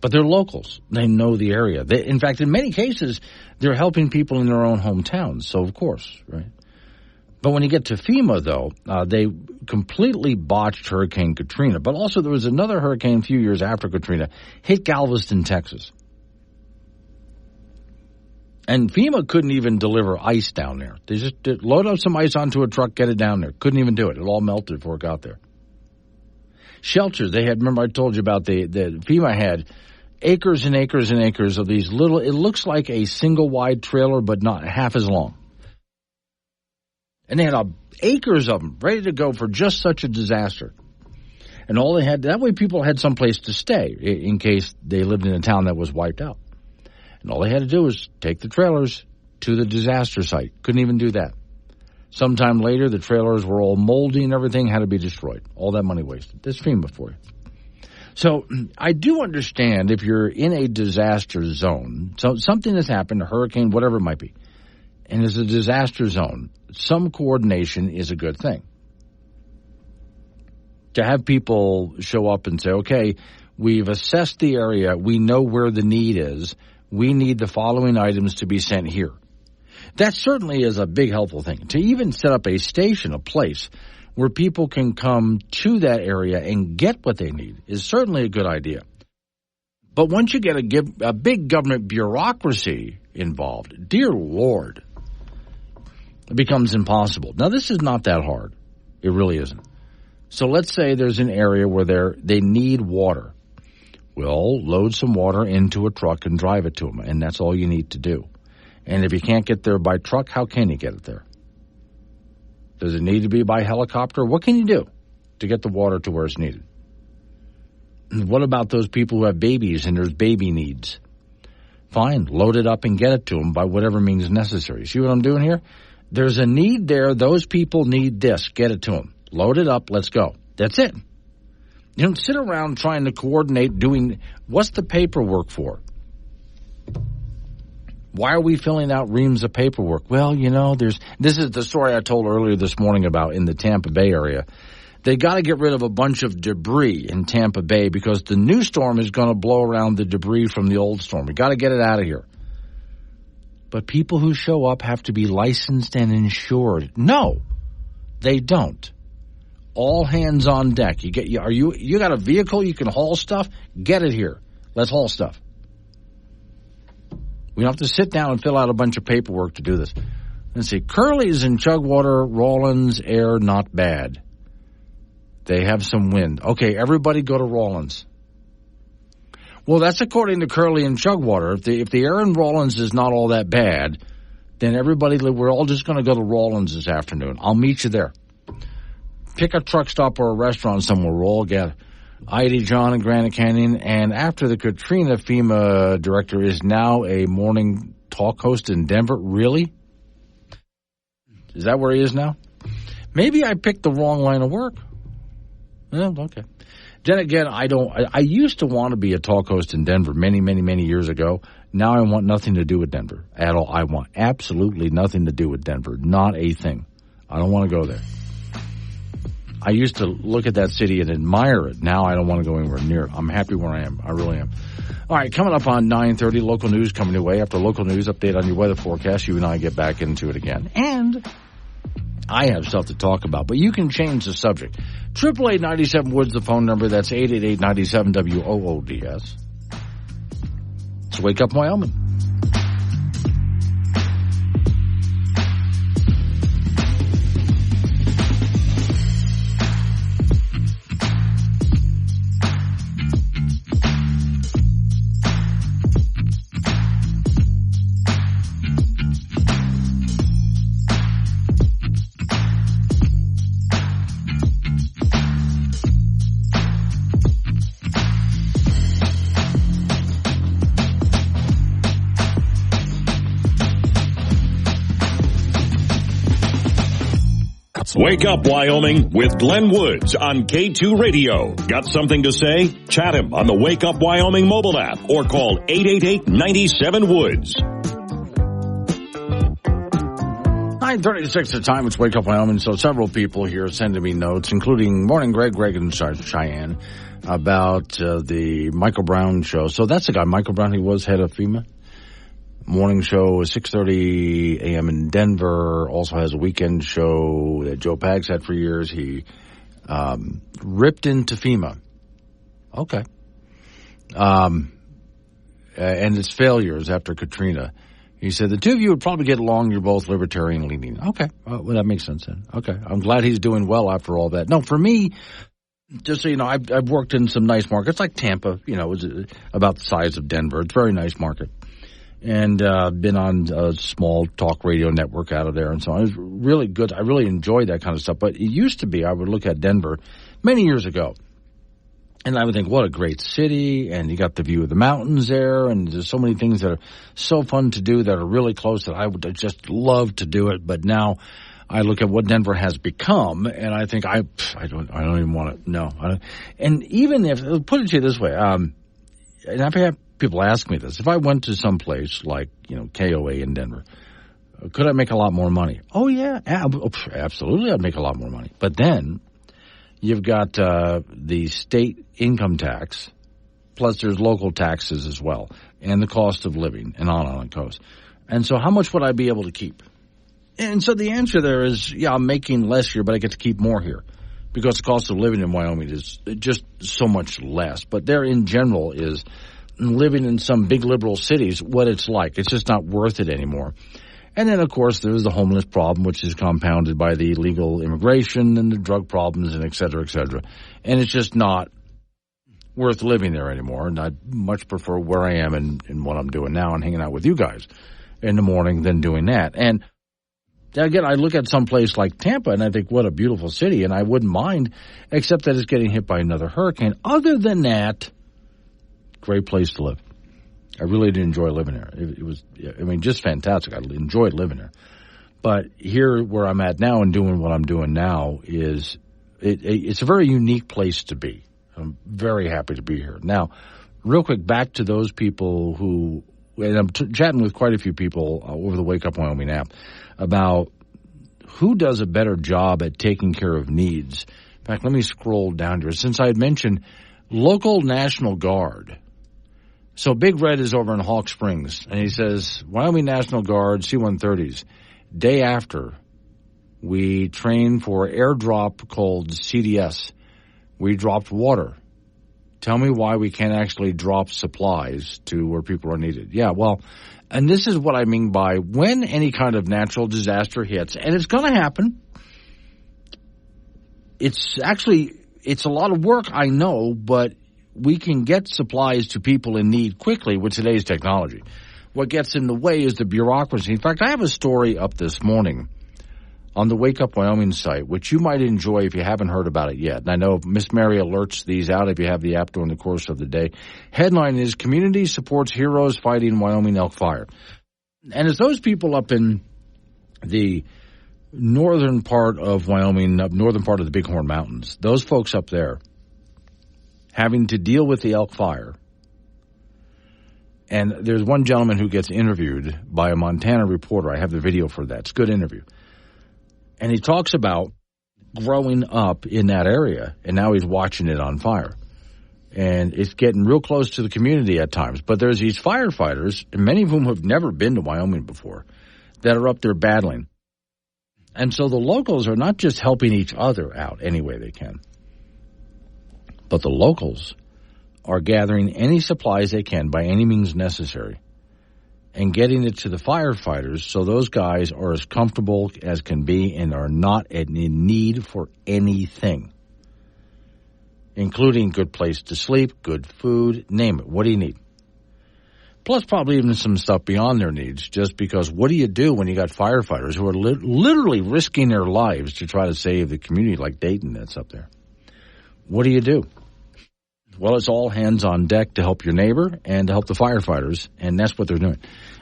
But they're locals. They know the area. In fact, in many cases, they're helping people in their own hometowns. So, of course, right? But when you get to FEMA, though, they completely botched Hurricane Katrina. But also there was another hurricane a few years after Katrina hit Galveston, Texas. And FEMA couldn't even deliver ice down there. They just load up some ice onto a truck, get it down there. Couldn't even do it. It all melted before it got there. Shelters, they had, remember I told you about the FEMA had acres and acres and acres of these little, it looks like a single wide trailer, but not half as long. And they had acres of them ready to go for just such a disaster. And all they had, that way people had some place to stay in case they lived in a town that was wiped out. And all they had to do was take the trailers to the disaster site. Couldn't even do that. Sometime later, the trailers were all moldy and everything had to be destroyed. All that money wasted. That's FEMA for you. So I do understand if you're in a disaster zone, so something has happened, a hurricane, whatever it might be, and it's a disaster zone, some coordination is a good thing. To have people show up and say, okay, we've assessed the area, we know where the need is, we need the following items to be sent here. That certainly is a big helpful thing. To even set up a station, a place where people can come to that area and get what they need is certainly a good idea. But once you get a big government bureaucracy involved, dear Lord, it becomes impossible. Now, this is not that hard. It really isn't. So let's say there's an area where they need water. Well, load some water into a truck and drive it to them, and that's all you need to do. And if you can't get there by truck, how can you get it there? Does it need to be by helicopter? What can you do to get the water to where it's needed? And what about those people who have babies and there's baby needs? Fine, load it up and get it to them by whatever means necessary. See what I'm doing here? There's a need there. Those people need this. Get it to them. Load it up. Let's go. That's it. You don't sit around trying to coordinate doing, what's the paperwork for? Why are we filling out reams of paperwork? Well, you know, this is the story I told earlier this morning about in the Tampa Bay area. They got to get rid of a bunch of debris in Tampa Bay because the new storm is going to blow around the debris from the old storm. We got to get it out of here. But people who show up have to be licensed and insured. No, they don't. All hands on deck. You got a vehicle you can haul stuff? Get it here. Let's haul stuff. We don't have to sit down and fill out a bunch of paperwork to do this. Let's see. Curly's and Chugwater, Rawlins, air not bad. They have some wind. Okay, everybody go to Rawlins. Well, that's according to Curly and Chugwater. If the air in Rawlins is not all that bad, then we're all just going to go to Rawlins this afternoon. I'll meet you there. Pick a truck stop or a restaurant somewhere. We'll all get Heidi John in Granite Canyon. And after the Katrina, FEMA director is now a morning talk host in Denver. Really? Is that where he is now? Maybe I picked the wrong line of work. Well, okay. Then again, I used to want to be a talk host in Denver many, many, many years ago. Now I want nothing to do with Denver at all. I want absolutely nothing to do with Denver. Not a thing. I don't want to go there. I used to look at that city and admire it. Now I don't want to go anywhere near it. I'm happy where I am. I really am. All right, coming up on 9:30, local news coming your way. After local news, update on your weather forecast. You and I get back into it again. And I have stuff to talk about, but you can change the subject. 888-97-WOODS, the phone number. That's 888-97-WOODS. It's Wake Up Wyoming. Wake Up Wyoming with Glenn Woods on K2 Radio. Got something to say? Chat him on the Wake Up Wyoming mobile app or call 888-97-WOODS. 9:36 the time. It's Wake Up Wyoming. So several people here sending me notes, including Morning Greg and Cheyenne, about the Michael Brown show. So that's the guy, Michael Brown. He was head of FEMA. Morning show is 6:30 a.m. in Denver. Also has a weekend show that Joe Pags had for years. He ripped into FEMA. Okay. And its failures after Katrina. He said, the two of you would probably get along. You're both libertarian leaning. Okay. Well, that makes sense then. Okay. I'm glad he's doing well after all that. No, for me, just so you know, I've worked in some nice markets like Tampa. You know, it was about the size of Denver. It's a very nice market. And been on a small talk radio network out of there and so on. It was really good. I really enjoyed that kind of stuff. But it used to be I would look at Denver many years ago, and I would think, what a great city, and you got the view of the mountains there, and there's so many things that are so fun to do that are really close that I would just love to do it. But now I look at what Denver has become, and I think I don't even want to know. And even if, put it to you this way, and I've had people ask me this. If I went to some place like, KOA in Denver, could I make a lot more money? Oh, yeah, absolutely I'd make a lot more money. But then you've got the state income tax, plus there's local taxes as well, and the cost of living, and on it goes. And so how much would I be able to keep? And so the answer there is, yeah, I'm making less here, but I get to keep more here because the cost of living in Wyoming is just so much less. But there in general is living in some big liberal cities, what it's like. It's just not worth it anymore. And then, of course, there's the homeless problem, which is compounded by the illegal immigration and the drug problems and et cetera, et cetera. And it's just not worth living there anymore. And I'd much prefer where I am and what I'm doing now and hanging out with you guys in the morning than doing that. And again, I look at some place like Tampa and I think, what a beautiful city. And I wouldn't mind, except that it's getting hit by another hurricane. Other than that, great place to live. I really did enjoy living there. It was, just fantastic. I enjoyed living there. But here where I'm at now and doing what I'm doing now is, it's a very unique place to be. I'm very happy to be here. Now, real quick, back to those people who, and I'm chatting with quite a few people over the Wake Up Wyoming app about who does a better job at taking care of needs. In fact, let me scroll down here. Since I had mentioned local National Guard. So Big Red is over in Hawk Springs, and he says, Wyoming National Guard C-130s, day after we trained for airdrop called CDS, we dropped water. Tell me why we can't actually drop supplies to where people are needed. Yeah, well, and this is what I mean by when any kind of natural disaster hits, and it's going to happen. It's a lot of work, I know, but we can get supplies to people in need quickly with today's technology. What gets in the way is the bureaucracy. In fact, I have a story up this morning on the Wake Up Wyoming site, which you might enjoy if you haven't heard about it yet. And I know Miss Mary alerts these out if you have the app during the course of the day. Headline is, Community Supports Heroes Fighting Wyoming Elk Fire. And it's those people up in the northern part of Wyoming, northern part of the Bighorn Mountains, those folks up there having to deal with the elk fire. And there's one gentleman who gets interviewed by a Montana reporter. I have the video for that. It's a good interview. And he talks about growing up in that area, and now he's watching it on fire. And it's getting real close to the community at times. But there's these firefighters, and many of whom have never been to Wyoming before, that are up there battling. And so the locals are not just helping each other out any way they can, but the locals are gathering any supplies they can by any means necessary and getting it to the firefighters so those guys are as comfortable as can be and are not in need for anything, including good place to sleep, good food, name it. What do you need? Plus probably even some stuff beyond their needs, just because what do you do when you got firefighters who are literally risking their lives to try to save the community like Dayton that's up there? What do you do? Well, it's all hands on deck to help your neighbor and to help the firefighters, and that's what they're doing.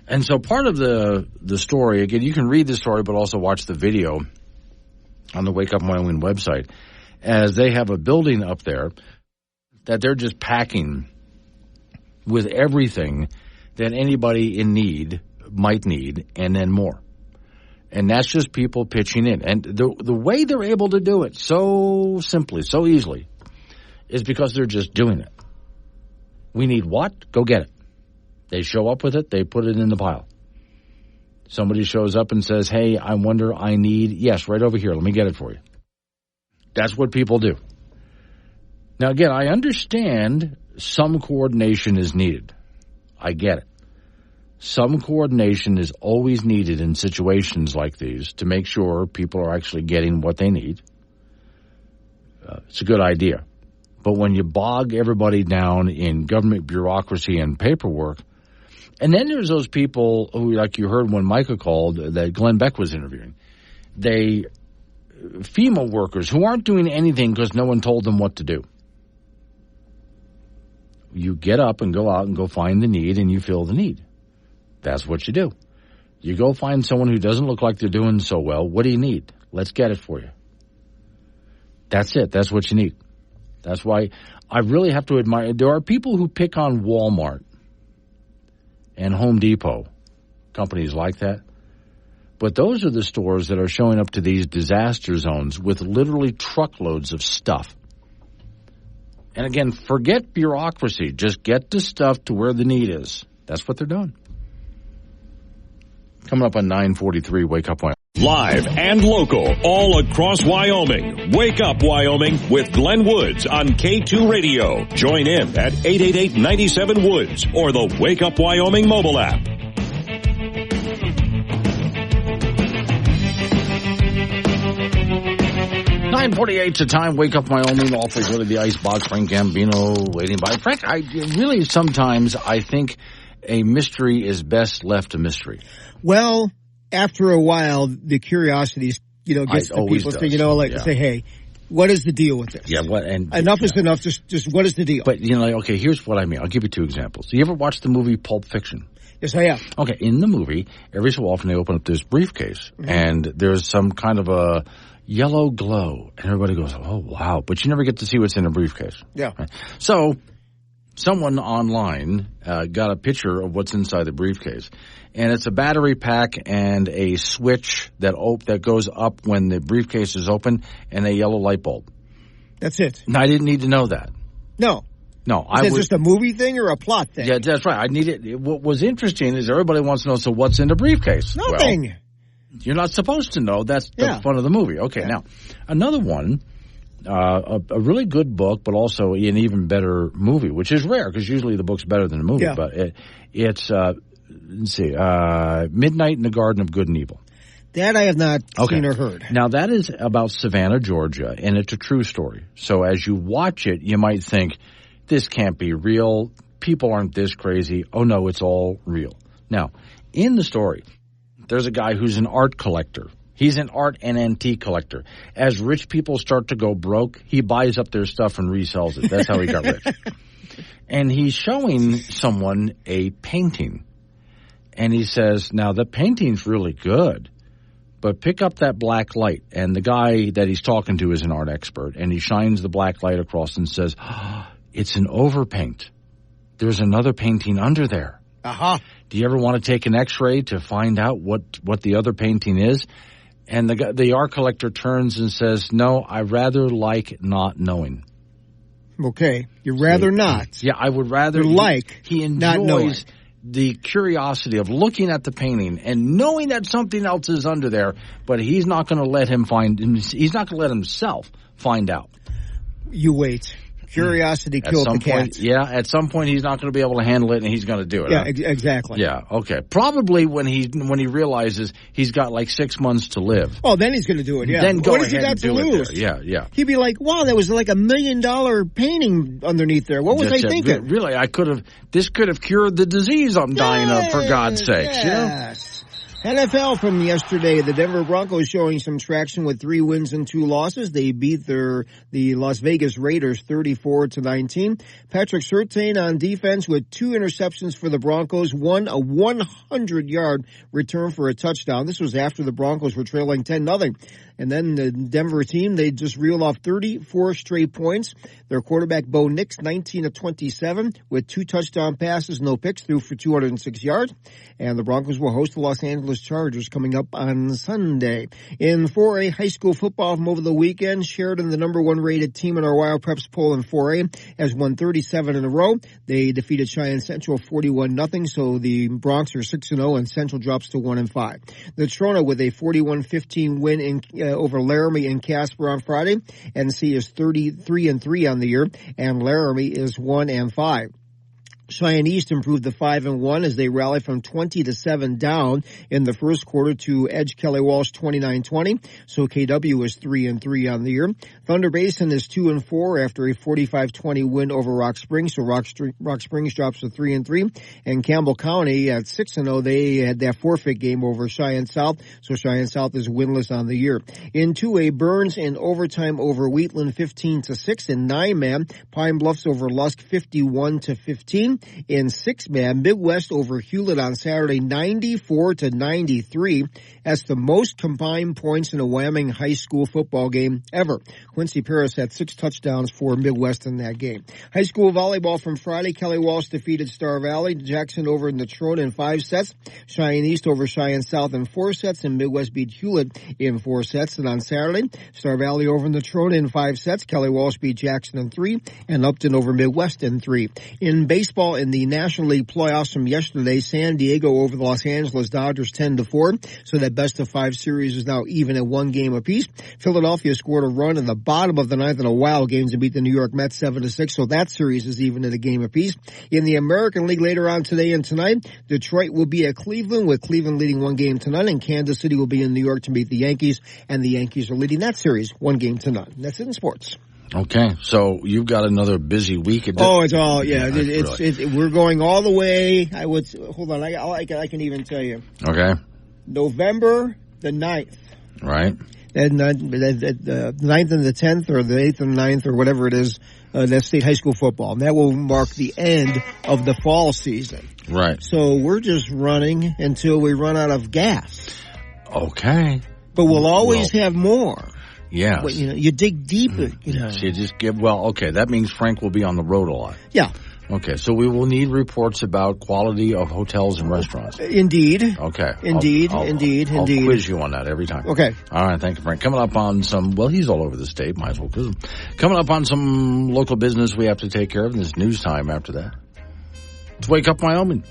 And so part of the story, again, you can read the story but also watch the video on the Wake Up Wyoming website, as they have a building up there that they're just packing with everything that anybody in need might need, and then more. And that's just people pitching in. And the way they're able to do it so simply, so easily, is because they're just doing it. We need what? Go get it. They show up with it. They put it in the pile. Somebody shows up and says, hey, I wonder, I need, yes, right over here. Let me get it for you. That's what people do. Now, again, I understand some coordination is needed. I get it. Some coordination is always needed in situations like these to make sure people are actually getting what they need. It's a good idea. But when you bog everybody down in government bureaucracy and paperwork, and then there's those people who, like you heard when Micah called, that Glenn Beck was interviewing, FEMA workers who aren't doing anything because no one told them what to do. You get up and go out and go find the need, and you fill the need. That's what you do. You go find someone who doesn't look like they're doing so well. What do you need? Let's get it for you. That's it. That's what you need. That's why I really have to admire. There are people who pick on Walmart and Home Depot, companies like that. But those are the stores that are showing up to these disaster zones with literally truckloads of stuff. And again, forget bureaucracy. Just get the stuff to where the need is. That's what they're doing. Coming up on 9:43, Wake Up Wyoming. Live and local, all across Wyoming. Wake Up Wyoming with Glenn Woods on K2 Radio. Join in at 888-97-WOODS or the Wake Up Wyoming mobile app. 9:48 to time. Wake Up Wyoming. All three go to the icebox. Frank Gambino waiting by. Frank, sometimes I think a mystery is best left a mystery. Well, after a while, the curiosity, gets to people. So, say, hey, what is the deal with this? Yeah, what? And enough is enough. Just what is the deal? But okay, here's what I mean. I'll give you two examples. Do you ever watch the movie Pulp Fiction? Yes, I have. Okay, in the movie, every so often they open up this briefcase, and there's some kind of a yellow glow, and everybody goes, "Oh wow!" But you never get to see what's in a briefcase. Yeah. Right? So, someone online got a picture of what's inside the briefcase. And it's a battery pack and a switch that goes up when the briefcase is open, and a yellow light bulb. That's it. And I didn't need to know that. No. Is it just a movie thing or a plot thing? Yeah, that's right. I need it. What was interesting is everybody wants to know, so what's in the briefcase? Nothing. Well, you're not supposed to know. That's the fun of the movie. Okay, Now, another one, a really good book, but also an even better movie, which is rare because usually the book's better than the movie. Yeah. But it's... let's see, Midnight in the Garden of Good and Evil. That I have not seen or heard. Now, that is about Savannah, Georgia, and it's a true story. So as you watch it, you might think, this can't be real. People aren't this crazy. Oh, no, it's all real. Now, in the story, there's a guy who's an art collector. He's an art and antique collector. As rich people start to go broke, he buys up their stuff and resells it. That's how he got rich. And he's showing someone a painting. And he says, now, the painting's really good, But pick up that black light, and the guy that he's talking to is an art expert, and he shines the black light across and says, it's an overpaint. There's another painting under there. Uh-huh. Do you ever want to take an X-ray to find out what the other painting is? And the art collector turns and says, no, I rather like not knowing. Okay. You'd rather not. Yeah, I would rather. He enjoys not knowing. The curiosity of looking at the painting and knowing that something else is under there, but he's not going to let he's not going to let himself find out. You wait. Curiosity killed the cat. At some point he's not going to be able to handle it, and he's going to do it. Yeah, exactly. Yeah, okay. Probably when he realizes he's got like 6 months to live. Oh, then he's going to do it. Yeah. Then go what ahead has he got and to do lose? it there. Yeah. He'd be like, "Wow, that was like $1 million painting underneath there. What was I thinking? Really, this could have cured the disease I'm dying of, for God's sakes." Yes. NFL from yesterday, the Denver Broncos showing some traction with 3 wins and 2 losses. They beat the Las Vegas Raiders 34-19. Patrick Surtain on defense with 2 interceptions for the Broncos, won a 100-yard return for a touchdown. This was after the Broncos were trailing 10-0. And then the Denver team, they just reeled off 34 straight points. Their quarterback, Bo Nix, 19 of 27 with 2 touchdown passes, no picks, threw for 206 yards. And the Broncos will host the Los Angeles Chargers coming up on Sunday. In 4A high school football from over the weekend, Sheridan, the number 1 rated team in our Wild Preps poll in 4A, has won 37 in a row. They defeated Cheyenne Central 41-0, so the Bronx are 6-0 and Central drops to 1-5. The Trona with a 41-15 win over Laramie and Casper on Friday. NC is 33-3 on the year, and Laramie is 1-5. Cheyenne East improved to 5-1 as they rally from 20-7 down in the first quarter to edge Kelly Walsh 29-20. So KW is 3-3 on the year. Thunder Basin is 2-4 after a 45-20 win over Rock Springs. So Rock Springs drops to 3-3. And Campbell County at 6-0. They had that forfeit game over Cheyenne South. So Cheyenne South is winless on the year. In 2A, Burns in overtime over Wheatland 15-6. In 9-man, Pine Bluffs over Lusk 51-15. In 6-man, Midwest over Hewlett on Saturday, 94-93. That's the most combined points in a Wyoming high school football game ever. Quincy Paris had 6 touchdowns for Midwest in that game. High school volleyball from Friday, Kelly Walsh defeated Star Valley. Jackson over Natrona in 5 sets. Cheyenne East over Cheyenne South in 4 sets. And Midwest beat Hewlett in 4 sets. And on Saturday, Star Valley over Natrona in 5 sets. Kelly Walsh beat Jackson in 3. And Upton over Midwest in 3. In baseball, in the National League playoffs from yesterday, San Diego over the Los Angeles Dodgers 10-4. So that best of 5 series is now even at 1 game apiece. Philadelphia scored a run in the bottom of the 9th in a wild game to beat the New York Mets 7-6. So that series is even at a game apiece. In the American League later on today and tonight, Detroit will be at Cleveland, with Cleveland leading 1 game to none, and Kansas City will be in New York to meet the Yankees, and the Yankees are leading that series 1 game to none. That's it in sports. Okay, so you've got another busy week. It's all, yeah. We're going all the way. Hold on, I can even tell you. Okay. November the 9th. Right. And the 9th and the 10th, or the 8th and 9th, or whatever it is, that's state high school football. And that will mark the end of the fall season. Right. So we're just running until we run out of gas. Okay. But we'll always have more. Yes. But, you dig deeper. Yes, you just okay, that means Frank will be on the road a lot. Yeah. Okay, so we will need reports about quality of hotels and restaurants. Indeed. Okay. Indeed. I'll quiz you on that every time. Okay. All right, thank you, Frank. Coming up on he's all over the state, might as well quiz him. Coming up on some local business we have to take care of, and it's news time after that. It's Wake Up Wyoming.